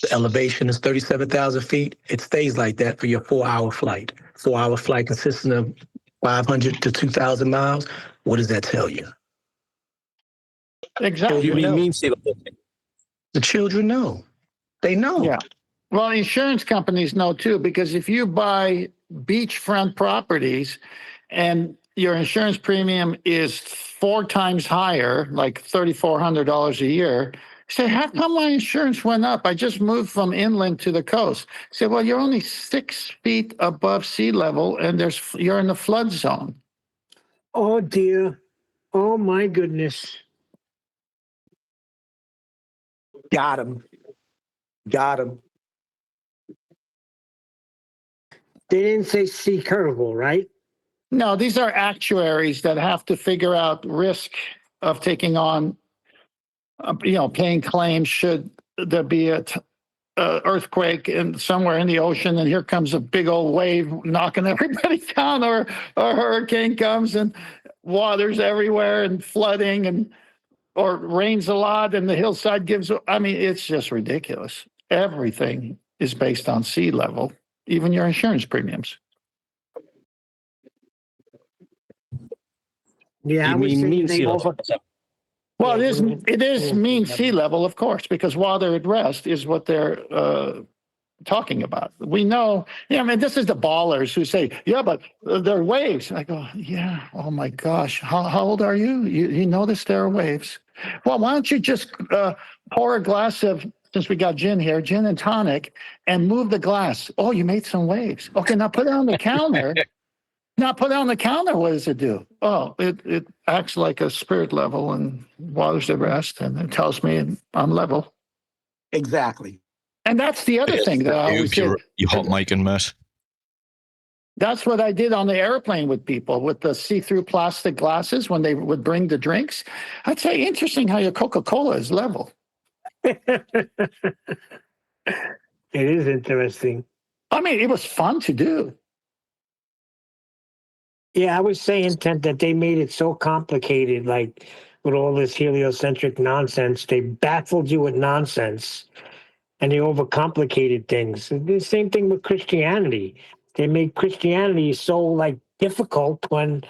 the elevation is 37,000 feet. It stays like that for your 4-hour flight. 4-hour flight consisting of 500 to 2,000 miles. What does that tell you?
Exactly.
You mean sea level?
The children know. They know.
Yeah. Well, insurance companies know too, because if you buy beachfront properties and your insurance premium is 4 times higher, like $3,400 a year, you say, how come my insurance went up? I just moved from inland to the coast. You say, well, you're only 6 feet above sea level and you're in the flood zone.
Oh, dear. Oh, my goodness.
Got him. Got him.
They didn't say sea curval, right?
No, these are actuaries that have to figure out risk of taking on, paying claims should there be a earthquake somewhere in the ocean, and here comes a big old wave knocking everybody down, or a hurricane comes and water's everywhere and flooding, or rains a lot and the hillside gives. I mean, it's just ridiculous. Everything is based on sea level, even your insurance premiums.
Yeah, I was thinking they over.
Well, it is mean sea level, of course, because water at rest is what they're talking about. We know, this is the ballers who say, yeah, but there are waves. I go, yeah, oh my gosh, how old are you? You notice there are waves. Well, why don't you just pour a glass of, since we got gin here, gin and tonic, and move the glass. Oh, you made some waves. Okay, now put it on the counter. Now put it on the counter, what does it do? Oh, it acts like a spirit level and water's at rest, and it tells me I'm level.
Exactly.
And that's the other thing that I always say.
You hot micing, Matt.
That's what I did on the airplane with people with the see-through plastic glasses when they would bring the drinks. I'd say, interesting how your Coca-Cola is level.
It is interesting.
I mean, it was fun to do.
Yeah, I was saying, Tent, that they made it so complicated, like with all this heliocentric nonsense. They baffled you with nonsense, and they overcomplicated things. The same thing with Christianity. They made Christianity so difficult when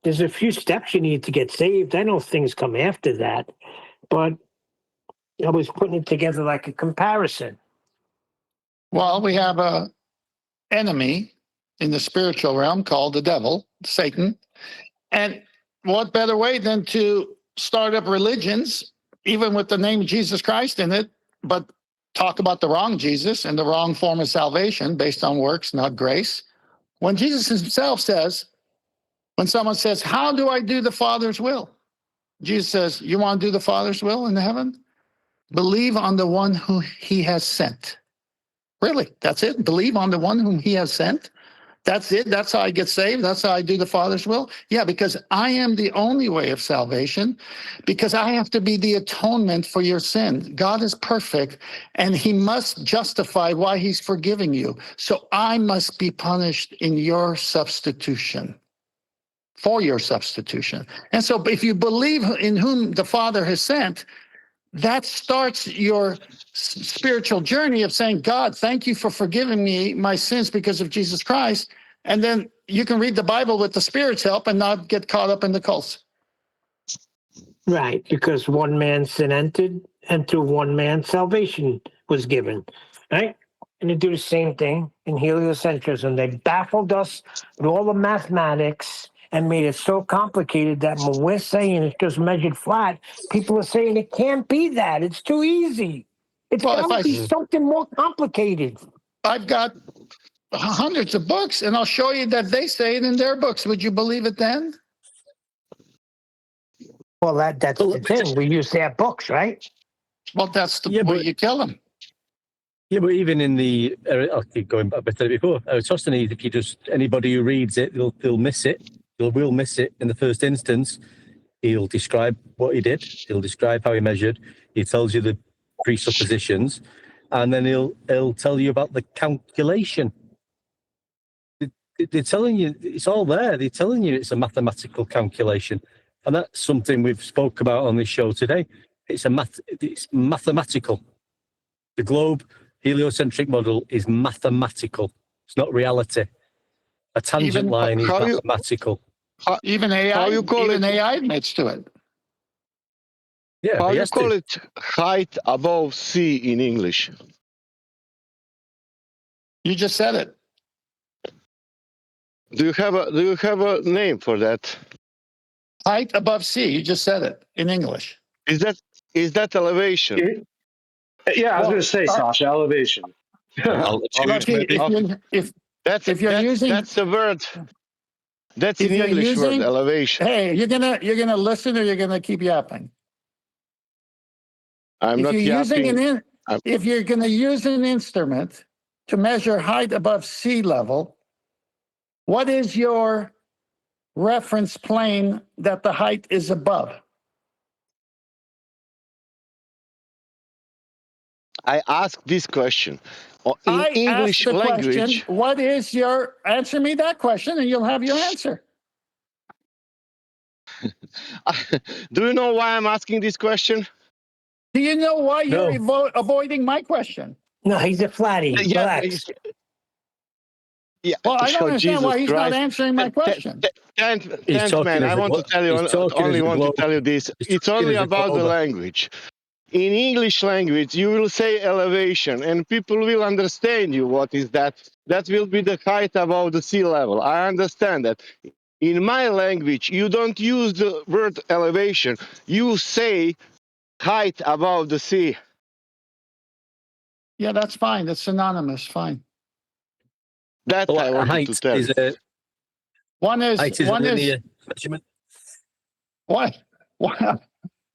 there's a few steps you need to get saved. I know things come after that, but I was putting it together like a comparison.
Well, we have a enemy in the spiritual realm called the devil, Satan. And what better way than to start up religions, even with the name Jesus Christ in it, but talk about the wrong Jesus and the wrong form of salvation based on works, not grace. When Jesus himself says, when someone says, how do I do the Father's will? Jesus says, you want to do the Father's will in heaven? Believe on the one who he has sent. Really, that's it. Believe on the one whom he has sent. That's it. That's how I get saved. That's how I do the Father's will. Yeah, because I am the only way of salvation, because I have to be the atonement for your sin. God is perfect, and he must justify why he's forgiving you. So I must be punished in your substitution, for your substitution. And so if you believe in whom the Father has sent, that starts your spiritual journey of saying, God, thank you for forgiving me my sins because of Jesus Christ. And then you can read the Bible with the Spirit's help and not get caught up in the cults.
Right, because one man sin entered, and through one man salvation was given, right? And they do the same thing in heliocentrism. They baffled us with all the mathematics and made it so complicated that when we're saying it's just measured flat, people are saying it can't be that. It's too easy. It's got to be something more complicated.
I've got hundreds of books, and I'll show you that they say it in their books. Would you believe it then?
Well, that's the thing. We use their books, right?
Well, that's the way you kill them.
Yeah, but even in the, I'll keep going back, I said it before, Eratosthenes, if you just, anybody who reads it, they'll miss it. They will miss it in the first instance. He'll describe what he did. He'll describe how he measured. He tells you the presuppositions, and then he'll tell you about the calculation. They're telling you it's all there. They're telling you it's a mathematical calculation, and that's something we've spoke about on this show today. It's mathematical. The globe heliocentric model is mathematical. It's not reality. A tangent line is mathematical.
Even AI admits to it.
Yeah,
how you
yes,
call it height above sea in English?
You just said it.
Do you have a name for that?
Height above sea. You just said it in English.
Is that elevation?
Yeah, I was going to say, Sasha, elevation.
Altitude, maybe?
That's the word. That's an English word, elevation.
Hey, you're gonna listen or you're gonna keep yapping?
I'm not yapping.
If you're gonna use an instrument to measure height above sea level, what is your reference plane that the height is above?
I asked this question. In English
asked the
language.
Question, what is your answer? Me that question, and you'll have your answer.
Do you know why I'm asking this question?
Do you know why you're avoiding my question?
No, he's a flatty. Relax.
Yeah.
Well, I don't understand
Jesus
why he's
Christ.
not answering my question.
Man, I want to tell you. Only want to tell you this. It's only about the language. In English language, you will say elevation, and people will understand you. What is that? That will be the height above the sea level. I understand that. In my language, you don't use the word elevation. You say height above the sea.
Yeah, that's fine. That's synonymous. Fine.
That I wanted to tell you.
One is
measurement.
What?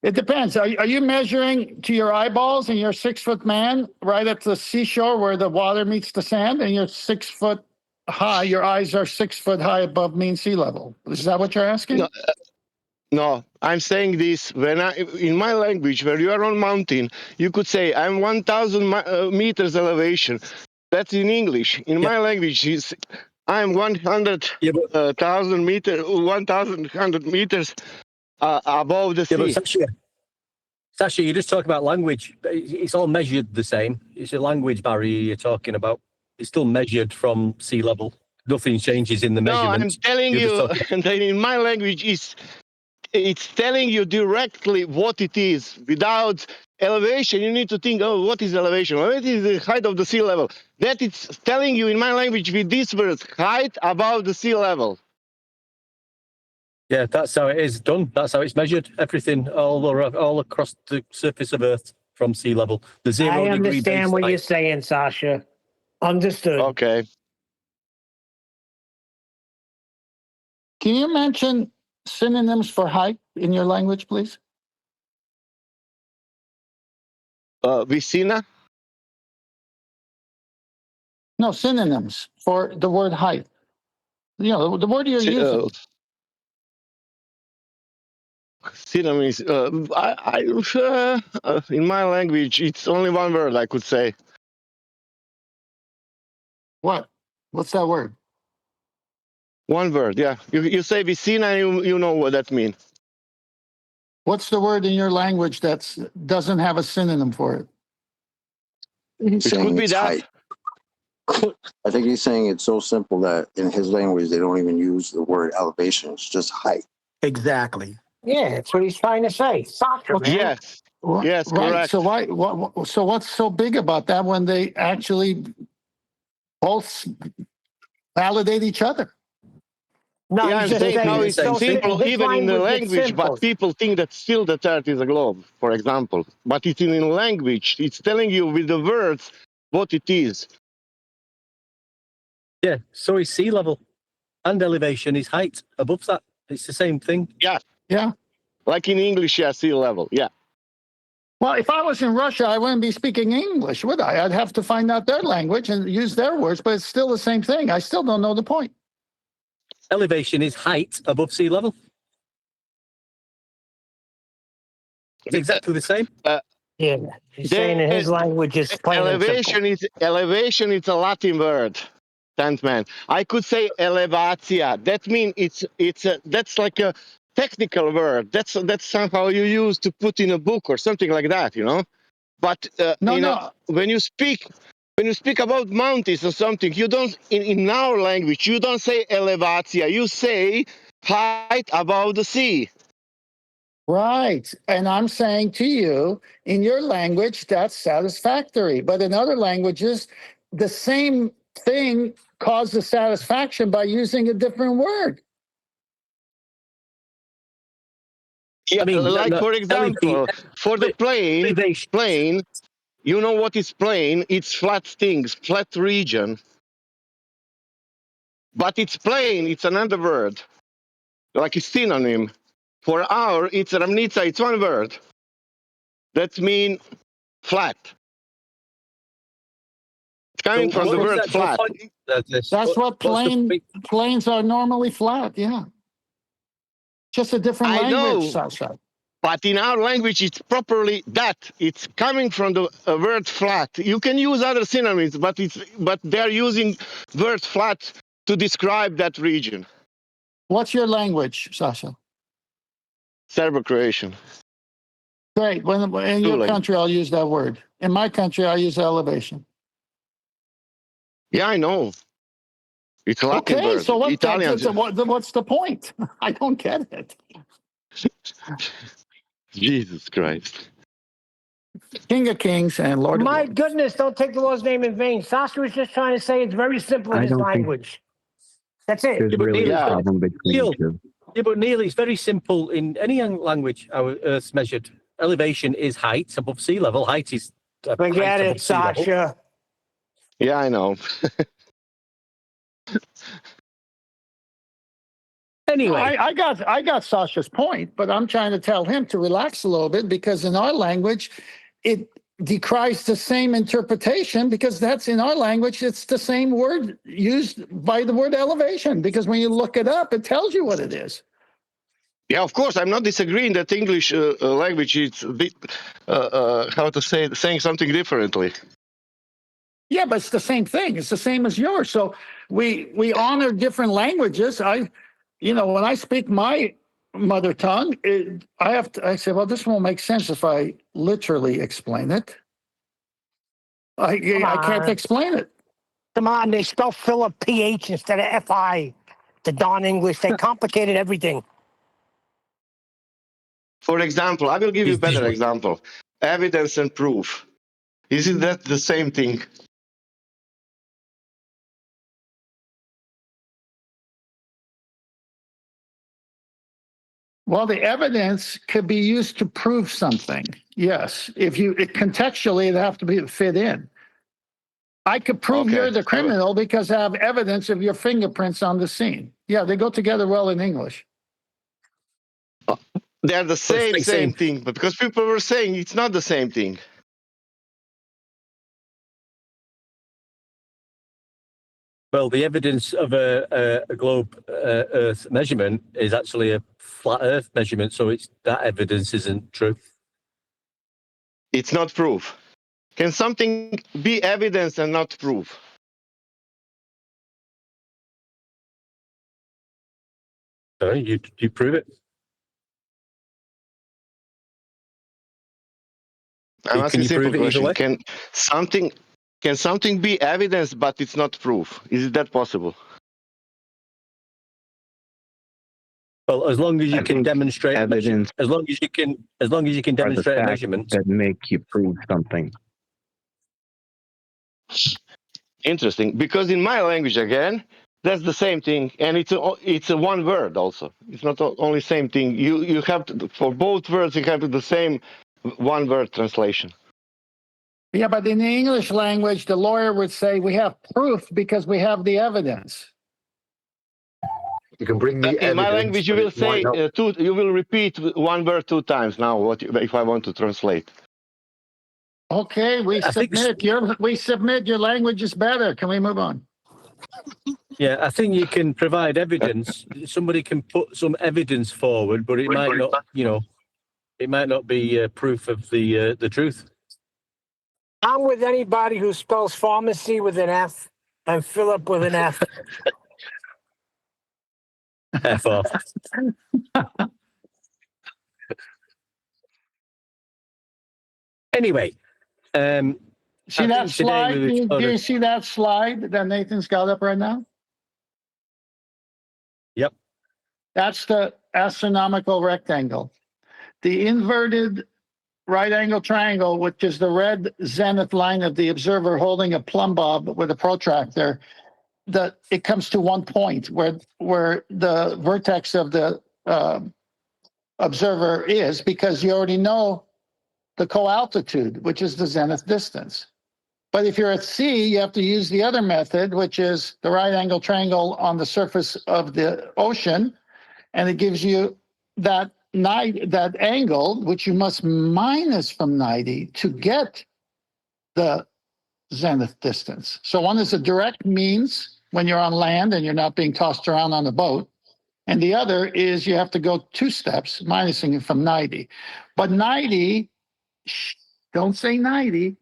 It depends. Are you measuring to your eyeballs and you're 6 foot man right at the seashore where the water meets the sand and you're 6 foot high? Your eyes are 6 foot high above mean sea level. Is that what you're asking?
No, I'm saying this in my language, where you are on mountain, you could say I'm 1,000 meters elevation. That's in English. In my language, I'm 100,000 meters, 1,100 meters above the sea.
Sasha, you just talk about language. It's all measured the same. It's a language barrier you're talking about. It's still measured from sea level. Nothing changes in the measurement.
No, I'm telling you, that in my language, it's telling you directly what it is. Without elevation, you need to think, what is elevation? What is the height of the sea level? That it's telling you in my language with these words, height above the sea level.
Yeah, that's how it is done. That's how it's measured. Everything all across the surface of Earth from sea level. The 0 degree
I understand what you're saying, Sasha. Understood.
Okay.
Can you mention synonyms for height in your language, please?
Visina?
No, synonyms for the word height. You know, the word you're using.
Synonyms. In my language, it's only one word I could say.
What? What's that word?
One word, yeah. You say Visina, you know what that means.
What's the word in your language that doesn't have a synonym for it?
He's saying it's height. I think he's saying it's so simple that in his language they don't even use the word elevation. It's just height.
Exactly.
Yeah, that's what he's trying to say. Sasha, man.
Yes. Yes,
right.
Correct.
So what's so big about that when they actually both validate each other?
No,
yeah,
I'm just saying
how it's
so
simple, even in the language, but people think that still the Earth is a globe, for example. But it's in language. It's telling you with the words what it is.
Yeah, so is sea level. And elevation is height above that. It's the same thing.
Yeah.
Yeah.
Like in English, yeah, sea level. Yeah.
Well, if I was in Russia, I wouldn't be speaking English, would I? I'd have to find out their language and use their words, but it's still the same thing. I still don't know the point.
Elevation is height above sea level. It's exactly the same.
Yeah, he's saying in his language it's plain and simple.
Elevation is a Latin word. Man, I could say elevatia. That means that's like a technical word. That's somehow you use to put in a book or something like that, you know. But when you speak about mountains or something, you don't in our language you don't say elevatia. You say height above the sea.
Right. And I'm saying to you, in your language, that's satisfactory. But in other languages, the same thing causes satisfaction by using a different word.
Yeah, I mean, for example, for the plane, you know what is plane? It's flat things, flat region. But it's plane, it's another word, like a synonym. For our, it's ravnica, it's one word. That means flat. It's coming from the word flat.
That's what planes are normally flat, yeah. Just a different language, Sasha.
But in our language, it's properly that. It's coming from the word flat. You can use other synonyms, but they're using word flat to describe that region.
What's your language, Sasha?
Serbo-Croatian.
Great. In your country, I'll use that word. In my country, I use elevation.
Yeah, I know. It's a Latin word.
So what's the point? I don't get it.
Jesus Christ.
King of Kings and Lord of Lords.
My goodness, don't take the Lord's name in vain. Sasha was just trying to say it's very simple in his language. That's it.
There's really a problem between the two.
Yeah, but Neil, it's very simple in any language. Our Earth's measured. Elevation is height above sea level. Height is
forget it, Sasha.
Yeah, I know.
Anyway,
I got Sasha's point, but I'm trying to tell him to relax a little bit because in our language, it decries the same interpretation because that's in our language. It's the same word used by the word elevation because when you look it up, it tells you what it is.
Yeah, of course, I'm not disagreeing that English language is a bit, saying something differently.
Yeah, but it's the same thing. It's the same as yours. So we honor different languages. When I speak my mother tongue, I say, well, this won't make sense if I literally explain it. I can't explain it.
Come on, they spell Philip PH instead of FI. The Don English, they complicated everything.
For example, I will give you a better example. Evidence and proof. Isn't that the same thing?
Well, the evidence could be used to prove something. Yes, contextually, it have to fit in. I could prove you're the criminal because I have evidence of your fingerprints on the scene. Yeah, they go together well in English.
They're the same thing, but because people were saying it's not the same thing.
Well, the evidence of a globe Earth measurement is actually a flat Earth measurement, so that evidence isn't true.
It's not proof. Can something be evidence and not proof?
You prove it.
I'm asking a simple question. Can something be evidence but it's not proof? Is that possible?
Well, as long as you can demonstrate
evidence,
as long as you can demonstrate measurements
that make you prove something.
Interesting, because in my language again, that's the same thing, and it's a one word also. It's not only same thing. You have to, for both words you have the same one word translation.
Yeah, but in the English language, the lawyer would say we have proof because we have the evidence.
You can bring me evidence.
In my language, you will say you will repeat one word two times. Now, if I want to translate?
Okay, we submit. Your language is better. Can we move on?
Yeah, I think you can provide evidence. Somebody can put some evidence forward, but it might not,
It might not be proof of the truth.
I'm with anybody who spells pharmacy with an F and Philip with an F.
F off. Anyway,
see that slide? Do you see that slide that Nathan's got up right now?
Yep.
That's the astronomical rectangle. The inverted right angle triangle, which is the red zenith line of the observer holding a plumb bob with a protractor, it comes to one point where the vertex of the observer is, because you already know the co-altitude, which is the zenith distance. But if you're at sea, you have to use the other method, which is the right angle triangle on the surface of the ocean, and it gives you that angle, which you must minus from 90 to get the zenith distance. So one is a direct means when you're on land and you're not being tossed around on a boat. And the other is you have to go 2 steps, minusing it from 90. But 90, don't say 90.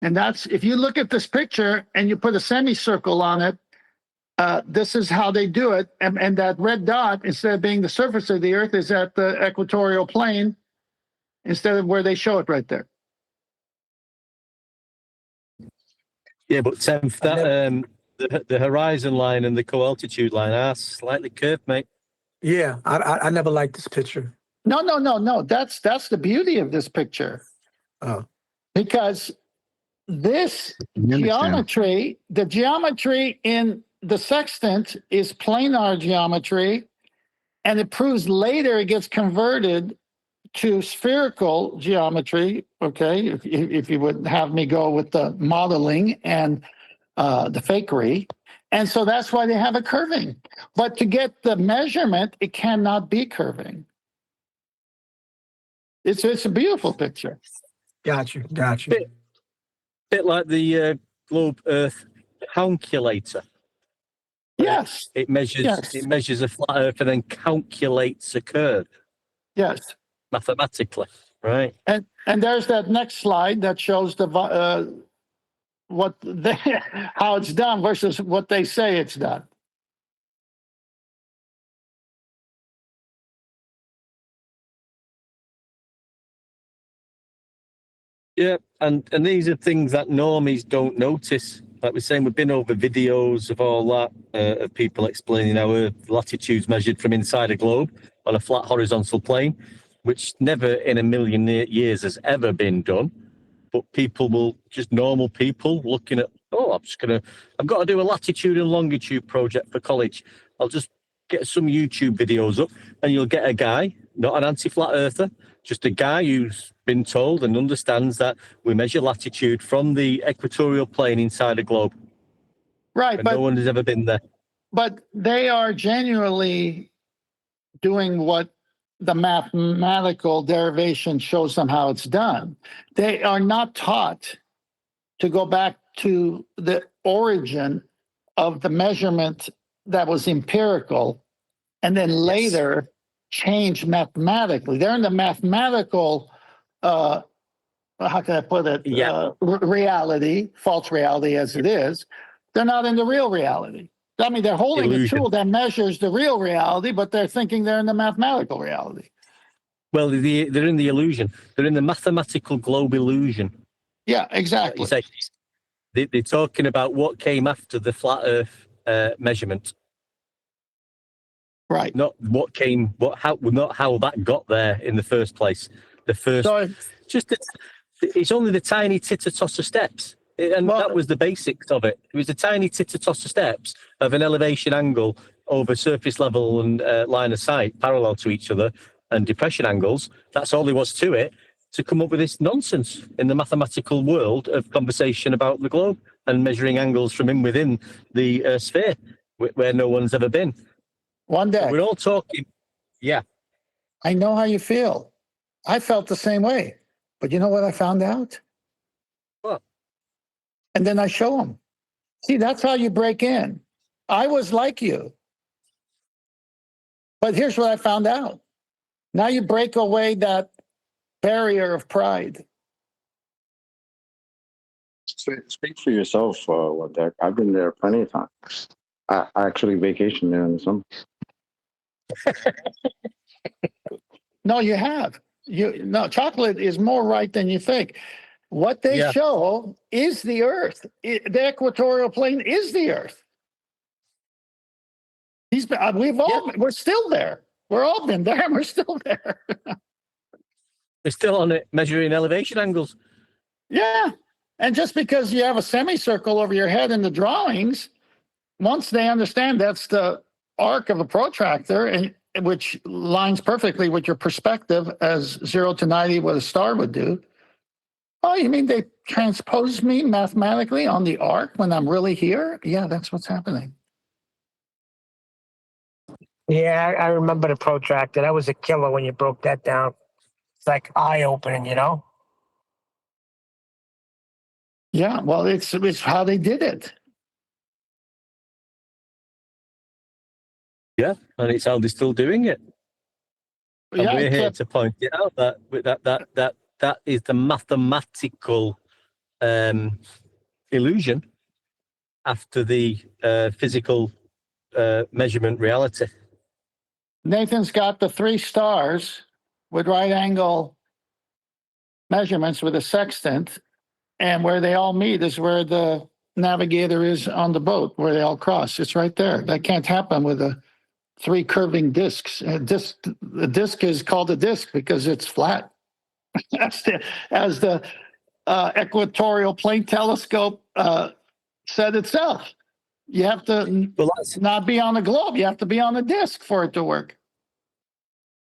And that's, if you look at this picture and you put a semicircle on it, this is how they do it. And that red dot, instead of being the surface of the Earth, is at the equatorial plane instead of where they show it right there.
Yeah, but the horizon line and the co-altitude line are slightly curved, mate.
Yeah, I never liked this picture.
No. That's the beauty of this picture.
Oh.
Because this geometry, the geometry in the sextant is planar geometry, and it proves later it gets converted to spherical geometry. Okay, if you would have me go with the modeling and the fakery. And so that's why they have a curving. But to get the measurement, it cannot be curving. It's a beautiful picture.
Got you.
Bit like the globe Earth calculator.
Yes.
It measures a flat Earth and then calculates a curve.
Yes.
Mathematically, right?
And there's that next slide that shows how it's done versus what they say it's done.
Yeah, and these are things that normies don't notice. Like we're saying, we've been over videos of all that, of people explaining how Earth latitude's measured from inside a globe on a flat horizontal plane, which never in a million years has ever been done. But normal people looking at, I've got to do a latitude and longitude project for college. I'll just get some YouTube videos up and you'll get a guy, not an anti-flat earther, just a guy who's been told and understands that we measure latitude from the equatorial plane inside a globe.
Right, but
no one has ever been there.
But they are genuinely doing what the mathematical derivation shows them how it's done. They are not taught to go back to the origin of the measurement that was empirical and then later change mathematically. They're in the mathematical, how can I put it, reality, false reality as it is. They're not in the real reality. I mean, they're holding a tool that measures the real reality, but they're thinking they're in the mathematical reality.
Well, they're in the illusion. They're in the mathematical globe illusion.
Yeah, exactly.
They're talking about what came after the flat Earth measurement.
Right.
Not how that got there in the first place. It's only the tiny titter-tosser steps. And that was the basics of it. It was the tiny titter-tosser steps of an elevation angle over surface level and line of sight parallel to each other and depression angles. That's all there was to it, to come up with this nonsense in the mathematical world of conversation about the globe and measuring angles from within the sphere where no one's ever been.
One day.
So we're all talking. Yeah.
I know how you feel. I felt the same way. But you know what I found out?
What?
And then I show them. See, that's how you break in. I was like you. But here's what I found out. Now you break away that barrier of pride.
Speak for yourself, Wadek. I've been there plenty of times. I actually vacation there in the summer.
No, you have. No, chocolate is more right than you think. What they show is the Earth. The equatorial plane is the Earth. We're still there. We're all been there. And we're still there.
They're still on it, measuring elevation angles.
Yeah. And just because you have a semicircle over your head in the drawings, once they understand that's the arc of a protractor, and which lines perfectly with your perspective as 0 to 90, what a star would do. Oh, you mean they transpose me mathematically on the arc when I'm really here? Yeah, that's what's happening.
Yeah, I remember the protractor. That was a killer when you broke that down. It's like eye-opening, you know?
Yeah, well, it's how they did it.
Yeah, and it's how they're still doing it. And
Yeah,
we're here to point it out that is the mathematical illusion after the physical measurement reality.
Nathan's got the 3 stars with right angle measurements with a sextant, and where they all meet is where the navigator is on the boat, where they all cross. It's right there. That can't happen with 3 curving discs. The disc is called a disc because it's flat. As the equatorial plane telescope said itself. You have to not be on a globe. You have to be on a disc for it to work.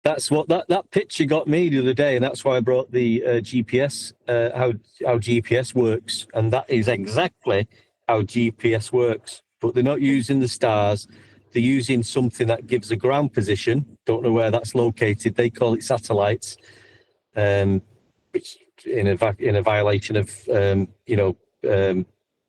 That's what that picture got me the other day, and that's why I brought the GPS, how GPS works, and that is exactly how GPS works. But they're not using the stars; they're using something that gives a ground position. Don't know where that's located. They call it satellites, which in a violation of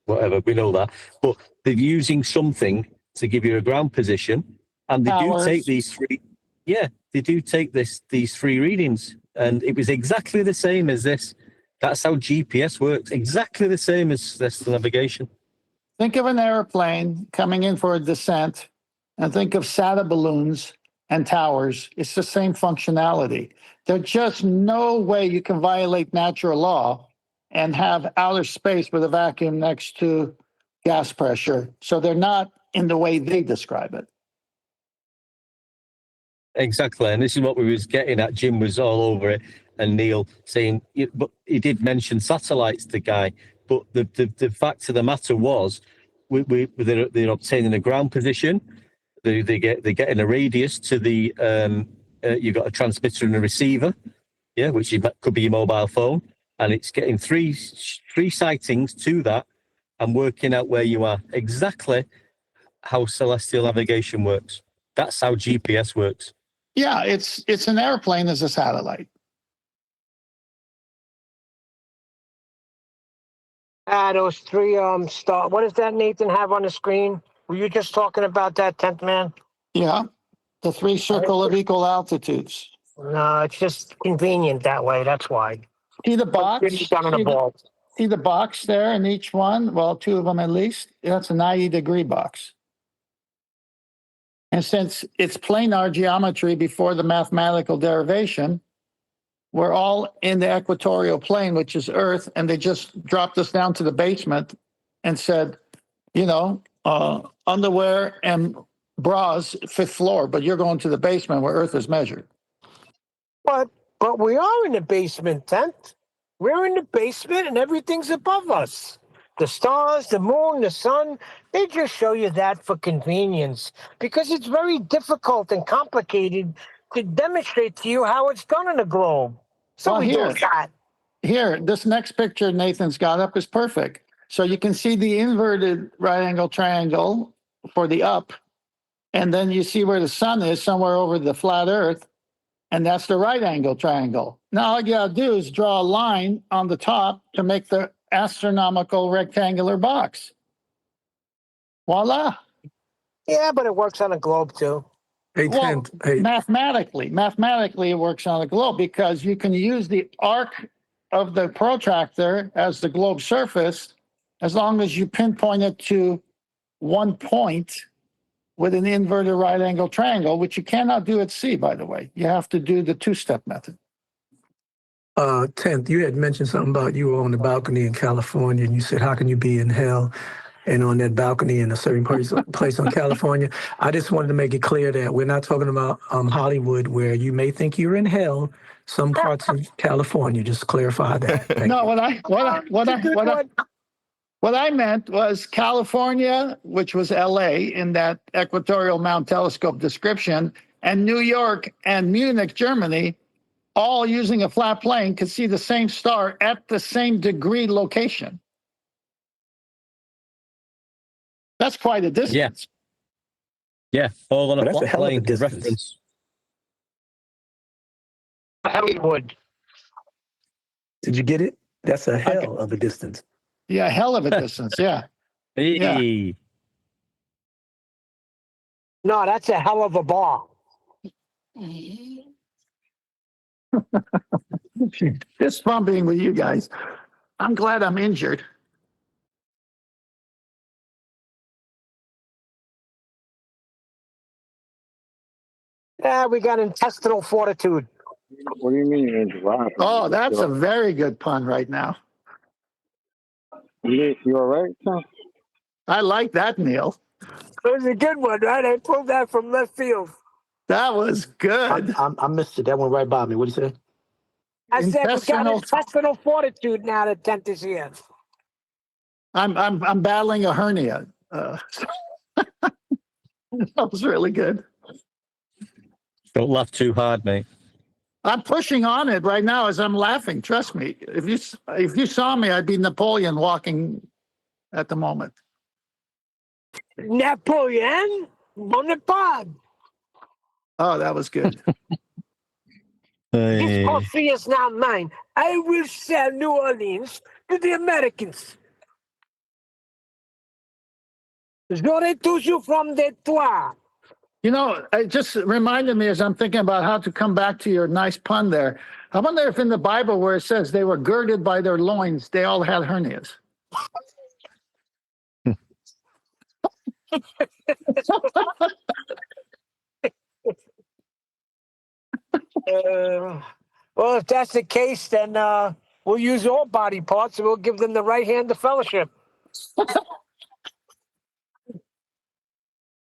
whatever, we know that. But they're using something to give you a ground position, and they do take these 3. Yeah, they do take these 3 readings, and it was exactly the same as this. That's how GPS works. Exactly the same as this navigation.
Think of an airplane coming in for a descent, and think of SATA balloons and towers. It's the same functionality. There's just no way you can violate natural law and have outer space with a vacuum next to gas pressure. So they're not in the way they describe it.
Exactly, and this is what we was getting at. Jim was all over it, and Neil saying, but he did mention satellites, the guy. But the fact of the matter was, they're obtaining a ground position. They're getting a radius to the. You've got a transmitter and a receiver, yeah, which could be your mobile phone, and it's getting three sightings to that, and working out where you are. Exactly how celestial navigation works. That's how GPS works.
Yeah, it's an airplane as a satellite.
Those 3 star. What does that Nathan have on the screen? Were you just talking about that, 10th man?
Yeah, the 3 circle of equal altitudes.
No, it's just convenient that way. That's why.
See the box?
See
the box there in each one? Well, 2 of them at least. That's a 90-degree box. And since it's planar geometry before the mathematical derivation, we're all in the equatorial plane, which is Earth, and they just dropped us down to the basement and said, underwear and bras, 5th floor, but you're going to the basement where Earth is measured.
But we are in the basement, 10th. We're in the basement and everything's above us. The stars, the moon, the sun, they just show you that for convenience because it's very difficult and complicated to demonstrate to you how it's done in a globe. So we do that.
Here, this next picture Nathan's got up is perfect. So you can see the inverted right angle triangle for the up, and then you see where the sun is somewhere over the flat Earth, and that's the right angle triangle. Now all you gotta do is draw a line on the top to make the astronomical rectangular box. Voila.
Yeah, but it works on a globe too.
Well, mathematically, it works on a globe because you can use the arc of the protractor as the globe surface as long as you pinpoint it to one point with an inverted right angle triangle, which you cannot do at sea, by the way. You have to do the two-step method.
10th, you had mentioned something about you were on the balcony in California, and you said, how can you be in hell and on that balcony in a certain place on California? I just wanted to make it clear that we're not talking about Hollywood, where you may think you're in hell, some parts of California. Just clarify that. Thank
No,
you.
what I meant was California, which was LA in that equatorial Mount Telescope description, and New York and Munich, Germany, all using a flat plane, could see the same star at the same degree location. That's quite a distance.
Yeah, all on a
That's a
flat
hell of a
plane
distance.
reference.
Hollywood.
Did you get it? That's a hell of a distance.
Yeah, hell of a distance. Yeah.
Hey.
No, that's a hell of a ball.
It's fun being with you guys. I'm glad I'm injured.
Yeah, we got intestinal fortitude.
What do you mean you're dry?
Oh, that's a very good pun right now.
You all right, Tom?
I like that, Neil.
It was a good one, right? I pulled that from left field.
That was good.
I missed it. That went right by me. What did you say?
I said we got intestinal fortitude now that 10th is here.
I'm battling a hernia. That was really good.
Don't laugh too hard, mate.
I'm pushing on it right now as I'm laughing. Trust me. If you saw me, I'd be Napoleon walking at the moment.
Napoleon Bonaparte.
Oh, that was good.
This coffee is not mine. I will sell New Orleans to the Americans. J'aurai toujours from the toit.
You know, it just reminded me as I'm thinking about how to come back to your nice pun there. I wonder if in the Bible where it says they were girded by their loins, they all had hernias.
Well, if that's the case, then we'll use all body parts and we'll give them the right hand of fellowship.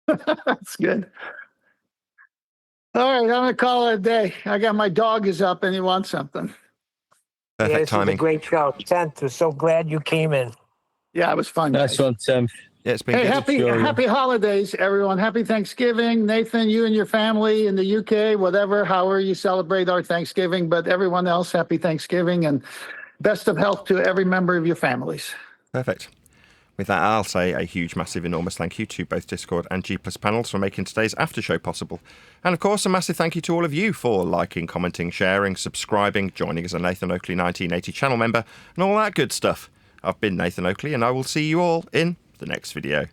That's good. All right, I'm going to call it a day. I got my dog is up and he wants something.
Perfect
this
timing.
Was a great show. 10th, we're so glad you came in.
Yeah, it was fun.
Nice one, Tim.
Yeah, it's been
Hey,
good.
happy holidays, everyone. Happy Thanksgiving. Nathan, you and your family in the UK, whatever, however you celebrate our Thanksgiving, but everyone else, happy Thanksgiving and best of health to every member of your families.
Perfect. With that, I'll say a huge, massive, enormous thank you to both Discord and G+ panels for making today's after show possible. And of course, a massive thank you to all of you for liking, commenting, sharing, subscribing, joining as a Nathan Oakley 1980 channel member, and all that good stuff. I've been Nathan Oakley, and I will see you all in the next video.